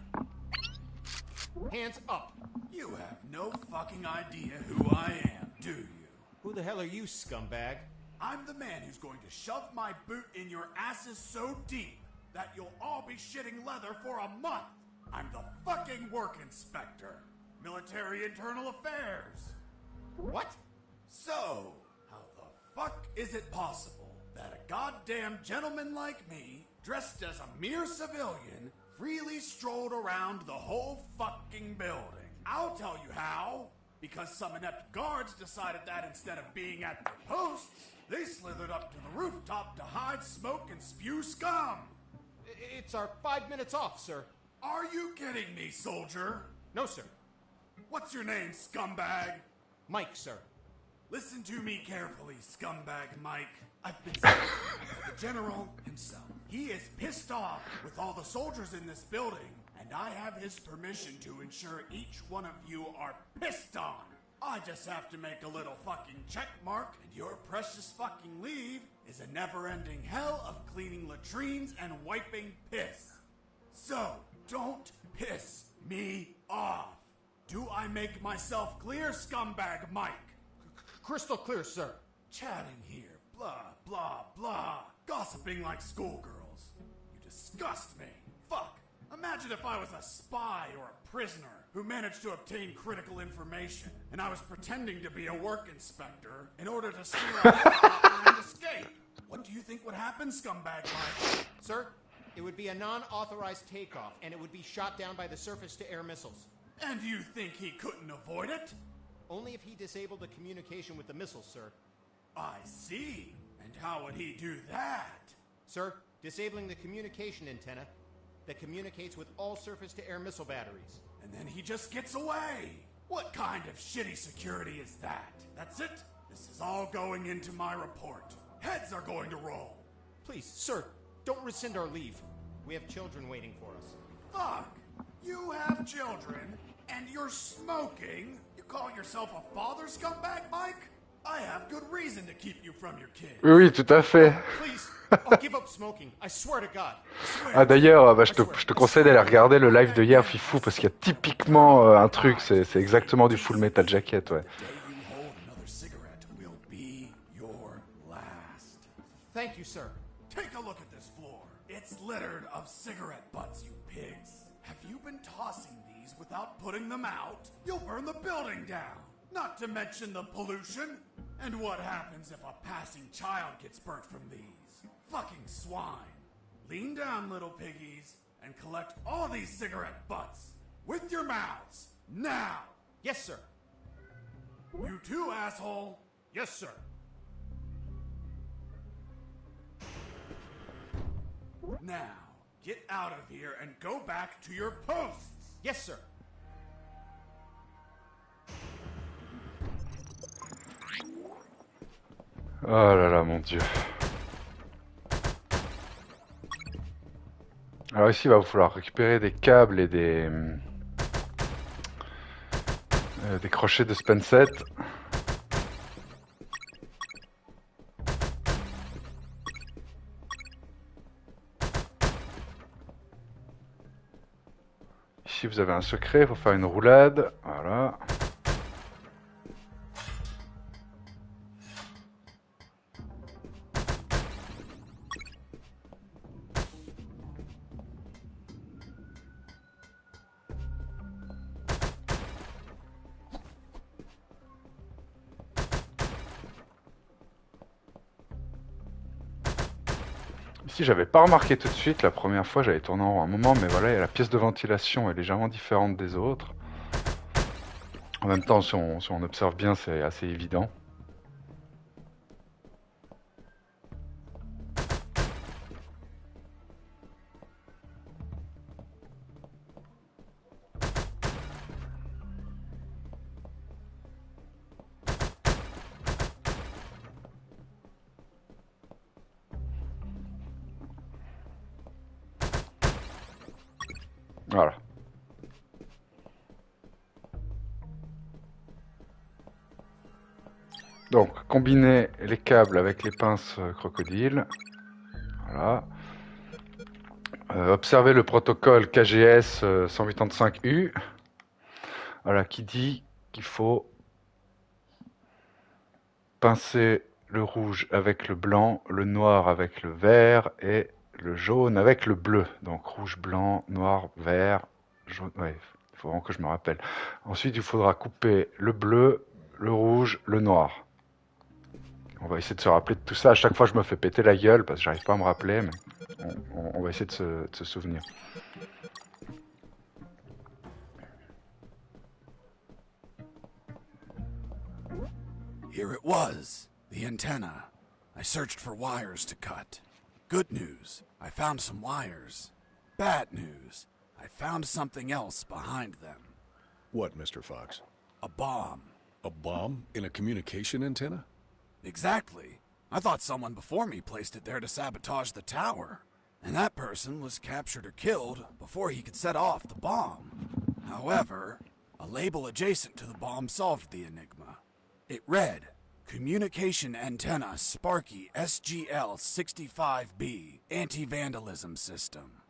Hands up. You have no fucking idea who I am, do you? Who the hell are you, scumbag? I'm the man who's going to shove my boot in your asses so deep that you'll all be shitting leather for a month. I'm the fucking work inspector. Military Internal Affairs. What? So, how the fuck is it possible that a goddamn gentleman like me, dressed as a mere civilian, freely strolled around the whole fucking building? I'll tell you how. Because some inept guards decided that instead of being at their posts, they slithered up to the rooftop to hide, smoke, and spew scum. It's our 5 minutes off, sir. Are you kidding me, soldier? No, sir. What's your name, scumbag? Mike, sir. Listen to me carefully, scumbag Mike. I've been sent by the general himself. He is pissed off with all the soldiers in this building, and I have his permission to ensure each one of you are pissed on. I just have to make a little fucking check mark, and your precious fucking leave is a never-ending hell of cleaning latrines and wiping piss. So, don't piss me off. Do I make myself clear, scumbag Mike? Crystal clear, sir. Chatting here, blah, blah, blah. Gossiping like schoolgirls. You disgust me. Fuck. Imagine if I was a spy or a prisoner who managed to obtain critical information, and I was pretending to be a work inspector in order to steal a helicopter and escape. What do you think would happen, scumbag Mike? Sir, it would be a non-authorized takeoff, and it would be shot down by the surface-to-air missiles. And you think he couldn't avoid it? Only if he disabled the communication with the missiles, sir. I see. And how would he do that? Sir, disabling the communication antenna that communicates with all surface-to-air missile batteries. And then he just gets away. What kind of shitty security is that? That's it? This is all going into my report. Heads are going to roll. Please, sir, don't rescind our leave. We have children waiting for us. Fuck! You have children, and you're smoking? You call yourself a father, scumbag Mike? I have good reason to keep you from your kids. Oui, tout à fait. Please, I'll give up smoking. I swear to God. Ah d'ailleurs, bah, je te conseille d'aller regarder le live de hier, Fifou, parce qu'il y a typiquement un truc, c'est exactement du Full Metal Jacket, ouais. Thank you, sir. Take a look at this floor. It's littered of cigarette butts, you pigs. Have you been tossing these without putting them out? You'll burn the building down. Not to mention the pollution. And what happens if a passing child gets burnt from these? Fucking swine. Lean down, little piggies, and collect all these cigarette butts. With your mouths. Now. Yes, sir. You too, asshole. Yes, sir. Now, get out of here and go back to your posts. Yes, sir. Oh là là, mon Dieu. Alors ici, il va falloir récupérer des câbles et des crochets de spenset. Ici, vous avez un secret, il faut faire une roulade. Voilà. Ici, j'avais pas remarqué tout de suite. La première fois, j'avais tourné en rond un moment, mais voilà, la pièce de ventilation est légèrement différente des autres. En même temps, si on observe bien, c'est assez évident. Voilà. Donc, combiner les câbles avec les pinces crocodile. Voilà. Observez le protocole KGS 185U. Voilà, qui dit qu'il faut pincer le rouge avec le blanc, le noir avec le vert et le jaune avec le bleu. Donc rouge, blanc, noir, vert, jaune. Ouais, il faut vraiment que je me rappelle. Ensuite, il faudra couper le bleu, le rouge, le noir. On va essayer de se rappeler de tout ça. À chaque fois, je me fais péter la gueule parce que j'arrive pas à me rappeler, mais on va essayer de se souvenir. Here it was, the antenna. I searched for wires to cut. Good news, I found some wires. Bad news, I found something else behind them. What, Mr. Fox? A bomb. A bomb in a communication antenna? Exactly. I thought someone before me placed it there to sabotage the tower. And that person was captured or killed before he could set off the bomb. However, a label adjacent to the bomb solved the enigma. It read, Communication Antenna Sparky SGL-65B Anti-Vandalism System.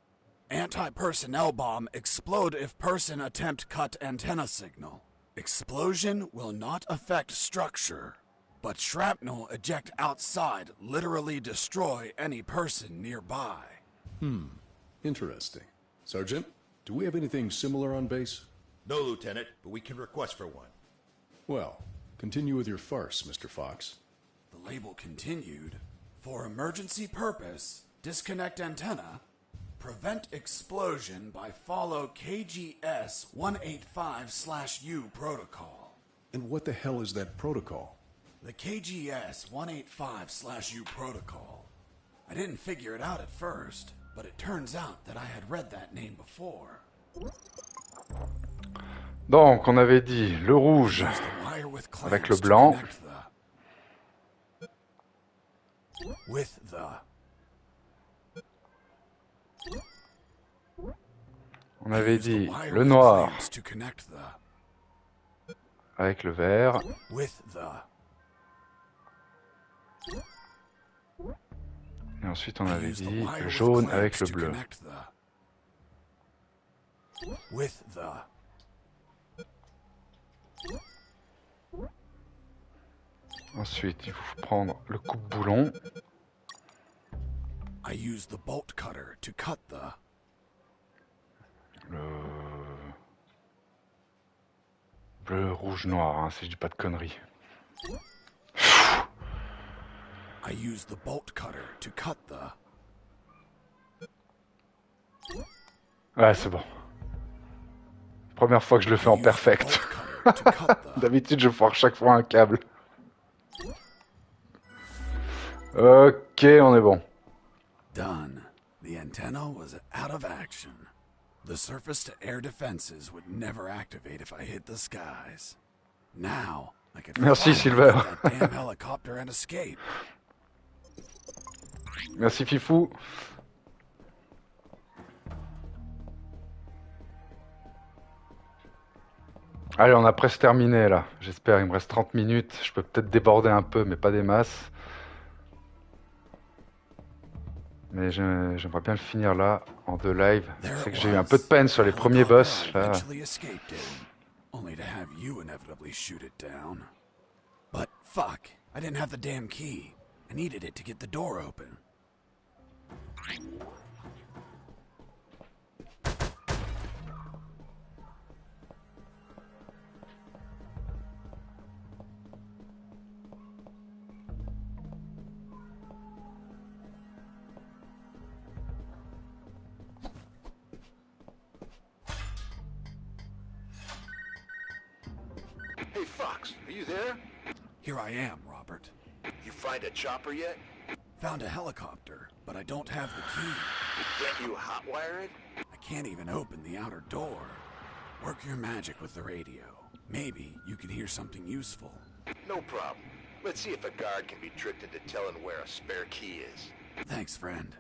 Anti-personnel bomb explode if person attempt cut antenna signal. Explosion will not affect structure, but shrapnel eject outside literally destroy any person nearby. Interesting. Sergeant, do we have anything similar on base? No, Lieutenant, but we can request for one. Well, continue with your farce, Mr. Fox. The label continued, for emergency purpose, disconnect antenna, prevent explosion by follow KGS 185/U protocol. And what the hell is that protocol? The KGS 185/U protocol. I didn't figure it out at first, but it turns out that I had read that name before. Donc, on avait dit le rouge avec le blanc. On avait dit le noir avec le vert. Et ensuite, on avait dit le jaune avec le bleu. Ensuite, il faut prendre le coupe-boulon. I used the bolt cutter to cut the bleu, rouge, noir, hein, si je dis pas de conneries. I used the bolt cutter to cut the Ouais, c'est bon. Première fois que je le fais en perfect. D'habitude, je foire chaque fois un câble. Ok, on est bon. Done. The antenna was out of action. The surface-to-air defenses would never activate if I hit the skies. Now, I could Merci, fly Silver. that damn helicopter and escape. Merci, Fifou. Allez, on a presque terminé là. J'espère, il me reste 30 minutes. Je peux peut-être déborder un peu, mais pas des masses. Mais j'aimerais bien le finir là, en 2 lives. C'est que j'ai eu un peu de peine sur les premiers boss là. Only to have you inevitably shoot it down. But fuck, I didn't have the damn key. I needed it to get the door open. Hey, Fox, are you there? Here I am, Robert. You find a chopper yet? Found a helicopter, but I don't have the key. Can't you hotwire it? I can't even open the outer door. Work your magic with the radio. Maybe you can hear something useful. No problem. Let's see if a guard can be tricked into telling where a spare key is. Thanks, friend.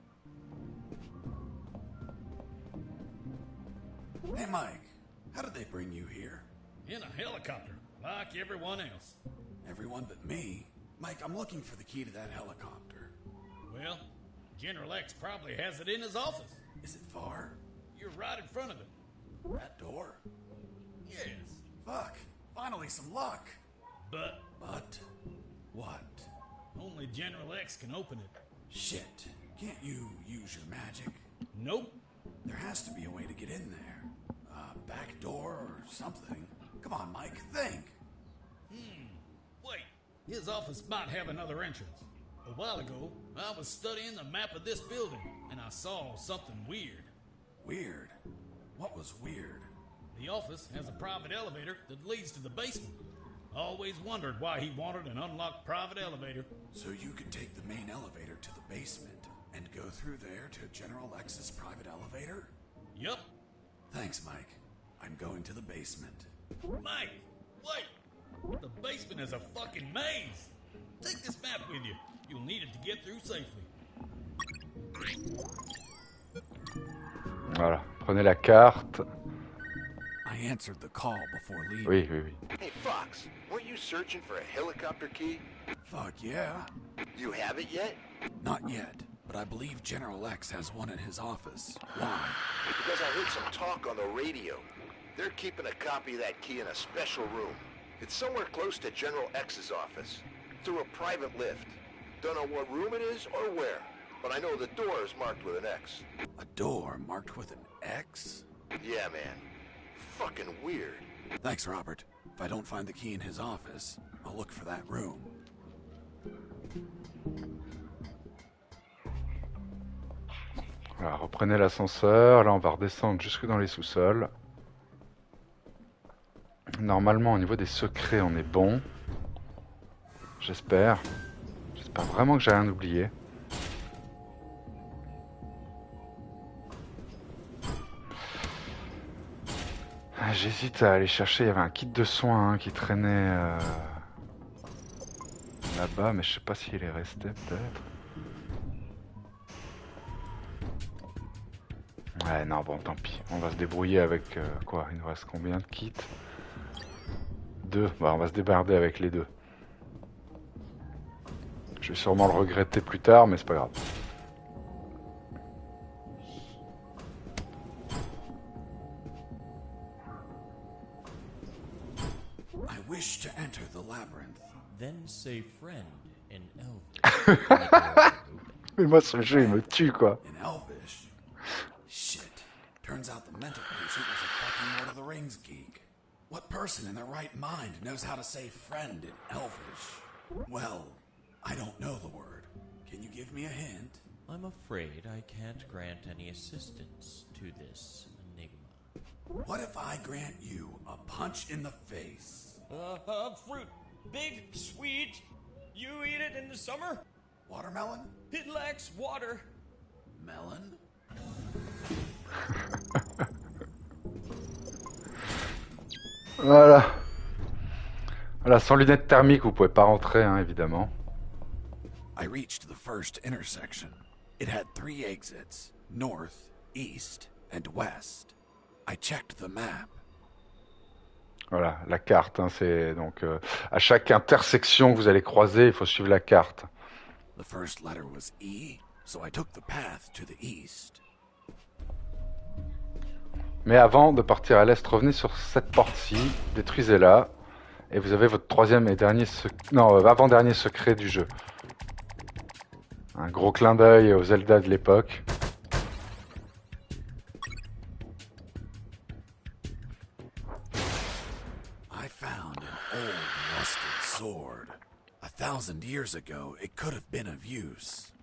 Hey, Mike. How did they bring you here? In a helicopter, like everyone else. Everyone but me. Mike, I'm looking for the key to that helicopter. Well, General X probably has it in his office. Is it far? You're right in front of it. That door? Yes. Fuck. Finally some luck. But what? Only General X can open it. Shit. Can't you use your magic? Nope. There has to be a way to get in there. A back door or something. Come on, Mike, think. Wait. His office might have another entrance. A while ago, I was studying the map of this building, and I saw something weird. Weird? What was weird? The office has a private elevator that leads to the basement. Always wondered why he wanted an unlocked private elevator. So you could take the main elevator to the basement and go through there to General X's private elevator? Yup. Thanks, Mike. I'm going to the basement. Mike, wait! The basement is a fucking maze. Take this map with you. You'll need it to get through safely. Voilà, prenez la carte. I answered the call before leaving. Oui, oui, oui. Hey, Fox, weren't you searching for a helicopter key? Fuck yeah. You have it yet? Not yet, but I believe General X has one in his office. Why? Because I heard some talk on the radio. They're keeping a copy of that key in a special room. It's somewhere close to General X's office. Through a private lift. Don't know what room it is or where, but I know the door is marked with an X. A door marked with an X? Yeah, man. Fucking weird. Thanks, Robert. If I don't find the key in his office, I'll look for that room. Voilà, reprenez l'ascenseur. Là, on va redescendre jusque dans les sous-sols. Normalement, au niveau des secrets, on est bon. J'espère. J'espère vraiment que j'ai rien oublié. J'hésite à aller chercher. Il y avait un kit de soins qui traînait là-bas, mais je sais pas s'il est resté peut-être. Ouais, non, bon, tant pis. On va se débrouiller avec quoi? Il nous reste combien de kits? 2. Bah, on va se débarder avec les 2. Je vais sûrement le regretter plus tard, mais c'est pas grave. I wish to enter the labyrinth. Then say friend in Elvish. Mais moi, ce jeu, il me tue, quoi. In Elvish? Shit. Turns out the mental patient was a fucking Lord of the Rings geek. What person in their right mind knows how to say friend in Elvish? Well, I don't know the word. Can you give me a hint? I'm afraid I can't grant any assistance to this enigma. What if I grant you a punch in the face? Fruit. Big, sweet. You eat it in the summer? Watermelon? It lacks water. Melon? Voilà. Voilà, sans lunettes thermiques, vous pouvez pas rentrer, hein, évidemment. I reached the first intersection. It had 3 exits, north, east, and west. I checked the map. Voilà, la carte, hein, c'est donc à chaque intersection que vous allez croiser, il faut suivre la carte. The first letter was E, so I took the path to the east. Mais avant de partir à l'est, revenez sur cette porte-ci, détruisez-la, et vous avez votre troisième et dernier avant-dernier secret du jeu. Un gros clin d'œil aux Zelda de l'époque. I found an old rusted sword. 1,000 years ago, it could have been of use.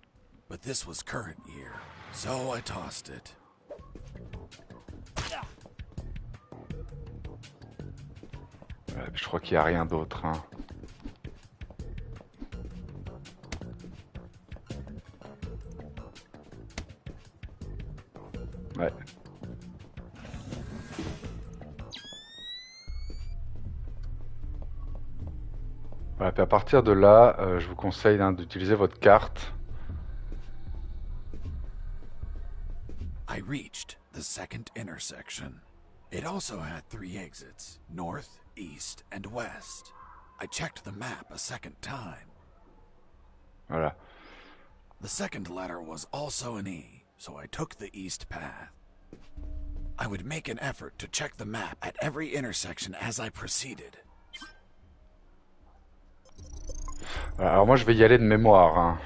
But this was current year, so I tossed it. Je crois qu'il n'y a rien d'autre. Hein. Ouais. Voilà, puis à partir de là, je vous conseille d'utiliser votre carte. I reached the second intersection. It also had 3 exits, north, east, and west. I checked the map a second time. Voilà. The second letter was also an E, so I took the east path. I would make an effort to check the map at every intersection as I proceeded. Voilà, alors moi je vais y aller de mémoire. Hein.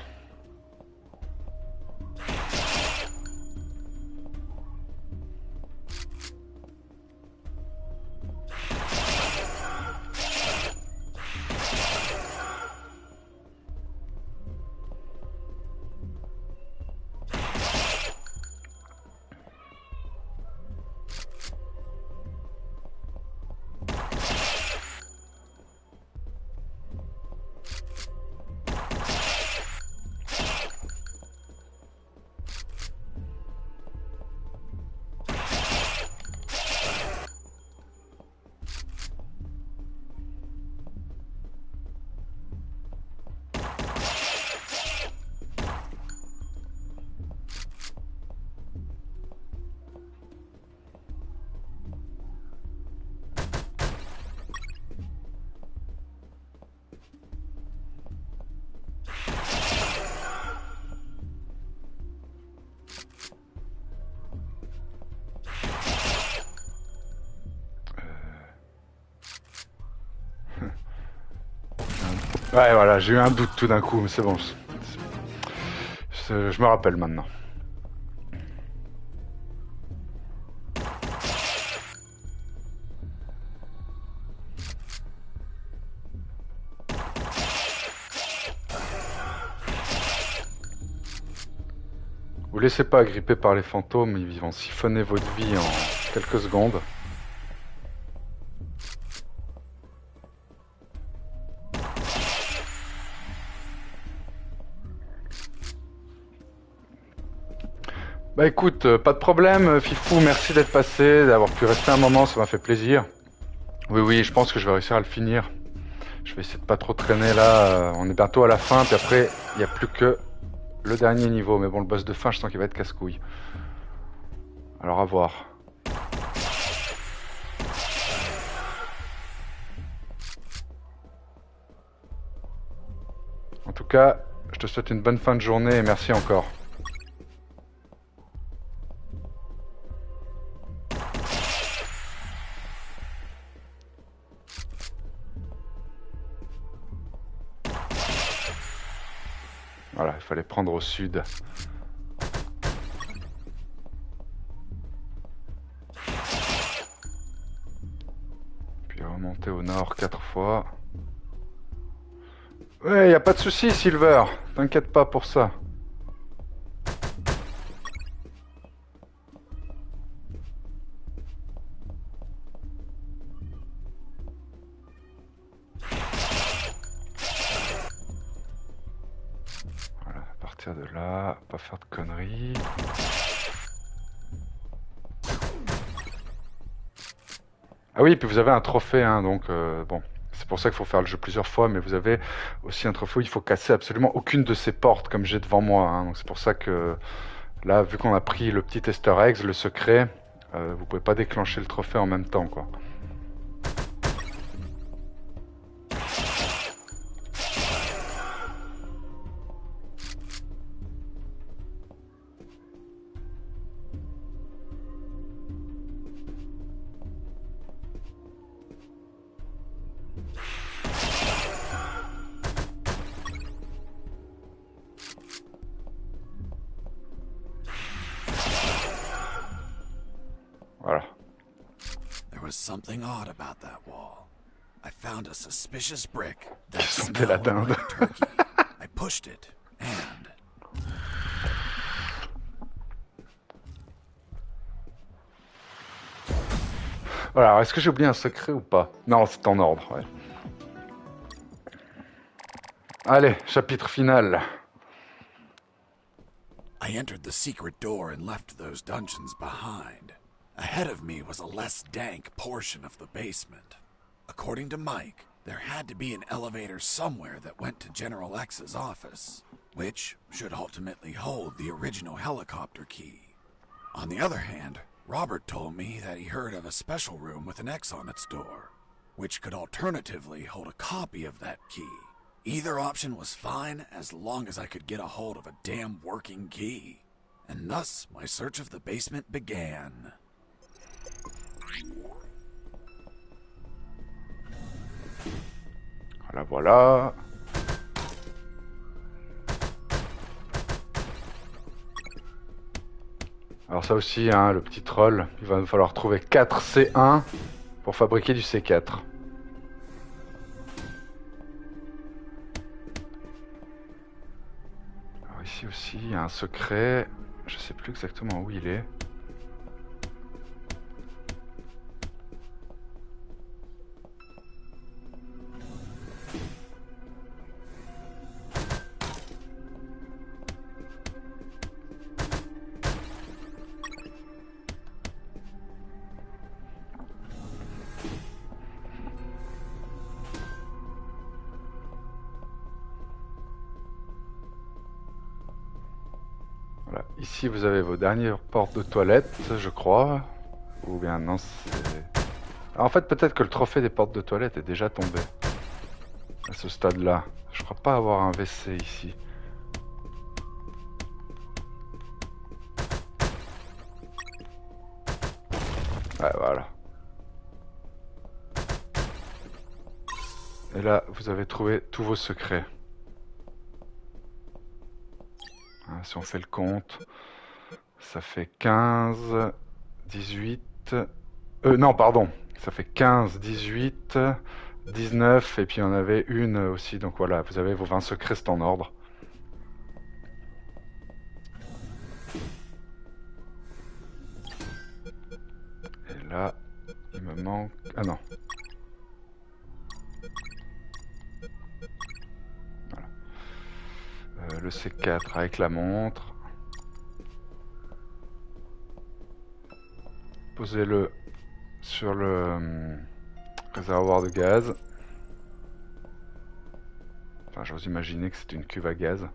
Ouais, voilà, j'ai eu un doute tout d'un coup, mais c'est bon. Je me rappelle maintenant. Vous laissez pas agripper par les fantômes, ils vont siphonner votre vie en quelques secondes. Bah écoute, pas de problème, Fifou, merci d'être passé, d'avoir pu rester un moment, ça m'a fait plaisir. Oui, je pense que je vais réussir à le finir. Je vais essayer de pas trop traîner là, on est bientôt à la fin, puis après, il n'y a plus que le dernier niveau. Mais bon, le boss de fin, je sens qu'il va être casse-couille. Alors à voir. En tout cas, je te souhaite une bonne fin de journée et merci encore. Voilà, il fallait prendre au sud. Puis remonter au nord 4 fois. Ouais, y a pas de souci, Silver. T'inquiète pas pour ça. Voilà, à partir de là, pas faire de conneries. Ah oui, puis vous avez un trophée, hein, donc bon. C'est pour ça qu'il faut faire le jeu plusieurs fois, mais vous avez aussi un trophée où il faut casser absolument aucune de ces portes, comme j'ai devant moi. Hein. Donc c'est pour ça que là, vu qu'on a pris le petit Easter eggs, le secret, vous pouvez pas déclencher le trophée en même temps, quoi. Voilà. There was something odd about that wall. I found a suspicious brick that Sentais la smelled dinde. like turkey. I pushed it, and... Voilà, alors est-ce que j'ai oublié un secret ou pas? Non, c'est en ordre, ouais. Allez, chapitre final. I entered the secret door and left those dungeons behind. Ahead of me was a less dank portion of the basement. According to Mike, there had to be an elevator somewhere that went to General X's office, which should ultimately hold the original helicopter key. On the other hand, Robert told me that he heard of a special room with an X on its door, which could alternatively hold a copy of that key. Either option was fine as long as I could get a hold of a damn working key. And thus, my search of the basement began. Voilà, voilà. Alors ça aussi, hein, le petit troll, il va nous falloir trouver 4 C1 pour fabriquer du C4. Alors ici aussi, il y a un secret. Je sais plus exactement où il est. Voilà. Ici, vous avez vos dernières portes de toilette, je crois. Ou bien non, c'est... Ah, en fait, peut-être que le trophée des portes de toilette est déjà tombé. À ce stade-là. Je crois pas avoir un WC ici. Ouais, voilà. Et là, vous avez trouvé tous vos secrets. Hein, si on fait le compte, ça fait 15, 18... non, pardon. Ça fait 15, 18, 19, et puis on avait une aussi. Donc voilà, vous avez vos 20 secrets, c'est en ordre. Et là, il me manque... Ah non. Voilà. Le C4 avec la montre. Posez-le sur le réservoir de gaz. Enfin, j'ose imaginer que c'est une cuve à gaz.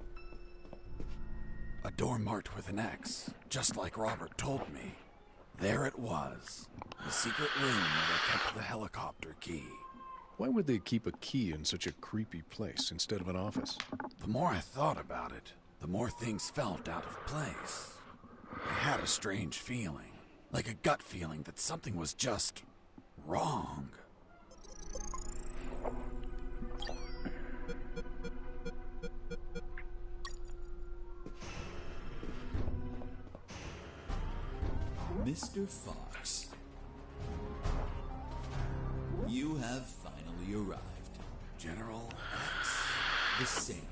A door marked with an X, just like Robert told me. There it was, the secret room where they kept the helicopter key. Why would they keep a key in such a creepy place instead of an office? The more I thought about it, the more things felt out of place. I had a strange feeling, like a gut feeling that something was just wrong. Mr. Fox, you have finally arrived. General X. The same.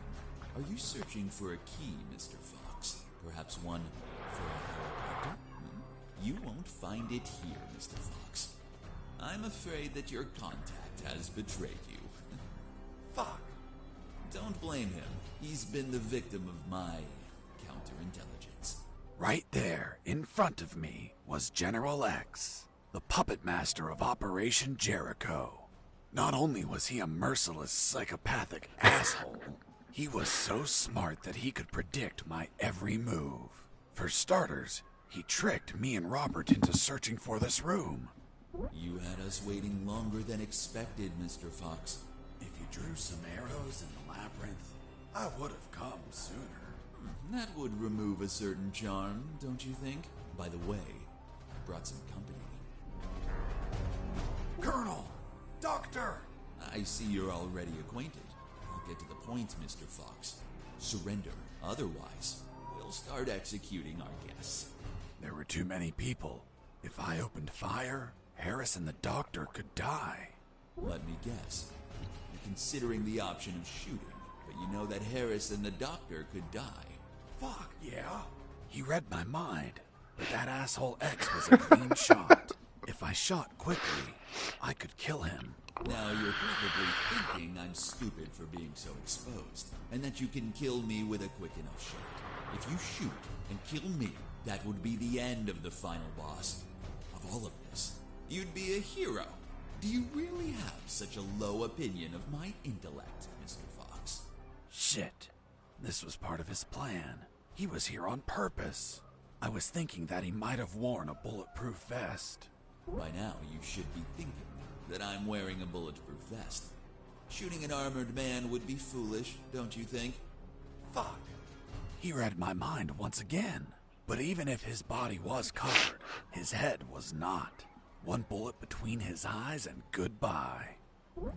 Are you searching for a key, Mr. Fox? Perhaps one for a helicopter? You won't find it here, Mr. Fox. I'm afraid that your contact has betrayed you. Fuck. Don't blame him. He's been the victim of my counterintelligence. Right there, in front of me, was General X, the puppet master of Operation Jericho. Not only was he a merciless, psychopathic asshole, he was so smart that he could predict my every move. For starters, he tricked me and Robert into searching for this room. You had us waiting longer than expected, Mr. Fox. If you drew some arrows in the labyrinth, I would have come sooner. That would remove a certain charm, don't you think? By the way, I brought some company. Colonel! Doctor! I see you're already acquainted. I'll get to the point, Mr. Fox. Surrender. Otherwise, we'll start executing our guests. There were too many people. If I opened fire, Harris and the doctor could die. Let me guess. You're considering the option of shooting, but you know that Harris and the doctor could die. Fuck, yeah. He read my mind, but that asshole X was a clean shot. If I shot quickly, I could kill him. Now you're probably thinking I'm stupid for being so exposed, and that you can kill me with a quick enough shot. If you shoot and kill me, that would be the end of the final boss. Of all of this, you'd be a hero. Do you really have such a low opinion of my intellect, Mr. Fox? Shit. This was part of his plan. He was here on purpose. I was thinking that he might have worn a bulletproof vest. By now, you should be thinking that I'm wearing a bulletproof vest. Shooting an armored man would be foolish, don't you think? Fuck. He read my mind once again. But even if his body was covered, his head was not. One bullet between his eyes and goodbye.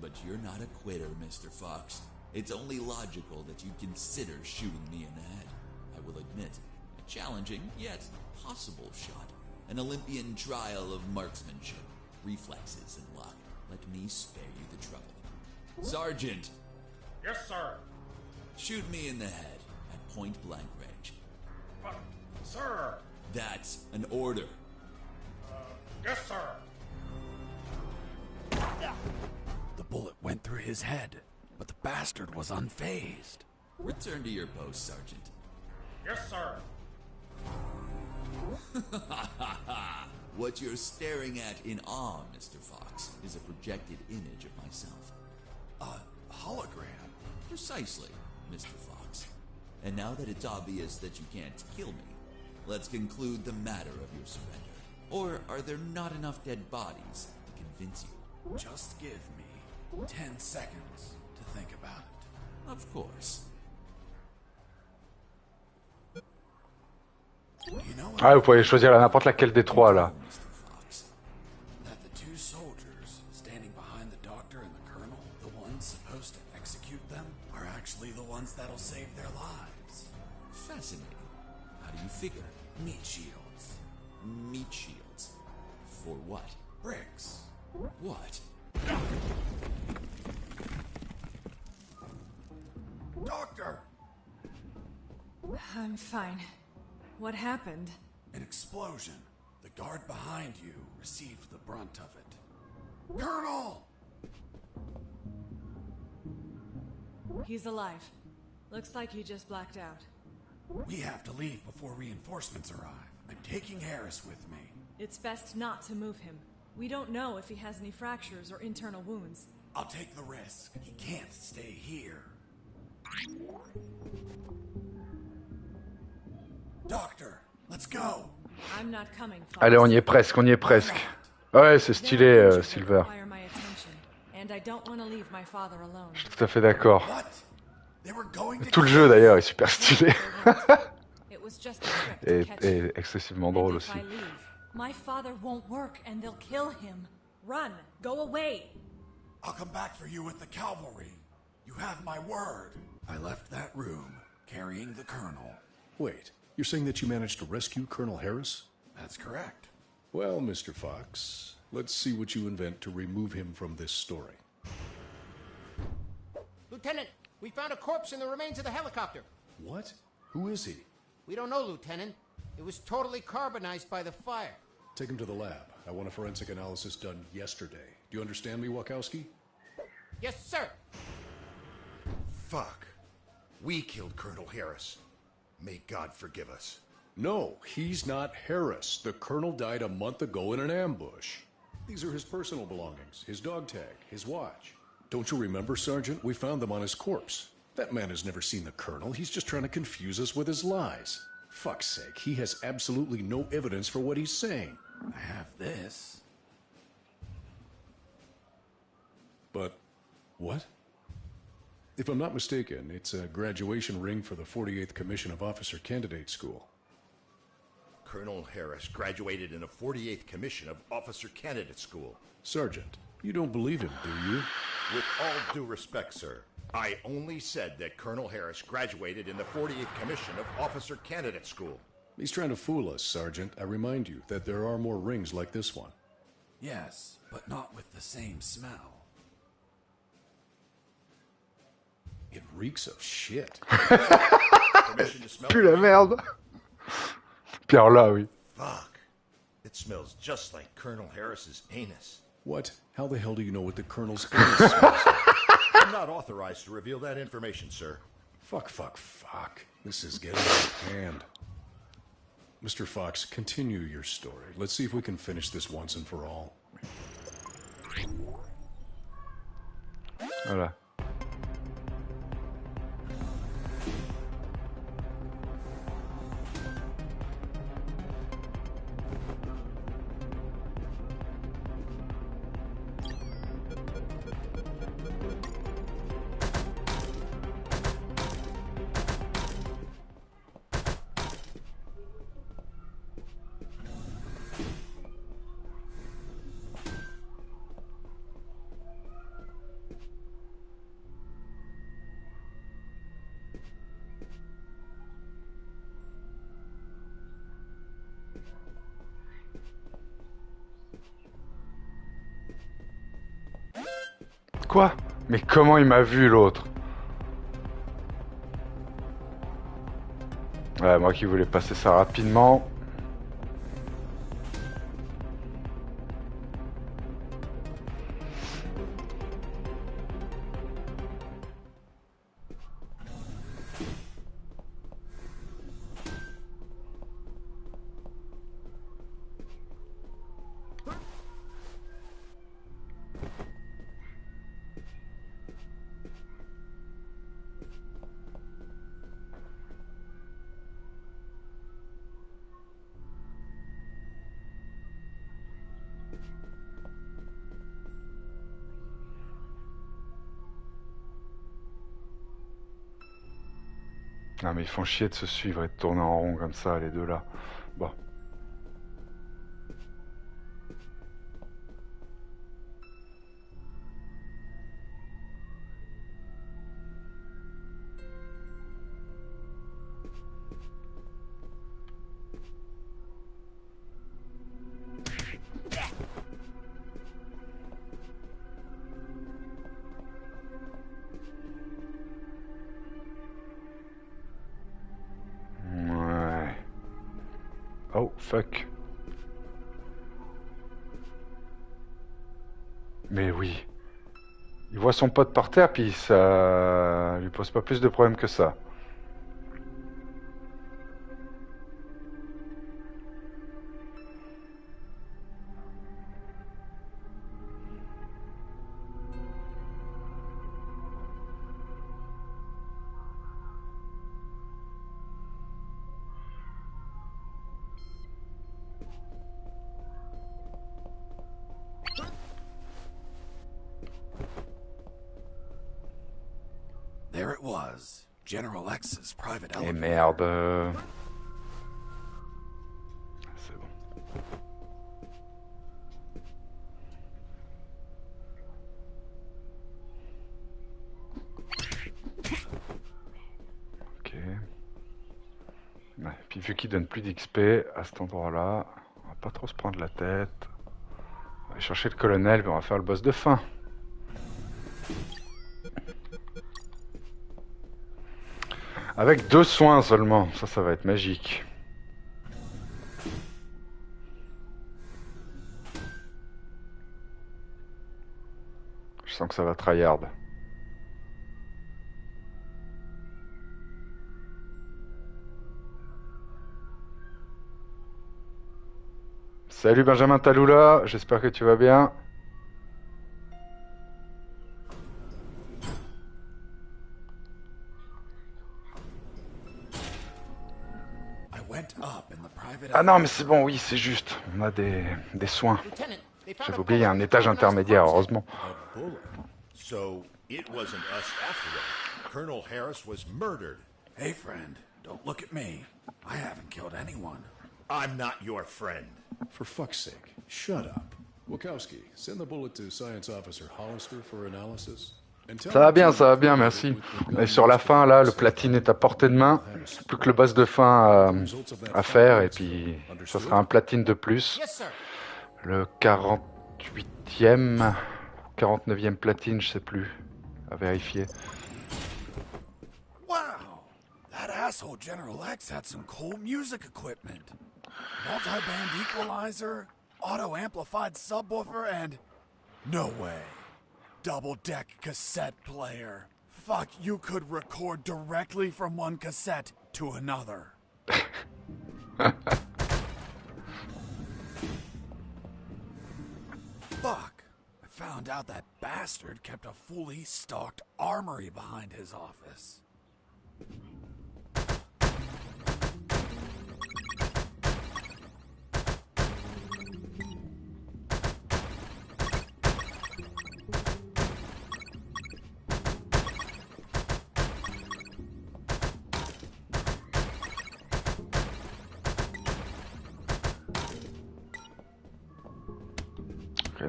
But you're not a quitter, Mr. Fox. It's only logical that you'd consider shooting me in the head. I will admit, a challenging yet possible shot. An Olympian trial of marksmanship, reflexes, and luck. Let me spare you the trouble. Sergeant! Yes, sir. Shoot me in the head at point-blank range. But, sir... That's an order. Yes, sir. The bullet went through his head, but the bastard was unfazed. Return to your post, Sergeant. Yes, sir. What you're staring at in awe, Mr. Fox, is a projected image of myself. A hologram? Precisely, Mr. Fox. And now that it's obvious that you can't kill me, let's conclude the matter of your surrender. Or are there not enough dead bodies to convince you? Just give me 10 seconds to think about it. Of course. Ah, vous pouvez choisir n'importe laquelle des trois là. That the two soldiers standing behind the doctor and the colonel, the ones supposed to execute them, are actually the ones that'll save their lives. Fascinating. How do you figure? Meat shields. Meat shields? For what? Bricks. What? Doctor! I'm fine. What happened? An explosion. The guard behind you received the brunt of it. Colonel! He's alive. Looks like he just blacked out. We have to leave before reinforcements arrive. I'm taking Harris with me. It's best not to move him. We don't know if he has any fractures or internal wounds. I'll take the risk. He can't stay here. Doctor, let's go. I'm not coming, Fox. Allez, on y est presque, on y est presque. Ouais, c'est stylé, Silver. And I don't want to leave my father alone. Je suis tout à fait d'accord. What? They were going to Tout le jeu d'ailleurs est super stylé. It was just a trick to catch et excessivement drôle aussi. My father won't work and they'll kill him. Run, go away. I'll come back for you with the cavalry. You have my word. I left that room carrying the colonel. Wait, you're saying that you managed to rescue Colonel Harris? That's correct. Well, Mr. Fox, let's see what you invent to remove him from this story. Lieutenant, we found a corpse in the remains of the helicopter. What? Who is he? We don't know, Lieutenant. It was totally carbonized by the fire. Take him to the lab. I want a forensic analysis done yesterday. Do you understand me, Wachowski? Yes, sir. Fuck. We killed Colonel Harris. May God forgive us. No, he's not Harris. The colonel died a month ago in an ambush. These are his personal belongings, his dog tag, his watch. Don't you remember, Sergeant? We found them on his corpse. That man has never seen the colonel. He's just trying to confuse us with his lies. Fuck's sake, he has absolutely no evidence for what he's saying. I have this. But what? If I'm not mistaken, it's a graduation ring for the 48th Commission of Officer Candidate School. Colonel Harris graduated in the 48th Commission of Officer Candidate School. Sergeant, you don't believe him, do you? With all due respect, sir, I only said that Colonel Harris graduated in the 48th Commission of Officer Candidate School. He's trying to fool us, Sergeant. I remind you that there are more rings like this one. Yes, but not with the same smell. It reeks of shit. Permission to smell? Pue la merde. Pierre là, oui. Fuck. It It smells just like Colonel Harris's anus. What? How the hell do you know what the Colonel's anus smells like? I'm not authorized to reveal that information, sir. Fuck. This is getting out of hand. Mr. Fox, continue your story. Let's see if we can finish this once and for all. Voilà. Quoi? Mais comment il m'a vu l'autre? Ouais, moi qui voulais passer ça rapidement. Non mais ils font chier de se suivre et de tourner en rond comme ça, les deux là. Bon. Oh, fuck. Mais oui. Il voit son pote par terre, puis ça lui pose pas plus de problèmes que ça. There it was, General X's private Et elevator. merde. C'est bon. Ok. Ouais, puis vu qu'il donne plus d'XP à cet endroit-là, on va pas trop se prendre la tête. On va aller chercher le colonel, puis on va faire le boss de fin. Avec 2 soins seulement, ça va être magique. Je sens que ça va tryhard. Salut Benjamin Taloula, j'espère que tu vas bien. Ah non, mais c'est bon, oui, c'est juste. On a des soins. J'avais oublié, il y a un étage intermédiaire, heureusement. So it wasn't us after all. Colonel Harris was murdered. Hey, friend, don't look at me. I haven't killed anyone. I'm not your friend. For fuck's sake, shut up. Wachowski, send the bullet to Science Officer Hollister for analysis. Ça va bien, merci. Et sur la fin, là, le platine est à portée de main. Plus que le boss de fin à faire, et puis ça sera un platine de plus. Le 48e, 49e platine, je sais plus, à vérifier. Wow, that asshole General X had some cool music equipment. multi-band equalizer, auto-amplified subwoofer, and... No way. Double-deck cassette player. Fuck, you could record directly from one cassette to another. Fuck. I found out that bastard kept a fully stocked armory behind his office.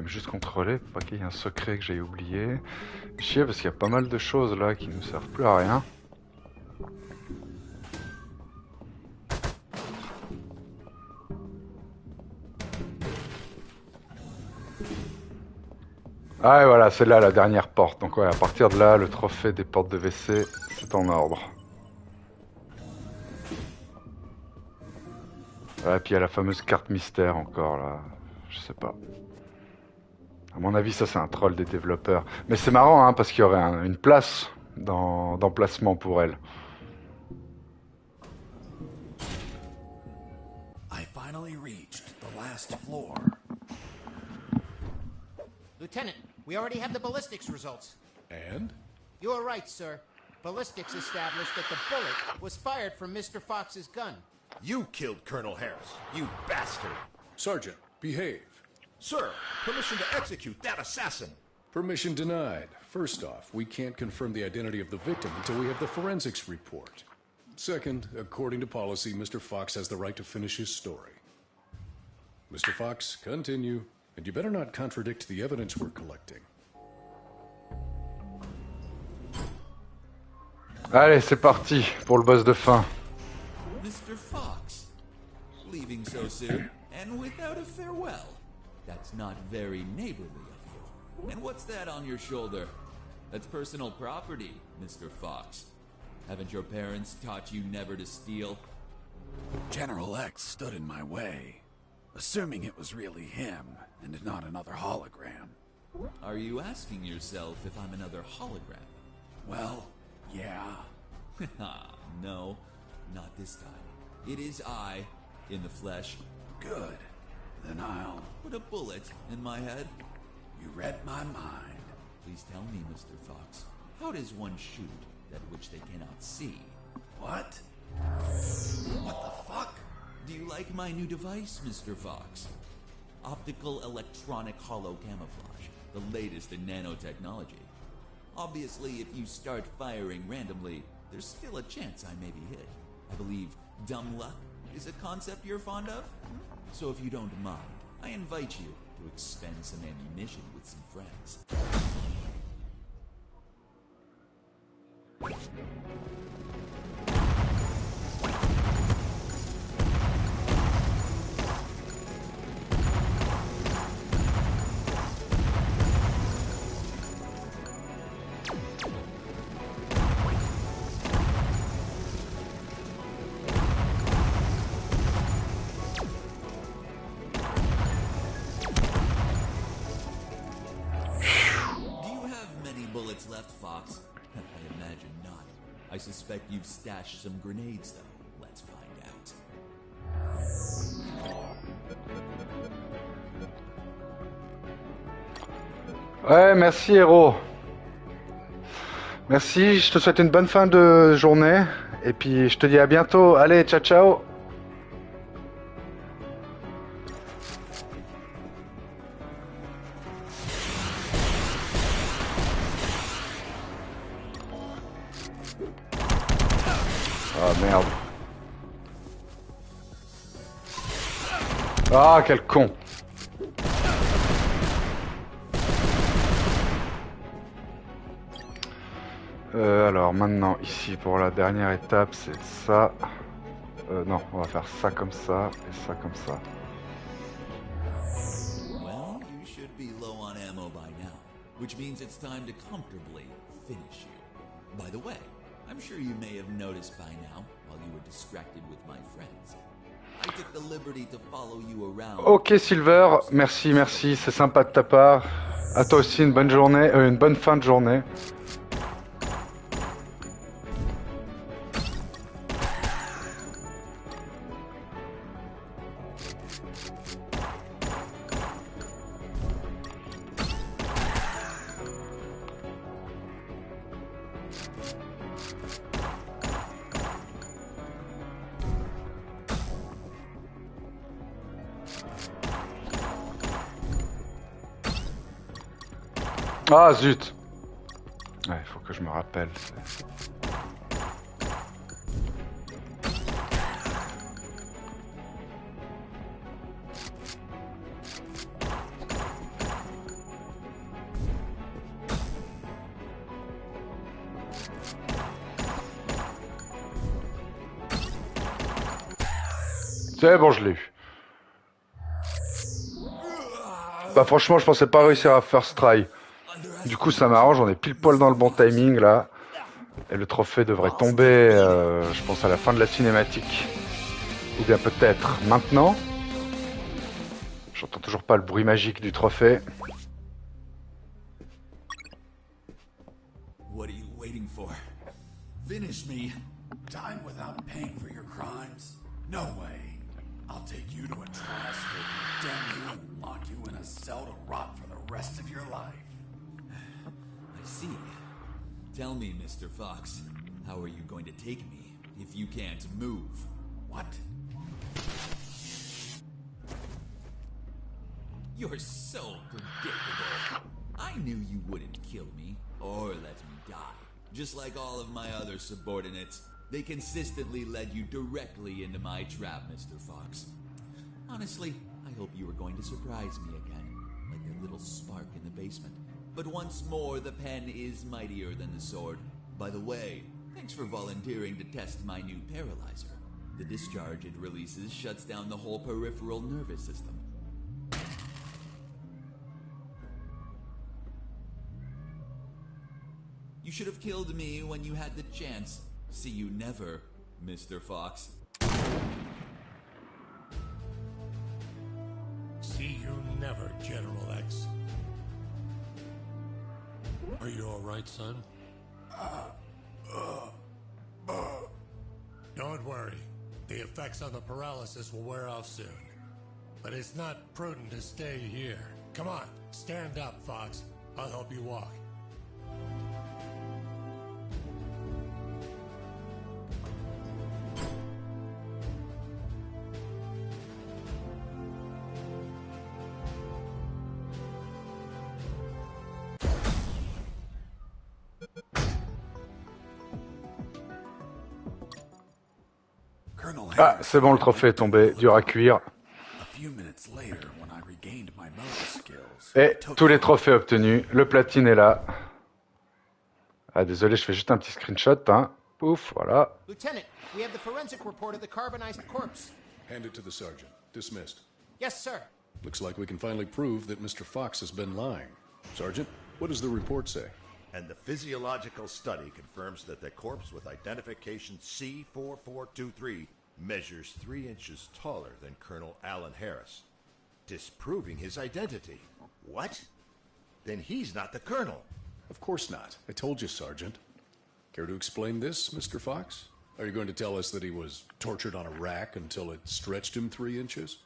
Juste contrôler pour pas qu'il y ait un secret que j'ai oublié. Chier parce qu'il y a pas mal de choses là qui nous servent plus à rien. Ah et voilà, c'est là la dernière porte. Donc ouais, à partir de là, le trophée des portes de WC, c'est en ordre. Ah, et puis il y a la fameuse carte mystère encore là. Je sais pas. À mon avis, ça c'est un troll des développeurs. Mais c'est marrant, hein, parce qu'il y aurait une place d'emplacement pour elle. I finally reached the last floor. Lieutenant, we already have the ballistics results. And? You are right, sir. Ballistics established that the bullet was fired from Mr. Fox's gun. You killed Colonel Harris, you bastard! Sergeant, behave. Sir, permission to execute that assassin! Permission denied. First off, we can't confirm the identity of the victim until we have the forensics report. Second, according to policy, Mr. Fox has the right to finish his story. Mr. Fox, continue. And you better not contradict the evidence we're collecting. Allez, c'est parti pour le boss de fin. Mr. Fox, leaving so soon and without a farewell. That's not very neighborly of you. And what's that on your shoulder? That's personal property, Mr. Fox. Haven't your parents taught you never to steal? General X stood in my way, assuming it was really him and not another hologram. Are you asking yourself if I'm another hologram? Well, yeah. No, not this time. It is I, in the flesh. Good. Then I'll put a bullet in my head. You read my mind. Please tell me, Mr. Fox, how does one shoot that which they cannot see? What? What the fuck? Do you like my new device, Mr. Fox? Optical electronic hollow camouflage, the latest in nanotechnology. Obviously, if you start firing randomly, there's still a chance I may be hit. I believe dumb luck is a concept you're fond of. So if you don't mind, I invite you to expend some ammunition with some friends. Left, Fox? I imagine not. I suspect you've stashed some grenades, though. Let's find out. Ouais, merci héros. Merci, je te souhaite une bonne fin de journée. Et puis je te dis à bientôt. Allez, ciao ciao. Ah merde. Ah quel con. Alors maintenant ici pour la dernière étape c'est ça. Non, on va faire ça comme ça et ça comme ça. Well, you should be low on ammo by now, which means it's time to comfortably finish you. By the way, I'm sure you may have noticed by now while you were distracted with my friends. I took the liberty to follow you around. Ok Silver, merci, merci, c'est sympa de ta part. À toi aussi une bonne journée, une bonne fin de journée. Ah zut. Ouais, faut que je me rappelle. C'est bon, je l'ai eu. Bah franchement, je pensais pas réussir à first try. Du coup, ça m'arrange, on est pile poil dans le bon timing là. Et le trophée devrait tomber, je pense, à la fin de la cinématique. Ou bien peut-être maintenant. J'entends toujours pas le bruit magique du trophée. What are you waiting for? Finish me. Time without paying for your crimes? No way. I'll take you to a trial state, condemn you, and lock you in a cell to rot for the rest of your life. I see. Tell me, Mr. Fox, how are you going to take me if you can't move? What? You're so predictable. I knew you wouldn't kill me or let me die. Just like all of my other subordinates, they consistently led you directly into my trap, Mr. Fox. Honestly, I hope you were going to surprise me again, like that little spark in the basement. But once more, the pen is mightier than the sword. By the way, thanks for volunteering to test my new paralyzer. The discharge it releases shuts down the whole peripheral nervous system. You should have killed me when you had the chance. See you never, Mr. Fox. See you never, General X. Are you all right, son? Don't worry. The effects of the paralysis will wear off soon. But it's not prudent to stay here. Come on, stand up, Fox. I'll help you walk. Ah, c'est bon, le trophée est tombé, dur à cuire. Et tous les trophées obtenus, le platine est là. Ah, désolé, je fais juste un petit screenshot, hein. Pouf, voilà. Lieutenant, we have the forensic report of the carbonized corpse. Hand it to the sergeant. Dismissed. Yes, sir. Looks like we can finally prove that Mr. Fox has been lying. Sergeant, what does the report say? And the physiological study confirms that the corpse with identification C4423 measures 3 inches taller than Colonel Alan Harris, disproving his identity. What? Then he's not the colonel. Of course not. I told you, Sergeant. Care to explain this, Mr. Fox? Are you going to tell us that he was tortured on a rack until it stretched him 3 inches?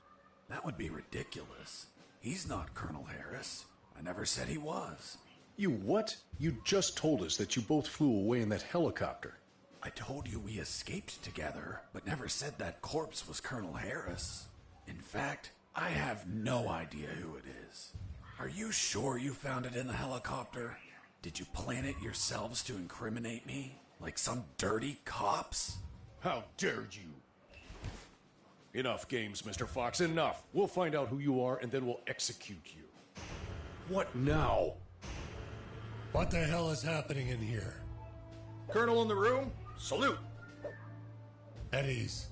That would be ridiculous. He's not Colonel Harris. I never said he was. You what? You just told us that you both flew away in that helicopter. I told you we escaped together, but never said that corpse was Colonel Harris. In fact, I have no idea who it is. Are you sure you found it in the helicopter? Did you plant it yourselves to incriminate me? Like some dirty cops? How dare you? Enough games, Mr. Fox, enough. We'll find out who you are, and then we'll execute you. What now? What the hell is happening in here? Colonel in the room? Salute! At ease.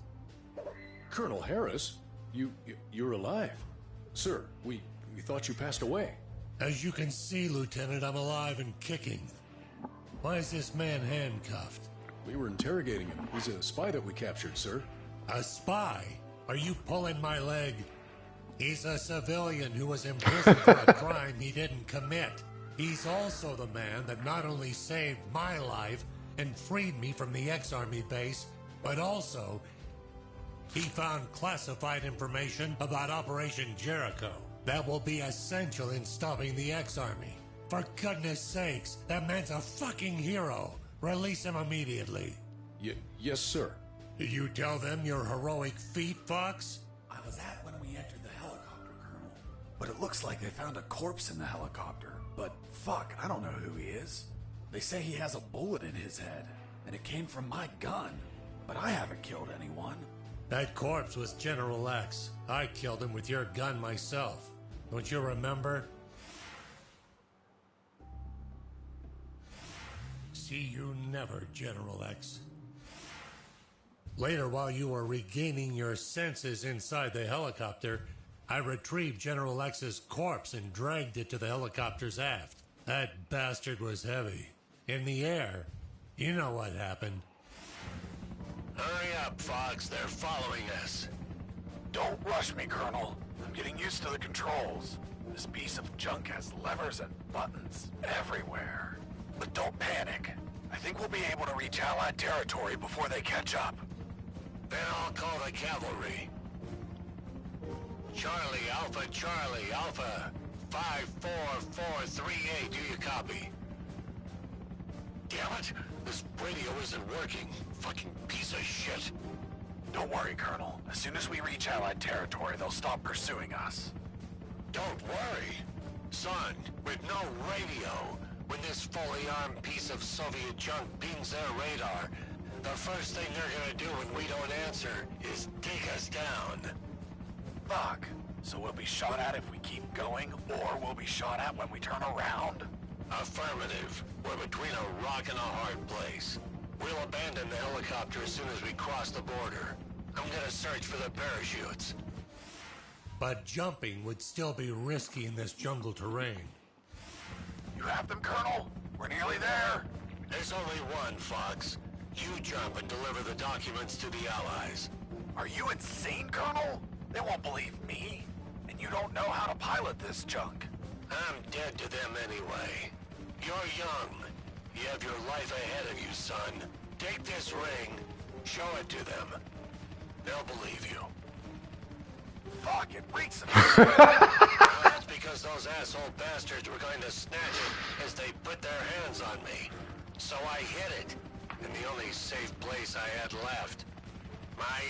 Colonel Harris? You're alive. Sir, we thought you passed away. As you can see, Lieutenant, I'm alive and kicking. Why is this man handcuffed? We were interrogating him. He's a spy that we captured, sir. A spy? Are you pulling my leg? He's a civilian who was imprisoned for a crime he didn't commit. He's also the man that not only saved my life and freed me from the X-Army base, but also he found classified information about Operation Jericho that will be essential in stopping the X-Army. For goodness sakes, that man's a fucking hero. Release him immediately. Yes, sir. Did you tell them your heroic feat, Fox? I was at when we entered the helicopter, Colonel. But it looks like they found a corpse in the helicopter. But fuck, I don't know who he is. They say he has a bullet in his head, and it came from my gun. But I haven't killed anyone. That corpse was General X. I killed him with your gun myself. Don't you remember? See you never, General X. Later, while you were regaining your senses inside the helicopter, I retrieved General X's corpse and dragged it to the helicopter's aft. That bastard was heavy. In the air, you know what happened. Hurry up, Fox. They're following us. Don't rush me, Colonel. I'm getting used to the controls. This piece of junk has levers and buttons everywhere. But don't panic. I think we'll be able to reach Allied territory before they catch up. Then I'll call the cavalry. Charlie, Alpha. 54438. Do you copy? Damn it! This radio isn't working. Fucking piece of shit. Don't worry, Colonel. As soon as we reach Allied territory, they'll stop pursuing us. Don't worry. Son, with no radio, when this fully armed piece of Soviet junk pings their radar, the first thing they're gonna do when we don't answer is take us down. Fuck. So we'll be shot at if we keep going, or we'll be shot at when we turn around? Affirmative. We're between a rock and a hard place. We'll abandon the helicopter as soon as we cross the border. I'm gonna search for the parachutes. But jumping would still be risky in this jungle terrain. You have them, Colonel? We're nearly there. There's only one, Fox. You jump and deliver the documents to the Allies. Are you insane, Colonel? They won't believe me. And you don't know how to pilot this junk. I'm dead to them anyway. You're young. You have your life ahead of you, son. Take this ring. Show it to them. They'll believe you. Fuck, it reeks of That's because those asshole bastards were going to snatch it as they put their hands on me. So I hid it in the only safe place I had left. My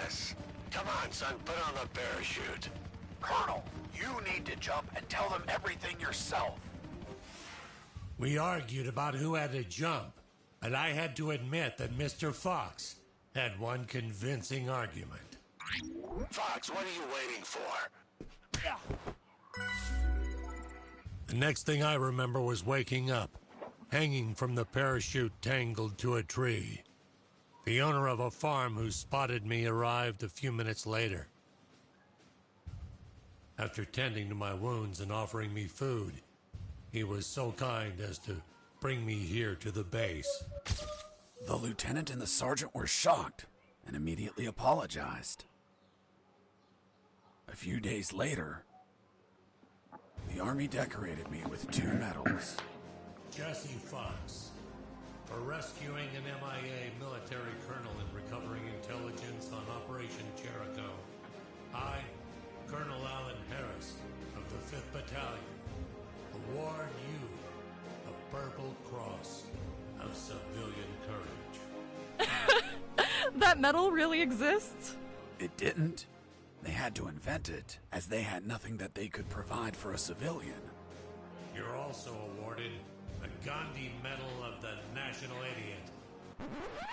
ass. Come on, son, put on the parachute. Colonel, you need to jump and tell them everything yourself. We argued about who had to jump, and I had to admit that Mr. Fox had one convincing argument. Fox, what are you waiting for? The next thing I remember was waking up, hanging from the parachute tangled to a tree. The owner of a farm who spotted me arrived a few minutes later. After tending to my wounds and offering me food, he was so kind as to bring me here to the base. The lieutenant and the sergeant were shocked and immediately apologized. A few days later, the Army decorated me with 2 medals. Jesse Fox, for rescuing an MIA military colonel and recovering intelligence on Operation Jericho. I, Colonel Alan Harris of the 5th Battalion, award you a Purple Cross of Civilian Courage. That medal really exists? It didn't. They had to invent it, as they had nothing that they could provide for a civilian. You're also awarded the Gandhi Medal of the National Idiot.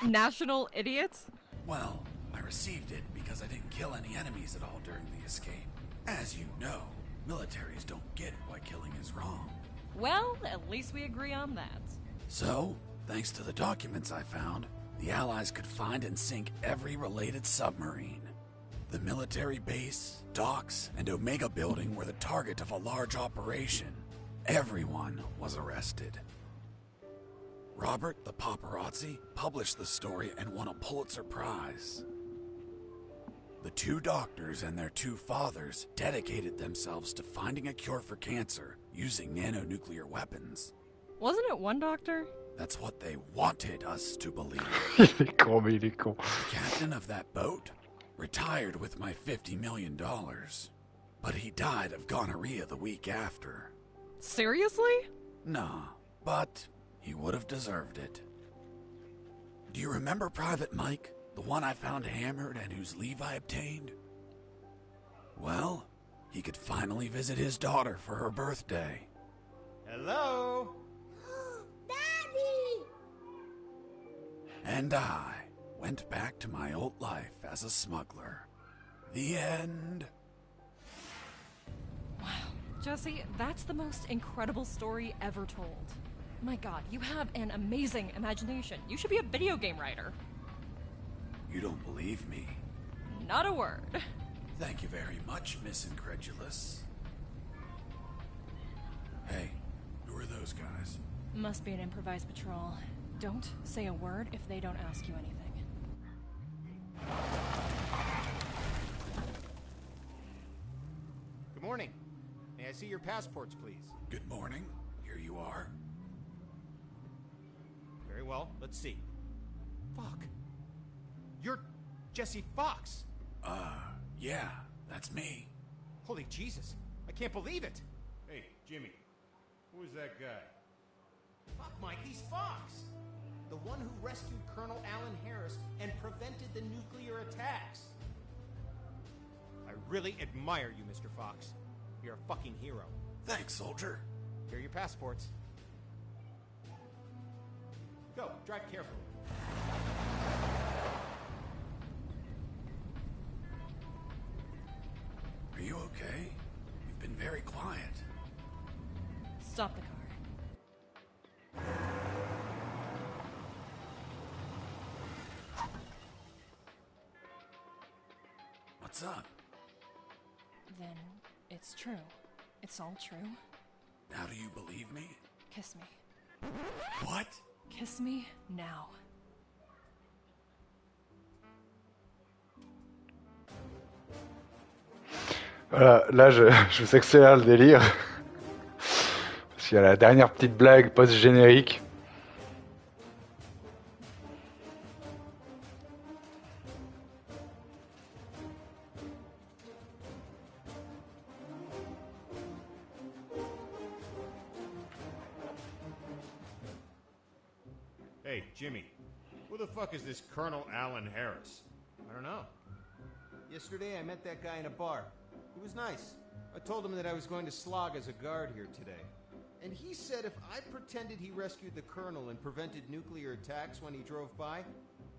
National Idiot? Well, I received it because I didn't kill any enemies at all during the escape. As you know, militaries don't get why killing is wrong. Well, at least we agree on that. So, thanks to the documents I found, the Allies could find and sink every related submarine. The military base, docks, and Omega building were the target of a large operation. Everyone was arrested. Robert, the paparazzi, published the story and won a Pulitzer Prize. The 2 doctors and their 2 fathers dedicated themselves to finding a cure for cancer using nanonuclear weapons. Wasn't it one doctor? That's what they wanted us to believe. Il est con, mais il est con. The captain of that boat retired with my $50 million. But he died of gonorrhea the week after. Seriously? Nah, but he would have deserved it. Do you remember Private Mike? The one I found hammered and whose leave I obtained? Well, he could finally visit his daughter for her birthday. Hello? Daddy! And I went back to my old life as a smuggler. The end. Wow, Jesse, that's the most incredible story ever told. My God, you have an amazing imagination. You should be a video game writer. You don't believe me? Not a word. Thank you very much, Miss Incredulous. Hey, who are those guys? Must be an improvised patrol. Don't say a word if they don't ask you anything. Good morning. May I see your passports, please? Good morning. Here you are. Very well. Let's see. Fuck. You're Jesse Fox. Yeah, that's me. Holy Jesus. I can't believe it. Hey, Jimmy. Who is that guy? Fuck, Mike, he's Fox. The one who rescued Colonel Alan Harris and prevented the nuclear attacks. I really admire you, Mr. Fox. You're a fucking hero. Thanks, soldier. Here are your passports. Go, drive carefully. Are you okay? You've been very quiet. Stop the car. What's up? Then it's true. It's all true. Now do you believe me? Kiss me. What? Kiss me now. Voilà, là je vous accélère le délire. Parce qu'il y a la dernière petite blague post-générique. Hey, Jimmy. Who the fuck is this Colonel Alan Harris? I don't know. Yesterday I met that guy in a bar. He was nice. I told him that I was going to slog as a guard here today. And he said if I pretended he rescued the colonel and prevented nuclear attacks when he drove by,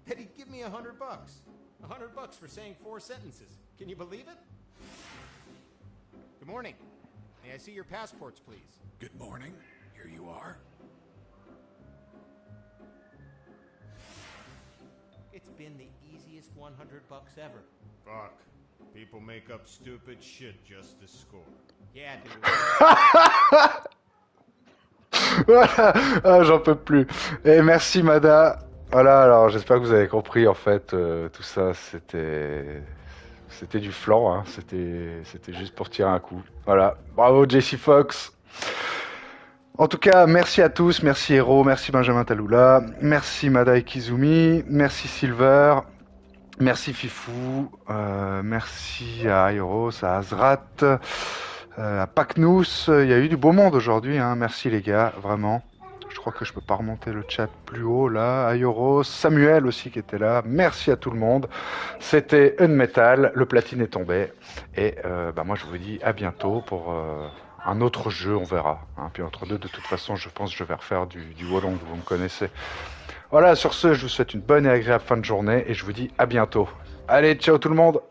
that he'd give me $100. $100 for saying 4 sentences. Can you believe it? Good morning. May I see your passports, please? Good morning. Here you are. It's been the easiest $100 ever. Fuck. People make up stupid shit just to score. Yeah, dude. Voilà, ah, j'en peux plus. Et merci Mada. Voilà, alors j'espère que vous avez compris en fait, tout ça c'était du flan, hein. C'était juste pour tirer un coup. Voilà, bravo Jesse Fox. En tout cas, merci à tous, merci Hero, merci Benjamin Taloula, merci Mada Ikizumi, merci Silver, merci Fifou, merci à Airos, à Azrat, à Pacnous. Il y a eu du beau monde aujourd'hui, hein. Merci les gars, vraiment. Je crois que je peux pas remonter le chat plus haut là. Airos, Samuel aussi qui était là. Merci à tout le monde. C'était Unmetal, le platine est tombé. Et moi je vous dis à bientôt pour un autre jeu, on verra. Hein. Puis entre deux, de toute façon, je pense que je vais refaire du Wolong, vous me connaissez. Voilà, sur ce, je vous souhaite une bonne et agréable fin de journée et je vous dis à bientôt. Allez, ciao tout le monde!